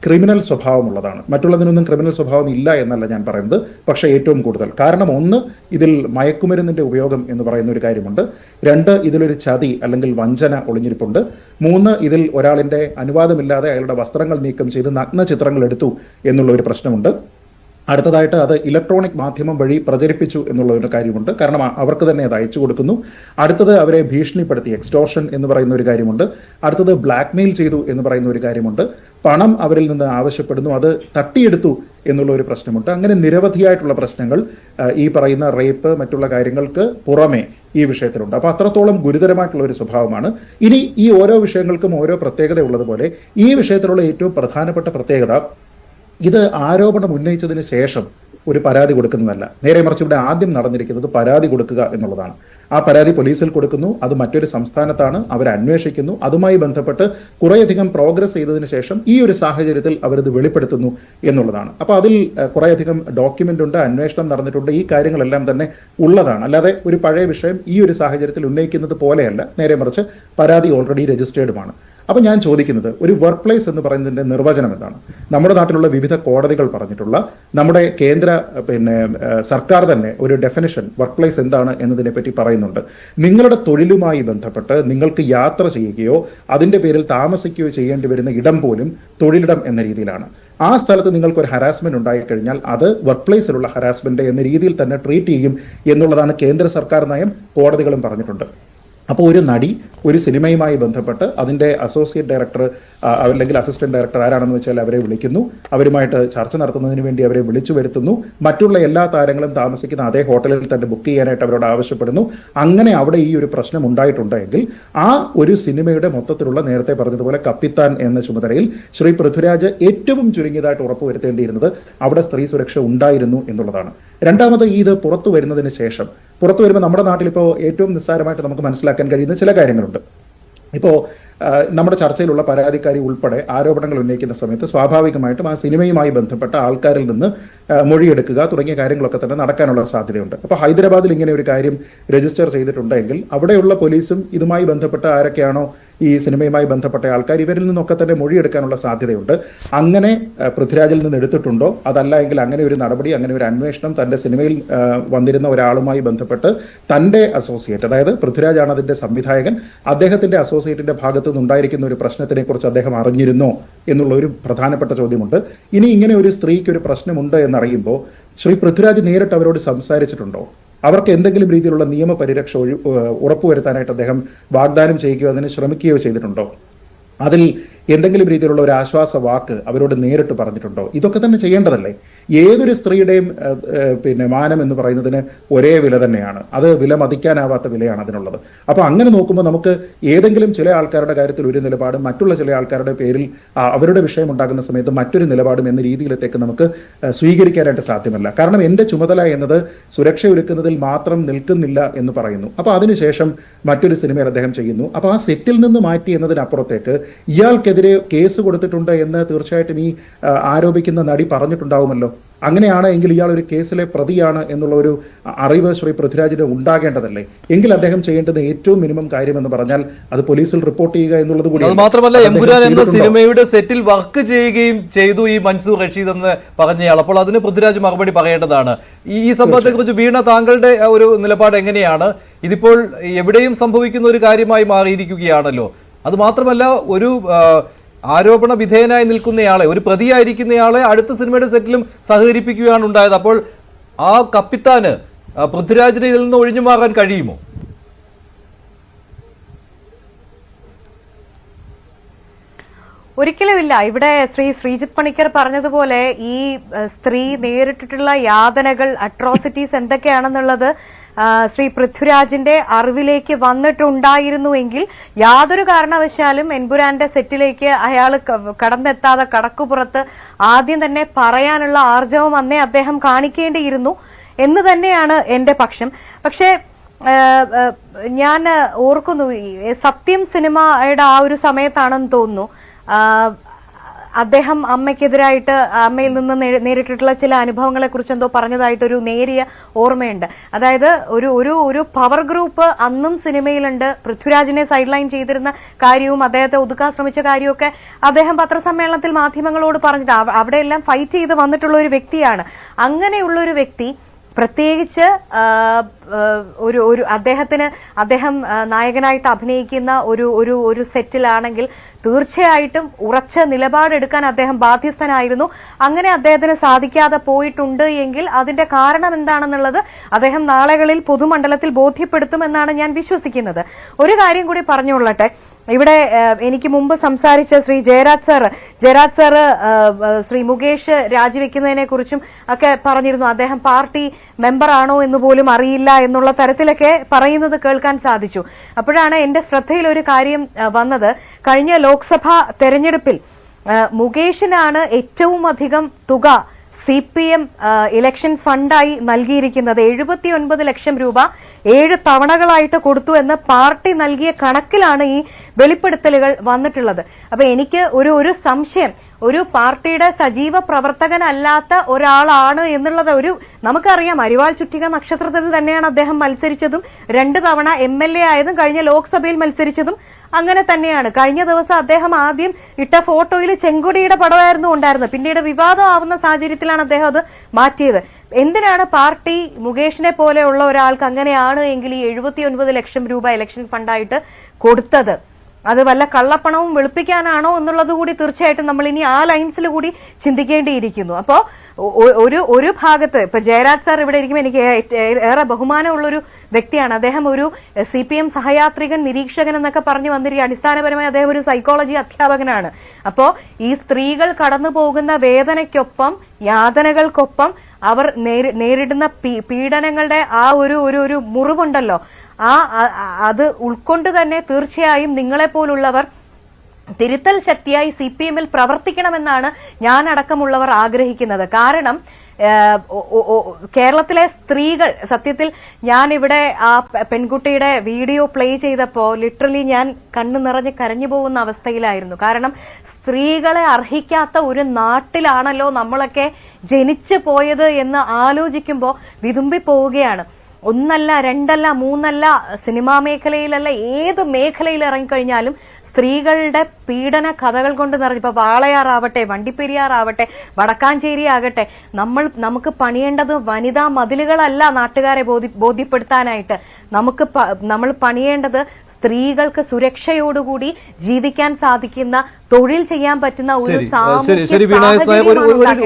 ക്രിമിനൽ സ്വഭാവമുള്ളതാണ്. മറ്റുള്ളതിനൊന്നും ക്രിമിനൽ സ്വഭാവം ഇല്ല എന്നല്ല ഞാൻ പറയുന്നത്, പക്ഷേ ഏറ്റവും കൂടുതൽ. കാരണം ഒന്ന്, ഇതിൽ മയക്കുമരുന്നിൻ്റെ ഉപയോഗം എന്ന് പറയുന്ന ഒരു കാര്യമുണ്ട്. 2, ഇതിലൊരു ചതി അല്ലെങ്കിൽ വഞ്ചന ഒളിഞ്ഞിരിപ്പുണ്ട്. 3, ഇതിൽ ഒരാളിൻ്റെ അനുവാദമില്ലാതെ അയാളുടെ വസ്ത്രങ്ങൾ നീക്കം ചെയ്ത് നഗ്ന ചിത്രങ്ങൾ എടുത്തു എന്നുള്ള ഒരു പ്രശ്നമുണ്ട്. അടുത്തതായിട്ട് അത് ഇലക്ട്രോണിക് മാധ്യമം വഴി പ്രചരിപ്പിച്ചു എന്നുള്ള ഒരു കാര്യമുണ്ട്, കാരണം അവർക്ക് തന്നെ അത് അയച്ചു കൊടുക്കുന്നു. അടുത്തത് അവരെ ഭീഷണിപ്പെടുത്തി, എക്സ്റ്റോർഷൻ എന്ന് പറയുന്ന ഒരു കാര്യമുണ്ട്. അടുത്തത് ബ്ലാക്ക്മെയിൽ ചെയ്തു എന്ന് പറയുന്ന ഒരു കാര്യമുണ്ട്. പണം അവരിൽ നിന്ന് ആവശ്യപ്പെടുന്നു, അത് തട്ടിയെടുത്തു എന്നുള്ള ഒരു പ്രശ്നമുണ്ട്. അങ്ങനെ നിരവധിയായിട്ടുള്ള പ്രശ്നങ്ങൾ ഈ പറയുന്ന റേപ്പ് മറ്റുള്ള കാര്യങ്ങൾക്ക് പുറമെ ഈ വിഷയത്തിലുണ്ട്. അപ്പോൾ അത്രത്തോളം ഗുരുതരമായിട്ടുള്ള ഒരു സ്വഭാവമാണ്. ഇനി ഈ ഓരോ വിഷയങ്ങൾക്കും ഓരോ പ്രത്യേകത ഉള്ളതുപോലെ ഈ വിഷയത്തിലുള്ള ഏറ്റവും പ്രധാനപ്പെട്ട പ്രത്യേകത, ഇത് ആരോപണം ഉന്നയിച്ചതിന് ശേഷം ഒരു പരാതി കൊടുക്കുന്നതല്ല. നേരെ മറിച്ച് ഇവിടെ ആദ്യം നടന്നിരിക്കുന്നത് പരാതി കൊടുക്കുക എന്നുള്ളതാണ്. ആ പരാതി പോലീസിൽ കൊടുക്കുന്നു, അത് മറ്റൊരു സംസ്ഥാനത്താണ്, അവർ അന്വേഷിക്കുന്നു. അതുമായി ബന്ധപ്പെട്ട് കുറേയധികം പ്രോഗ്രസ് ചെയ്തതിന് ശേഷം ഈ ഒരു സാഹചര്യത്തിൽ അവരത് വെളിപ്പെടുത്തുന്നു എന്നുള്ളതാണ്. അപ്പോൾ അതിൽ കുറേയധികം ഡോക്യുമെൻ്റ് ഉണ്ട്, അന്വേഷണം നടന്നിട്ടുണ്ട്, ഈ കാര്യങ്ങളെല്ലാം തന്നെ ഉള്ളതാണ്. അല്ലാതെ ഒരു പഴയ വിഷയം ഈ ഒരു സാഹചര്യത്തിൽ ഉന്നയിക്കുന്നത് പോലെയല്ല, നേരെ മറിച്ച് പരാതി ഓൾറെഡി രജിസ്റ്റേർഡുമാണ്. അപ്പോൾ ഞാൻ ചോദിക്കുന്നത്, ഒരു വർക്ക് പ്ലേസ് എന്ന് പറയുന്നതിൻ്റെ നിർവചനം എന്താണ്? നമ്മുടെ നാട്ടിലുള്ള വിവിധ കോടതികൾ പറഞ്ഞിട്ടുള്ള, നമ്മുടെ കേന്ദ്ര സർക്കാർ തന്നെ ഒരു ഡെഫിനിഷൻ വർക്ക് പ്ലേസ് എന്താണ് എന്നതിനെ പറ്റി പറയുന്നുണ്ട്. നിങ്ങളുടെ തൊഴിലുമായി ബന്ധപ്പെട്ട് നിങ്ങൾക്ക് യാത്ര ചെയ്യുകയോ അതിൻ്റെ പേരിൽ താമസിക്കുകയോ ചെയ്യേണ്ടി വരുന്ന ഇടം പോലും തൊഴിലിടം എന്ന രീതിയിലാണ്. ആ സ്ഥലത്ത് നിങ്ങൾക്കൊരു ഹരാസ്മെന്റ് ഉണ്ടായിക്കഴിഞ്ഞാൽ അത് വർക്ക് പ്ലേസിലുള്ള ഹരാസ്മെന്റ് എന്ന രീതിയിൽ തന്നെ ട്രീറ്റ് ചെയ്യും എന്നുള്ളതാണ് കേന്ദ്ര സർക്കാർ നയം, കോടതികളും പറഞ്ഞിട്ടുണ്ട്. അപ്പോൾ ഒരു നടി ഒരു സിനിമയുമായി ബന്ധപ്പെട്ട് അതിൻ്റെ അസോസിയേറ്റ് ഡയറക്ടർ അല്ലെങ്കിൽ അസിസ്റ്റന്റ് ഡയറക്ടർ ആരാണെന്ന് വെച്ചാൽ അവരെ വിളിക്കുന്നു, അവരുമായിട്ട് ചർച്ച നടത്തുന്നതിന് വേണ്ടി അവരെ വിളിച്ചു വരുത്തുന്നു. മറ്റുള്ള എല്ലാ താരങ്ങളും താമസിക്കുന്ന അതേ ഹോട്ടലിൽ തന്നെ ബുക്ക് ചെയ്യാനായിട്ട് അവരോട് ആവശ്യപ്പെടുന്നു. അങ്ങനെ അവിടെ ഈ ഒരു പ്രശ്നം ഉണ്ടായിട്ടുണ്ടെങ്കിൽ ആ ഒരു സിനിമയുടെ മൊത്തത്തിലുള്ള, നേരത്തെ പറഞ്ഞതുപോലെ കപ്പിത്താൻ എന്ന ചുമതലയിൽ ശ്രീ പൃഥ്വിരാജ് ഏറ്റവും ചുരുങ്ങിയതായിട്ട് ഉറപ്പുവരുത്തേണ്ടിയിരുന്നത് അവിടെ സ്ത്രീ സുരക്ഷ ഉണ്ടായിരുന്നു എന്നുള്ളതാണ്. രണ്ടാമത്, ഇത് പുറത്തു വരുന്നതിന് ശേഷം, പുറത്തു വരുമ്പോൾ നമ്മുടെ നാട്ടിലിപ്പോൾ ഏറ്റവും നിസ്സാരമായിട്ട് നമുക്ക് മനസ്സിലാക്കാൻ കഴിയുന്ന ചില കാര്യങ്ങളുണ്ട്. ഇപ്പോൾ നമ്മുടെ ചർച്ചയിലുള്ള പരാതിക്കാരി ഉൾപ്പെടെ ആരോപണങ്ങൾ ഉന്നയിക്കുന്ന സമയത്ത് സ്വാഭാവികമായിട്ടും ആ സിനിമയുമായി ബന്ധപ്പെട്ട ആൾക്കാരിൽ നിന്ന് മൊഴിയെടുക്കുക തുടങ്ങിയ കാര്യങ്ങളൊക്കെ തന്നെ നടക്കാനുള്ള സാധ്യതയുണ്ട്. അപ്പോൾ ഹൈദരാബാദിൽ ഇങ്ങനെ ഒരു കാര്യം രജിസ്റ്റർ ചെയ്തിട്ടുണ്ടെങ്കിൽ അവിടെയുള്ള പോലീസും ഇതുമായി ബന്ധപ്പെട്ട ആരൊക്കെയാണോ ഈ സിനിമയുമായി ബന്ധപ്പെട്ട ആൾക്കാർ, ഇവരിൽ നിന്നൊക്കെ തന്നെ മൊഴിയെടുക്കാനുള്ള സാധ്യതയുണ്ട്. അങ്ങനെ പൃഥ്വിരാജിൽ നിന്ന് എടുത്തിട്ടുണ്ടോ, അതല്ല എങ്കിൽ അങ്ങനെ ഒരു നടപടി, അങ്ങനെ ഒരു അന്വേഷണം തൻ്റെ സിനിമയിൽ വന്നിരുന്ന ഒരാളുമായി ബന്ധപ്പെട്ട് തൻ്റെ അസോസിയേറ്റ്, അതായത് പൃഥ്വിരാജാണ് അതിൻ്റെ സംവിധായകൻ, അദ്ദേഹത്തിൻ്റെ അസോസിയേറ്റിൻ്റെ ഭാഗത്ത് നിന്നുണ്ടായിരിക്കുന്ന ഒരു പ്രശ്നത്തിനെക്കുറിച്ച് അദ്ദേഹം അറിഞ്ഞിരുന്നോ എന്നുള്ള ഒരു പ്രധാനപ്പെട്ട ചോദ്യമുണ്ട്. ഇനി ഇങ്ങനെ ഒരു സ്ത്രീക്ക് ഒരു പ്രശ്നമുണ്ട് എന്നറിയുമ്പോൾ ശ്രീ പൃഥ്വിരാജ് നേരിട്ട് അവരോട് സംസാരിച്ചിട്ടുണ്ടോ? അവർക്ക് എന്തെങ്കിലും രീതിയിലുള്ള നിയമപരിരക്ഷ ഉറപ്പുവരുത്താനായിട്ട് അദ്ദേഹം വാഗ്ദാനം ചെയ്യുകയോ അതിന് ശ്രമിക്കുകയോ ചെയ്തിട്ടുണ്ടോ? അതിൽ എന്തെങ്കിലും രീതിയിലുള്ള ഒരു ആശ്വാസ വാക്ക് അവരോട് നേരിട്ട് പറഞ്ഞിട്ടുണ്ടോ? ഇതൊക്കെ തന്നെ ചെയ്യേണ്ടതല്ലേ? ഏതൊരു സ്ത്രീയുടെയും മാനം എന്ന് പറയുന്നതിന് ഒരേ വില തന്നെയാണ്. അത് വില മതിക്കാനാവാത്ത വിലയാണ് അതിനുള്ളത്. അപ്പോൾ അങ്ങനെ നോക്കുമ്പോൾ നമുക്ക് ഏതെങ്കിലും ചില ആൾക്കാരുടെ കാര്യത്തിൽ ഒരു നിലപാടും മറ്റുള്ള ചില ആൾക്കാരുടെ പേരിൽ അവരുടെ വിഷയം ഉണ്ടാകുന്ന സമയത്ത് മറ്റൊരു നിലപാടും എന്ന രീതിയിലത്തേക്ക് നമുക്ക് സ്വീകരിക്കാനായിട്ട് സാധ്യമല്ല. കാരണം എൻ്റെ ചുമതല എന്നത് സുരക്ഷ ഒരുക്കുന്നതിൽ മാത്രം നിൽക്കുന്നില്ല എന്ന് പറയുന്നു. അപ്പോൾ അതിനുശേഷം മറ്റൊരു സിനിമയിൽ അദ്ദേഹം ചെയ്യുന്നു. അപ്പോൾ ആ സെറ്റിൽ നിന്ന് മാറ്റി എന്നതിനപ്പുറത്തേക്ക് ഇയാൾക്കെതിരെ കേസ് കൊടുത്തിട്ടുണ്ട് എന്ന് തീർച്ചയായിട്ടും ഈ ആരോപിക്കുന്ന നടി പറഞ്ഞിട്ടുണ്ടാവുമല്ലോ. അങ്ങനെയാണ് എങ്കിൽ ഇയാൾ ഒരു കേസിലെ പ്രതിയാണ് എന്നുള്ള ഒരു അറിവ് ശ്രീ പൃഥ്വിരാജിന് ഉണ്ടാകേണ്ടതല്ലേ? എങ്കിൽ അദ്ദേഹം ചെയ്യേണ്ടത് ഏറ്റവും മിനിമം കാര്യം എന്ന് പറഞ്ഞാൽ അത് പോലീസിൽ റിപ്പോർട്ട് ചെയ്യുക എന്നുള്ളത് കൂടി. അത് മാത്രമല്ല, എമ്പുരാൻ എന്ന സിനിമയുടെ സെറ്റിൽ വർക്ക് ചെയ്യുകയും ചെയ്തു ഈ മൻസൂർ റഷീദ് എന്ന് പറഞ്ഞയാൾ. അപ്പോൾ അതിന് പൃഥ്വിരാജ് മറുപടി പറയേണ്ടതാണ്. ഈ സംഭവത്തെ കുറിച്ച് വീണ താങ്കളുടെ ഒരു നിലപാട് എങ്ങനെയാണ്? ഇതിപ്പോൾ എവിടെയും സംഭവിക്കുന്ന ഒരു കാര്യമായി മാറിയിരിക്കുകയാണല്ലോ. അത് മാത്രമല്ല, ഒരു ആരോപണ വിധേയനായി നിൽക്കുന്നയാളെ, ഒരു പ്രതിയായിരിക്കുന്നയാളെ അടുത്ത സിനിമയുടെ സെറ്റിലും സഹകരിപ്പിക്കുകയാണ് ഉണ്ടായത്. അപ്പോൾ ആ കപ്പിത്താന് പൃഥ്വിരാജിനെ ഇതിൽ നിന്ന് ഒഴിഞ്ഞു മാറാൻ കഴിയുമോ? ഒരിക്കലുമില്ല. ഇവിടെ ശ്രീജിത്ത് പണിക്കർ പറഞ്ഞതുപോലെ ഈ സ്ത്രീ നേരിട്ടിട്ടുള്ള യാതനകൾ, അട്രോസിറ്റീസ് എന്തൊക്കെയാണെന്നുള്ളത് ശ്രീ പൃഥ്വിരാജിന്റെ അറിവിലേക്ക് വന്നിട്ടുണ്ടായിരുന്നുവെങ്കിൽ യാതൊരു കാരണവശാലും എൻപുരാന്റെ സെറ്റിലേക്ക് അയാൾ കടന്നെത്താതെ കടക്കുപുറത്ത് ആദ്യം തന്നെ പറയാനുള്ള ആർജവം അന്നേ അദ്ദേഹം കാണിക്കേണ്ടിയിരുന്നു എന്ന് തന്നെയാണ് എന്റെ പക്ഷം. പക്ഷേ ഞാൻ ഓർക്കുന്നു, സത്യം സിനിമയുടെ ആ ഒരു സമയത്താണെന്ന് തോന്നുന്നു അദ്ദേഹം അമ്മയ്ക്കെതിരായിട്ട് അമ്മയിൽ നിന്ന് നേരിട്ടിട്ടുള്ള ചില അനുഭവങ്ങളെ കുറിച്ച് എന്തോ പറഞ്ഞതായിട്ടൊരു നേരിയ ഓർമ്മയുണ്ട്. അതായത് ഒരു പവർ ഗ്രൂപ്പ് അന്നും സിനിമയിലുണ്ട്. പൃഥ്വിരാജിനെ സൈഡ് ലൈൻ ചെയ്തിരുന്ന കാര്യവും അദ്ദേഹത്തെ ഒതുക്കാൻ ശ്രമിച്ച കാര്യമൊക്കെ അദ്ദേഹം പത്രസമ്മേളനത്തിൽ മാധ്യമങ്ങളോട് പറഞ്ഞിട്ട് അവിടെയെല്ലാം ഫൈറ്റ് ചെയ്ത് വന്നിട്ടുള്ള ഒരു വ്യക്തിയാണ്. അങ്ങനെയുള്ള ഒരു വ്യക്തി പ്രത്യേകിച്ച് അദ്ദേഹം നായകനായിട്ട് അഭിനയിക്കുന്ന ഒരു സെറ്റിലാണെങ്കിൽ തീർച്ചയായിട്ടും ഉറച്ച നിലപാടെടുക്കാൻ അദ്ദേഹം ബാധ്യസ്ഥനായിരുന്നു. അങ്ങനെ അദ്ദേഹത്തിന് സാധിക്കാതെ പോയിട്ടുണ്ട് എങ്കിൽ അതിന്റെ കാരണം എന്താണെന്നുള്ളത് അദ്ദേഹം നാളുകളിൽ പൊതുമണ്ഡലത്തിൽ ബോധ്യപ്പെടുത്തുമെന്നാണ് ഞാൻ വിശ്വസിക്കുന്നത്. ഒരു കാര്യം കൂടി പറഞ്ഞുകൊള്ളട്ടെ. ഇവിടെ എനിക്ക് മുമ്പ് സംസാരിച്ച ശ്രീ ജയരാജ് സാർ ശ്രീ മുകേഷ് രാജിവെക്കുന്നതിനെ കുറിച്ചും ഒക്കെ പറഞ്ഞിരുന്നു. അദ്ദേഹം പാർട്ടി മെമ്പർ ആണോ എന്ന് പോലും അറിയില്ല എന്നുള്ള തരത്തിലൊക്കെ പറയുന്നത് കേൾക്കാൻ സാധിച്ചു. അപ്പോഴാണ് എന്റെ ശ്രദ്ധയിൽ ഒരു കാര്യം വന്നത്. കഴിഞ്ഞ ലോക്സഭാ തെരഞ്ഞെടുപ്പിൽ മുകേഷിനാണ് ഏറ്റവും അധികം തുക CPM ഇലക്ഷൻ ഫണ്ടായി നൽകിയിരിക്കുന്നത്. 79 ലക്ഷം രൂപ 7 തവണകളായിട്ട് കൊടുത്തു എന്ന് പാർട്ടി നൽകിയ കണക്കിലാണ് ഈ വെളിപ്പെടുത്തലുകൾ വന്നിട്ടുള്ളത്. അപ്പൊ എനിക്ക് ഒരു സംശയം, ഒരു പാർട്ടിയുടെ സജീവ പ്രവർത്തകനല്ലാത്ത ഒരാളാണ് എന്നുള്ളത് നമുക്കറിയാം. അരിവാൾ ചുറ്റിക നക്ഷത്രത്തിൽ തന്നെയാണ് അദ്ദേഹം മത്സരിച്ചതും 2 തവണ MLA ആയതും കഴിഞ്ഞ ലോക്സഭയിൽ മത്സരിച്ചതും അങ്ങനെ തന്നെയാണ്. കഴിഞ്ഞ ദിവസം അദ്ദേഹം ആദ്യം ഇട്ട ഫോട്ടോയിൽ ചെങ്കൊടിയുടെ പടമായിരുന്നു ഉണ്ടായിരുന്നത്. പിന്നീട് വിവാദമാവുന്ന സാഹചര്യത്തിലാണ് അദ്ദേഹം അത് മാറ്റിയത്. എന്തിനാണ് പാർട്ടി മുകേഷിനെ പോലെയുള്ള ഒരാൾക്ക് അങ്ങനെയാണ് എങ്കിൽ ഈ 79 ലക്ഷം രൂപ ഇലക്ഷൻ ഫണ്ടായിട്ട് കൊടുത്തത്? അത് വല്ല കള്ളപ്പണവും വെളുപ്പിക്കാനാണോ എന്നുള്ളത് കൂടി തീർച്ചയായിട്ടും നമ്മൾ ഇനി ആ ലൈൻസിൽ കൂടി ചിന്തിക്കേണ്ടിയിരിക്കുന്നു. അപ്പോ ഒരു ഭാഗത്ത് ഇപ്പൊ ജയരാജ് സാർ ഇവിടെ ഇരിക്കുമ്പോൾ എനിക്ക് ഏറെ ബഹുമാനമുള്ളൊരു വ്യക്തിയാണ്. അദ്ദേഹം ഒരു CPM സഹയാത്രികൻ, നിരീക്ഷകൻ എന്നൊക്കെ പറഞ്ഞു വന്നിരിക്കുക. അടിസ്ഥാനപരമായി അദ്ദേഹം ഒരു സൈക്കോളജി അധ്യാപകനാണ്. അപ്പോ ഈ സ്ത്രീകൾ കടന്നു പോകുന്ന വേദനയ്ക്കൊപ്പം, യാതനകൾക്കൊപ്പം അവർ നേരിടുന്ന പീഡനങ്ങളുടെ ആ ഒരു മുറിവുണ്ടല്ലോ, അത് ഉൾക്കൊണ്ട് തന്നെ തീർച്ചയായും നിങ്ങളെപ്പോലുള്ളവർ തിരുത്തൽ ശക്തിയായി CPMൽ പ്രവർത്തിക്കണമെന്നാണ് ഞാൻ അടക്കമുള്ളവർ ആഗ്രഹിക്കുന്നത്. കാരണം കേരളത്തിലെ സ്ത്രീകൾ, സത്യത്തിൽ ഞാൻ ഇവിടെ ആ പെൺകുട്ടിയുടെ വീഡിയോ പ്ലേ ചെയ്തപ്പോ ലിറ്ററലി ഞാൻ കണ്ണു നിറഞ്ഞ് കരഞ്ഞു പോകുന്ന അവസ്ഥയിലായിരുന്നു. കാരണം സ്ത്രീകളെ അർഹിക്കാത്ത ഒരു നാട്ടിലാണല്ലോ നമ്മളൊക്കെ ജനിച്ചു പോയത് എന്ന് ആലോചിക്കുമ്പോ വിതുമ്പി പോവുകയാണ്. 1 അല്ല 2 അല്ല 3 അല്ല, സിനിമാ മേഖലയിലല്ല, ഏത് മേഖലയിൽ ഇറങ്ങിക്കഴിഞ്ഞാലും സ്ത്രീകളുടെ പീഡന കഥകൾ കൊണ്ട് നിറഞ്ഞു. ഇപ്പൊ വാളയാറാവട്ടെ, വണ്ടിപ്പെരിയാറാവട്ടെ, വടക്കാഞ്ചേരി ആകട്ടെ, നമുക്ക് പണിയേണ്ടത് വനിതാ മതിലുകളല്ല നാട്ടുകാരെ ബോധ്യപ്പെടുത്താനായിട്ട്. നമ്മൾ പണിയേണ്ടത് സ്ത്രീകൾക്ക് സുരക്ഷയോടുകൂടി ജീവിക്കാൻ സാധിക്കുന്ന, തൊഴിൽ ചെയ്യാൻ പറ്റുന്ന ഒരു ശരി വീണ എസ് നായർ,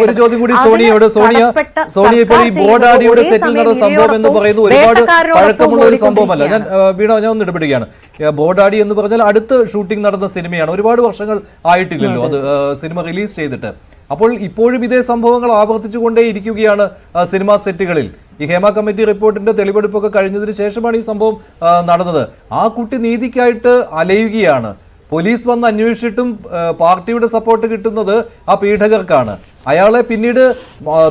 ഒരു ചോദ്യം കൂടി സോണിയയോട്. സോണിയ ഇപ്പോൾ ഈ ബോർഡാഡിയുടെ സെറ്റിൽ നടന്ന സംഭവം എന്ന് പറയുന്നത് ഒരുപാട് പഴക്കമുള്ള ഒരു സംഭവമല്ല. ഞാൻ ഒന്ന് ഇടപെടുകയാണ്. ബോർഡാഡി എന്ന് പറഞ്ഞാൽ അടുത്ത് ഷൂട്ടിംഗ് നടന്ന സിനിമയാണ്, ഒരുപാട് വർഷങ്ങൾ ആയിട്ടില്ലല്ലോ അത് സിനിമ റിലീസ് ചെയ്തിട്ട്. അപ്പോൾ ഇപ്പോഴും ഇതേ സംഭവങ്ങൾ ആവർത്തിച്ചുകൊണ്ടേ ഇരിക്കുകയാണ് സിനിമാ സെറ്റുകളിൽ. ഈ ഹേമ കമ്മിറ്റി റിപ്പോർട്ടിന്റെ തെളിവെടുപ്പൊക്കെ കഴിഞ്ഞതിന് ശേഷമാണ് ഈ സംഭവം നടന്നത്. ആ കുട്ടി നീതിക്കായിട്ട് അലയുകയാണ്. പോലീസ് വന്ന് അന്വേഷിച്ചിട്ടും പാർട്ടിയുടെ സപ്പോർട്ട് കിട്ടുന്നത് ആ പീഡകർക്കാണ്. അയാളെ പിന്നീട്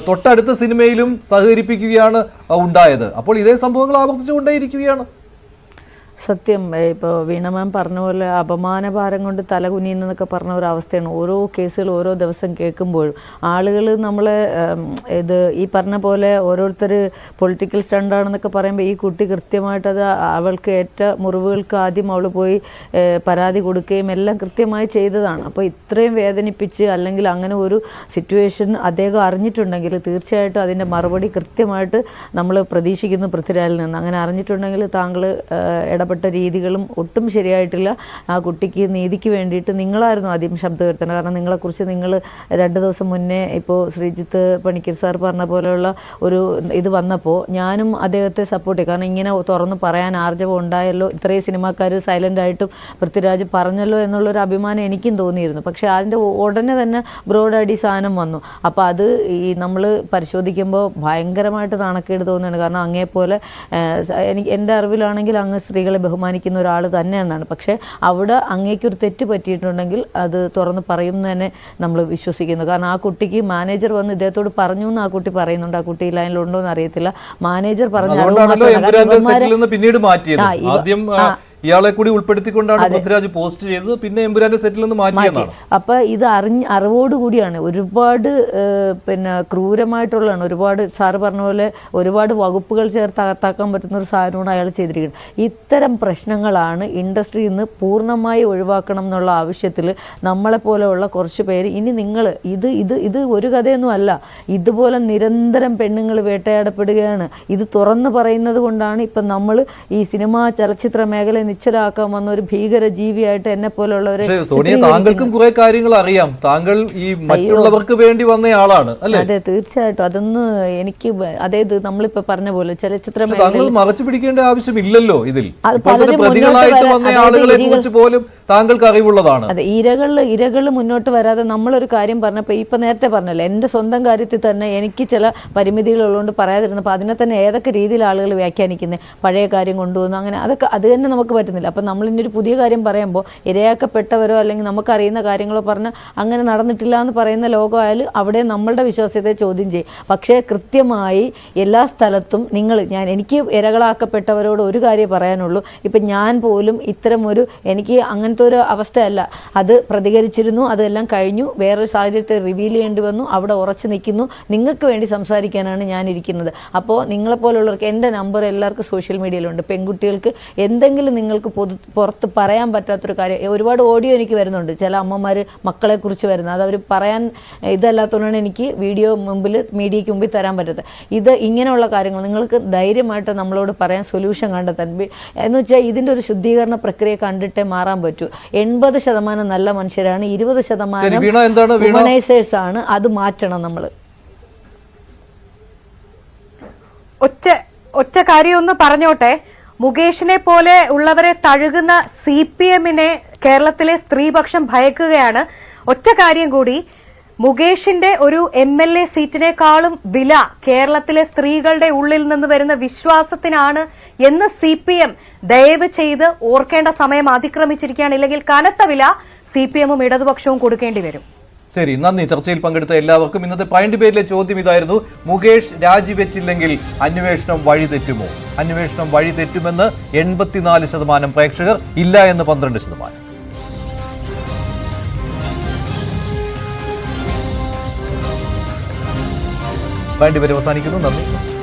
തൊട്ടടുത്ത സിനിമയിലും സഹകരിപ്പിക്കുകയാണ് ഉണ്ടായത്. അപ്പോൾ ഇതേ സംഭവങ്ങൾ ആവർത്തിച്ചുകൊണ്ടേയിരിക്കുകയാണ്. സത്യം. ഇപ്പോൾ വീണ മാം പറഞ്ഞ പോലെ അപമാനഭാരം കൊണ്ട് തല കുനിയുന്നതൊക്കെ പറഞ്ഞ ഒരു അവസ്ഥയാണ്. ഓരോ കേസുകൾ ഓരോ ദിവസം കേൾക്കുമ്പോഴും ആളുകൾ നമ്മളെ ഈ പറഞ്ഞ പോലെ ഓരോരുത്തർ പൊളിറ്റിക്കൽ സ്റ്റണ്ടാണെന്നൊക്കെ പറയുമ്പോൾ ഈ കുട്ടി കൃത്യമായിട്ട് അത് അവൾക്ക് ഏറ്റ മുറിവുകൾക്ക് ആദ്യം അവൾ പോയി പരാതി കൊടുക്കുകയും എല്ലാം കൃത്യമായി ചെയ്തതാണ്. അപ്പോൾ ഇത്രയും വേദനിപ്പിച്ച് അല്ലെങ്കിൽ അങ്ങനെ ഒരു സിറ്റുവേഷൻ അദ്ദേഹം അറിഞ്ഞിട്ടുണ്ടെങ്കിൽ തീർച്ചയായിട്ടും അതിൻ്റെ മറുപടി കൃത്യമായിട്ട് നമ്മൾ പ്രതീക്ഷിക്കുന്നു പൃഥ്വിരാജിൽ നിന്ന്. അങ്ങനെ അറിഞ്ഞിട്ടുണ്ടെങ്കിൽ താങ്കൾ ഇടപെട്ട രീതികളും ഒട്ടും ശരിയായിട്ടില്ല. ആ കുട്ടിക്ക് നീതിക്ക് വേണ്ടിയിട്ട് നിങ്ങളായിരുന്നു ആദ്യം ശബ്ദം ഉയർത്തുന്നത്. കാരണം നിങ്ങളെക്കുറിച്ച് നിങ്ങൾ 2 ദിവസം മുന്നേ ഇപ്പോൾ ശ്രീജിത്ത് പണിക്കർ സാർ പറഞ്ഞ പോലെയുള്ള ഒരു ഇത് വന്നപ്പോൾ ഞാനും അദ്ദേഹത്തെ സപ്പോർട്ട് ചെയ്യും. കാരണം ഇങ്ങനെ തുറന്ന് പറയാൻ ആർജവം ഉണ്ടായല്ലോ, ഇത്രയും സിനിമാക്കാർ സൈലൻ്റായിട്ടും പൃഥ്വിരാജ് പറഞ്ഞല്ലോ എന്നുള്ളൊരു അഭിമാനം എനിക്കും തോന്നിയിരുന്നു. പക്ഷേ അതിൻ്റെ ഉടനെ തന്നെ ബ്രോഡാഡി സാധനം വന്നു. അപ്പോൾ അത് ഈ നമ്മൾ പരിശോധിക്കുമ്പോൾ ഭയങ്കരമായിട്ട് നാണക്കേട് തോന്നുകയാണ്. കാരണം അങ്ങേപ്പോലെ എൻ്റെ അറിവിലാണെങ്കിൽ അങ്ങ് സ്ത്രീകളെ ബഹുമാനിക്കുന്ന ഒരാൾ തന്നെയാണെന്നാണ്. പക്ഷേ അവിടെ അങ്ങേക്കൊരു തെറ്റ് പറ്റിയിട്ടുണ്ടെങ്കിൽ അത് തുറന്ന് പറയുമെന്ന് തന്നെ നമ്മൾ വിശ്വസിക്കുന്നു. കാരണം ആ കുട്ടിക്ക് മാനേജർ വന്ന് ഇദ്ദേഹത്തോട് പറഞ്ഞു എന്ന് ആ കുട്ടി പറയുന്നുണ്ട്. ആ കുട്ടി ലൈനിലുണ്ടോ എന്ന് അറിയത്തില്ല. മാനേജർ പറഞ്ഞു പിന്നീട് മാറ്റിയത്. ആദ്യം ഇയാളെ കൂടി ഉൾപ്പെടുത്തിക്കൊണ്ടാണ് പൃഥ്വിരാജ് പോസ്റ്റ് ചെയ്തത്. പിന്നെ എമ്പുരാന്റെ സെറ്റിൽ നിന്ന് മാറ്റിയതാണ്. അപ്പൊ ഇത് അറിവോടുകൂടിയാണ് ഒരുപാട് ക്രൂരമായിട്ടുള്ളതാണ്. ഒരുപാട് സാറ് പറഞ്ഞ പോലെ ഒരുപാട് വകുപ്പുകൾ ചേർത്ത് അകത്താക്കാൻ പറ്റുന്ന ഒരു സാധനമാണ് അയാൾ ചെയ്തിരിക്കുന്നത്. ഇത്തരം പ്രശ്നങ്ങളാണ് ഇൻഡസ്ട്രിയിൽ നിന്ന് പൂർണ്ണമായി ഒഴിവാക്കണം എന്നുള്ള ആവശ്യത്തിൽ നമ്മളെപ്പോലെയുള്ള കുറച്ച് പേര് ഇനി നിങ്ങൾ ഇത് ഒരു കഥയൊന്നും അല്ല. ഇതുപോലെ നിരന്തരം പെണ്ണുങ്ങൾ വേട്ടയാടപ്പെടുകയാണ്. ഇത് തുറന്നു പറയുന്നത് കൊണ്ടാണ് ഇപ്പം നമ്മൾ ഈ സിനിമാ ചലച്ചിത്ര മേഖല നിശ്ചലാക്കാൻ വന്ന ഒരു ഭീകര ജീവിയായിട്ട് എന്നെ പോലുള്ളവരെ. സോണിയ, താങ്കൾക്കും കുറെ കാര്യങ്ങൾ അറിയാം. താങ്കൾ ഈ മറ്റുള്ളവർക്ക് വേണ്ടി വന്ന ആളാണ് അല്ലേ? അതെ, തീർച്ചയായിട്ടും. അതൊന്ന് എനിക്ക് അതായത് നമ്മളിപ്പോ പറഞ്ഞ പോലെ ചലച്ചിത്ര താങ്കൾ മറച്ചു പിടിക്കേണ്ട ആവശ്യമില്ലല്ലോ. ഇതിൽ പ്രതികളായിട്ട് വന്ന ആളുകളെ കുറിച്ച് പോലും താങ്കൾക്ക് അറിവുള്ളതാണ്. അതെ, ഇരകൾ മുന്നോട്ട് വരാതെ നമ്മളൊരു കാര്യം പറഞ്ഞപ്പോൾ ഇപ്പൊ നേരത്തെ പറഞ്ഞല്ലോ, എൻ്റെ സ്വന്തം കാര്യത്തിൽ തന്നെ എനിക്ക് ചില പരിമിതികളുള്ളതുകൊണ്ട് പറയാതിരുന്നപ്പോൾ അതിനെ തന്നെ ഏതൊക്കെ രീതിയിൽ ആളുകൾ വ്യാഖ്യാനിക്കുന്നത്, പഴയ കാര്യം കൊണ്ടുവന്നു, അങ്ങനെ അതൊക്കെ അത് തന്നെ നമുക്ക് പറ്റുന്നില്ല. അപ്പം നമ്മളിന്നൊരു പുതിയ കാര്യം പറയുമ്പോൾ ഇരയാക്കപ്പെട്ടവരോ അല്ലെങ്കിൽ നമുക്കറിയുന്ന കാര്യങ്ങളോ പറഞ്ഞാൽ അങ്ങനെ നടന്നിട്ടില്ല എന്ന് പറയുന്ന ലോകമായാലും അവിടെ നമ്മളുടെ വിശ്വാസ്യതയെ ചോദ്യം ചെയ്യും. പക്ഷേ കൃത്യമായി എല്ലാ സ്ഥലത്തും എനിക്ക് ഇരകളാക്കപ്പെട്ടവരോട് ഒരു കാര്യം പറയാനുള്ളൂ. ഇപ്പം ഞാൻ പോലും ഇത്തരമൊരു എനിക്ക് അങ്ങനത്തെ ഒരു അവസ്ഥയല്ല. അത് പ്രതികരിച്ചിരുന്നു, അതെല്ലാം കഴിഞ്ഞു. വേറൊരു സാഹചര്യത്തെ റിവീൽ ചെയ്യേണ്ടി വന്നു. അവിടെ ഉറച്ചു നിൽക്കുന്നു. നിങ്ങൾക്ക് വേണ്ടി സംസാരിക്കാനാണ് ഞാനിരിക്കുന്നത്. അപ്പോൾ നിങ്ങളെപ്പോലുള്ളവർക്ക് എൻ്റെ നമ്പർ എല്ലാവർക്കും സോഷ്യൽ മീഡിയയിലുണ്ട്. പെൺകുട്ടികൾക്ക് എന്തെങ്കിലും നിങ്ങൾക്ക് പുറത്ത് പറയാൻ പറ്റാത്തൊരു കാര്യം, ഒരുപാട് ഓഡിയോ എനിക്ക് വരുന്നുണ്ട്. ചില അമ്മമാർ മക്കളെക്കുറിച്ച് വരുന്നത്, അത് അവർ പറയാൻ ഇതല്ലാത്തതുകൊണ്ടാണ് എനിക്ക് മീഡിയയ്ക്ക് മുമ്പിൽ തരാൻ പറ്റാത്തത്. ഇത് ഇങ്ങനെയുള്ള കാര്യങ്ങൾ നിങ്ങൾക്ക് ധൈര്യമായിട്ട് നമ്മളോട് പറയാൻ സൊല്യൂഷൻ കണ്ടെത്താൻ. എന്ന് വെച്ചാൽ ഇതിൻ്റെ ഒരു ശുദ്ധീകരണ പ്രക്രിയ കണ്ടിട്ടേ മാറാൻ പറ്റൂ. 80% നല്ല മനുഷ്യരാണ്, 20% ഹ്യൂമനൈസേഴ്സ് ആണ്. അത് മാറ്റണം നമ്മൾ. ഒറ്റ കാര്യം ഒന്ന് പറഞ്ഞോട്ടെ. മുകേഷിനെ പോലെ ഉള്ളവരെ തഴുകുന്ന CPM-നെ കേരളത്തിലെ സ്ത്രീപക്ഷം ഭയക്കുകയാണ്. ഒറ്റ കാര്യം കൂടി, മുകേഷിന്റെ ഒരു MLA സീറ്റിനേക്കാളും വില കേരളത്തിലെ സ്ത്രീകളുടെ ഉള്ളിൽ നിന്ന് വരുന്ന വിശ്വാസത്തിനാണ് എന്ന് CPM ദയവ് ചെയ്ത് ഓർക്കേണ്ട സമയം അതിക്രമിച്ചിരിക്കുകയാണ്. ഇല്ലെങ്കിൽ കനത്ത വില CPM-ഉം ഇടതുപക്ഷവും കൊടുക്കേണ്ടി വരും. ശരി, നന്ദി. ചർച്ചയിൽ പങ്കെടുത്ത എല്ലാവർക്കും. ഇന്നത്തെ പോയിന്റ് പേരിലെ ചോദ്യം ഇതായിരുന്നു: മുകേഷ് രാജിവെച്ചില്ലെങ്കിൽ അന്വേഷണം വഴിതെറ്റുമോ? അന്വേഷണം വഴിതെറ്റുമെന്ന് 84% പ്രേക്ഷകർ, ഇല്ല എന്ന് 12%. പോയിന്റ് പേര് അവസാനിക്കുന്നു. നന്ദി.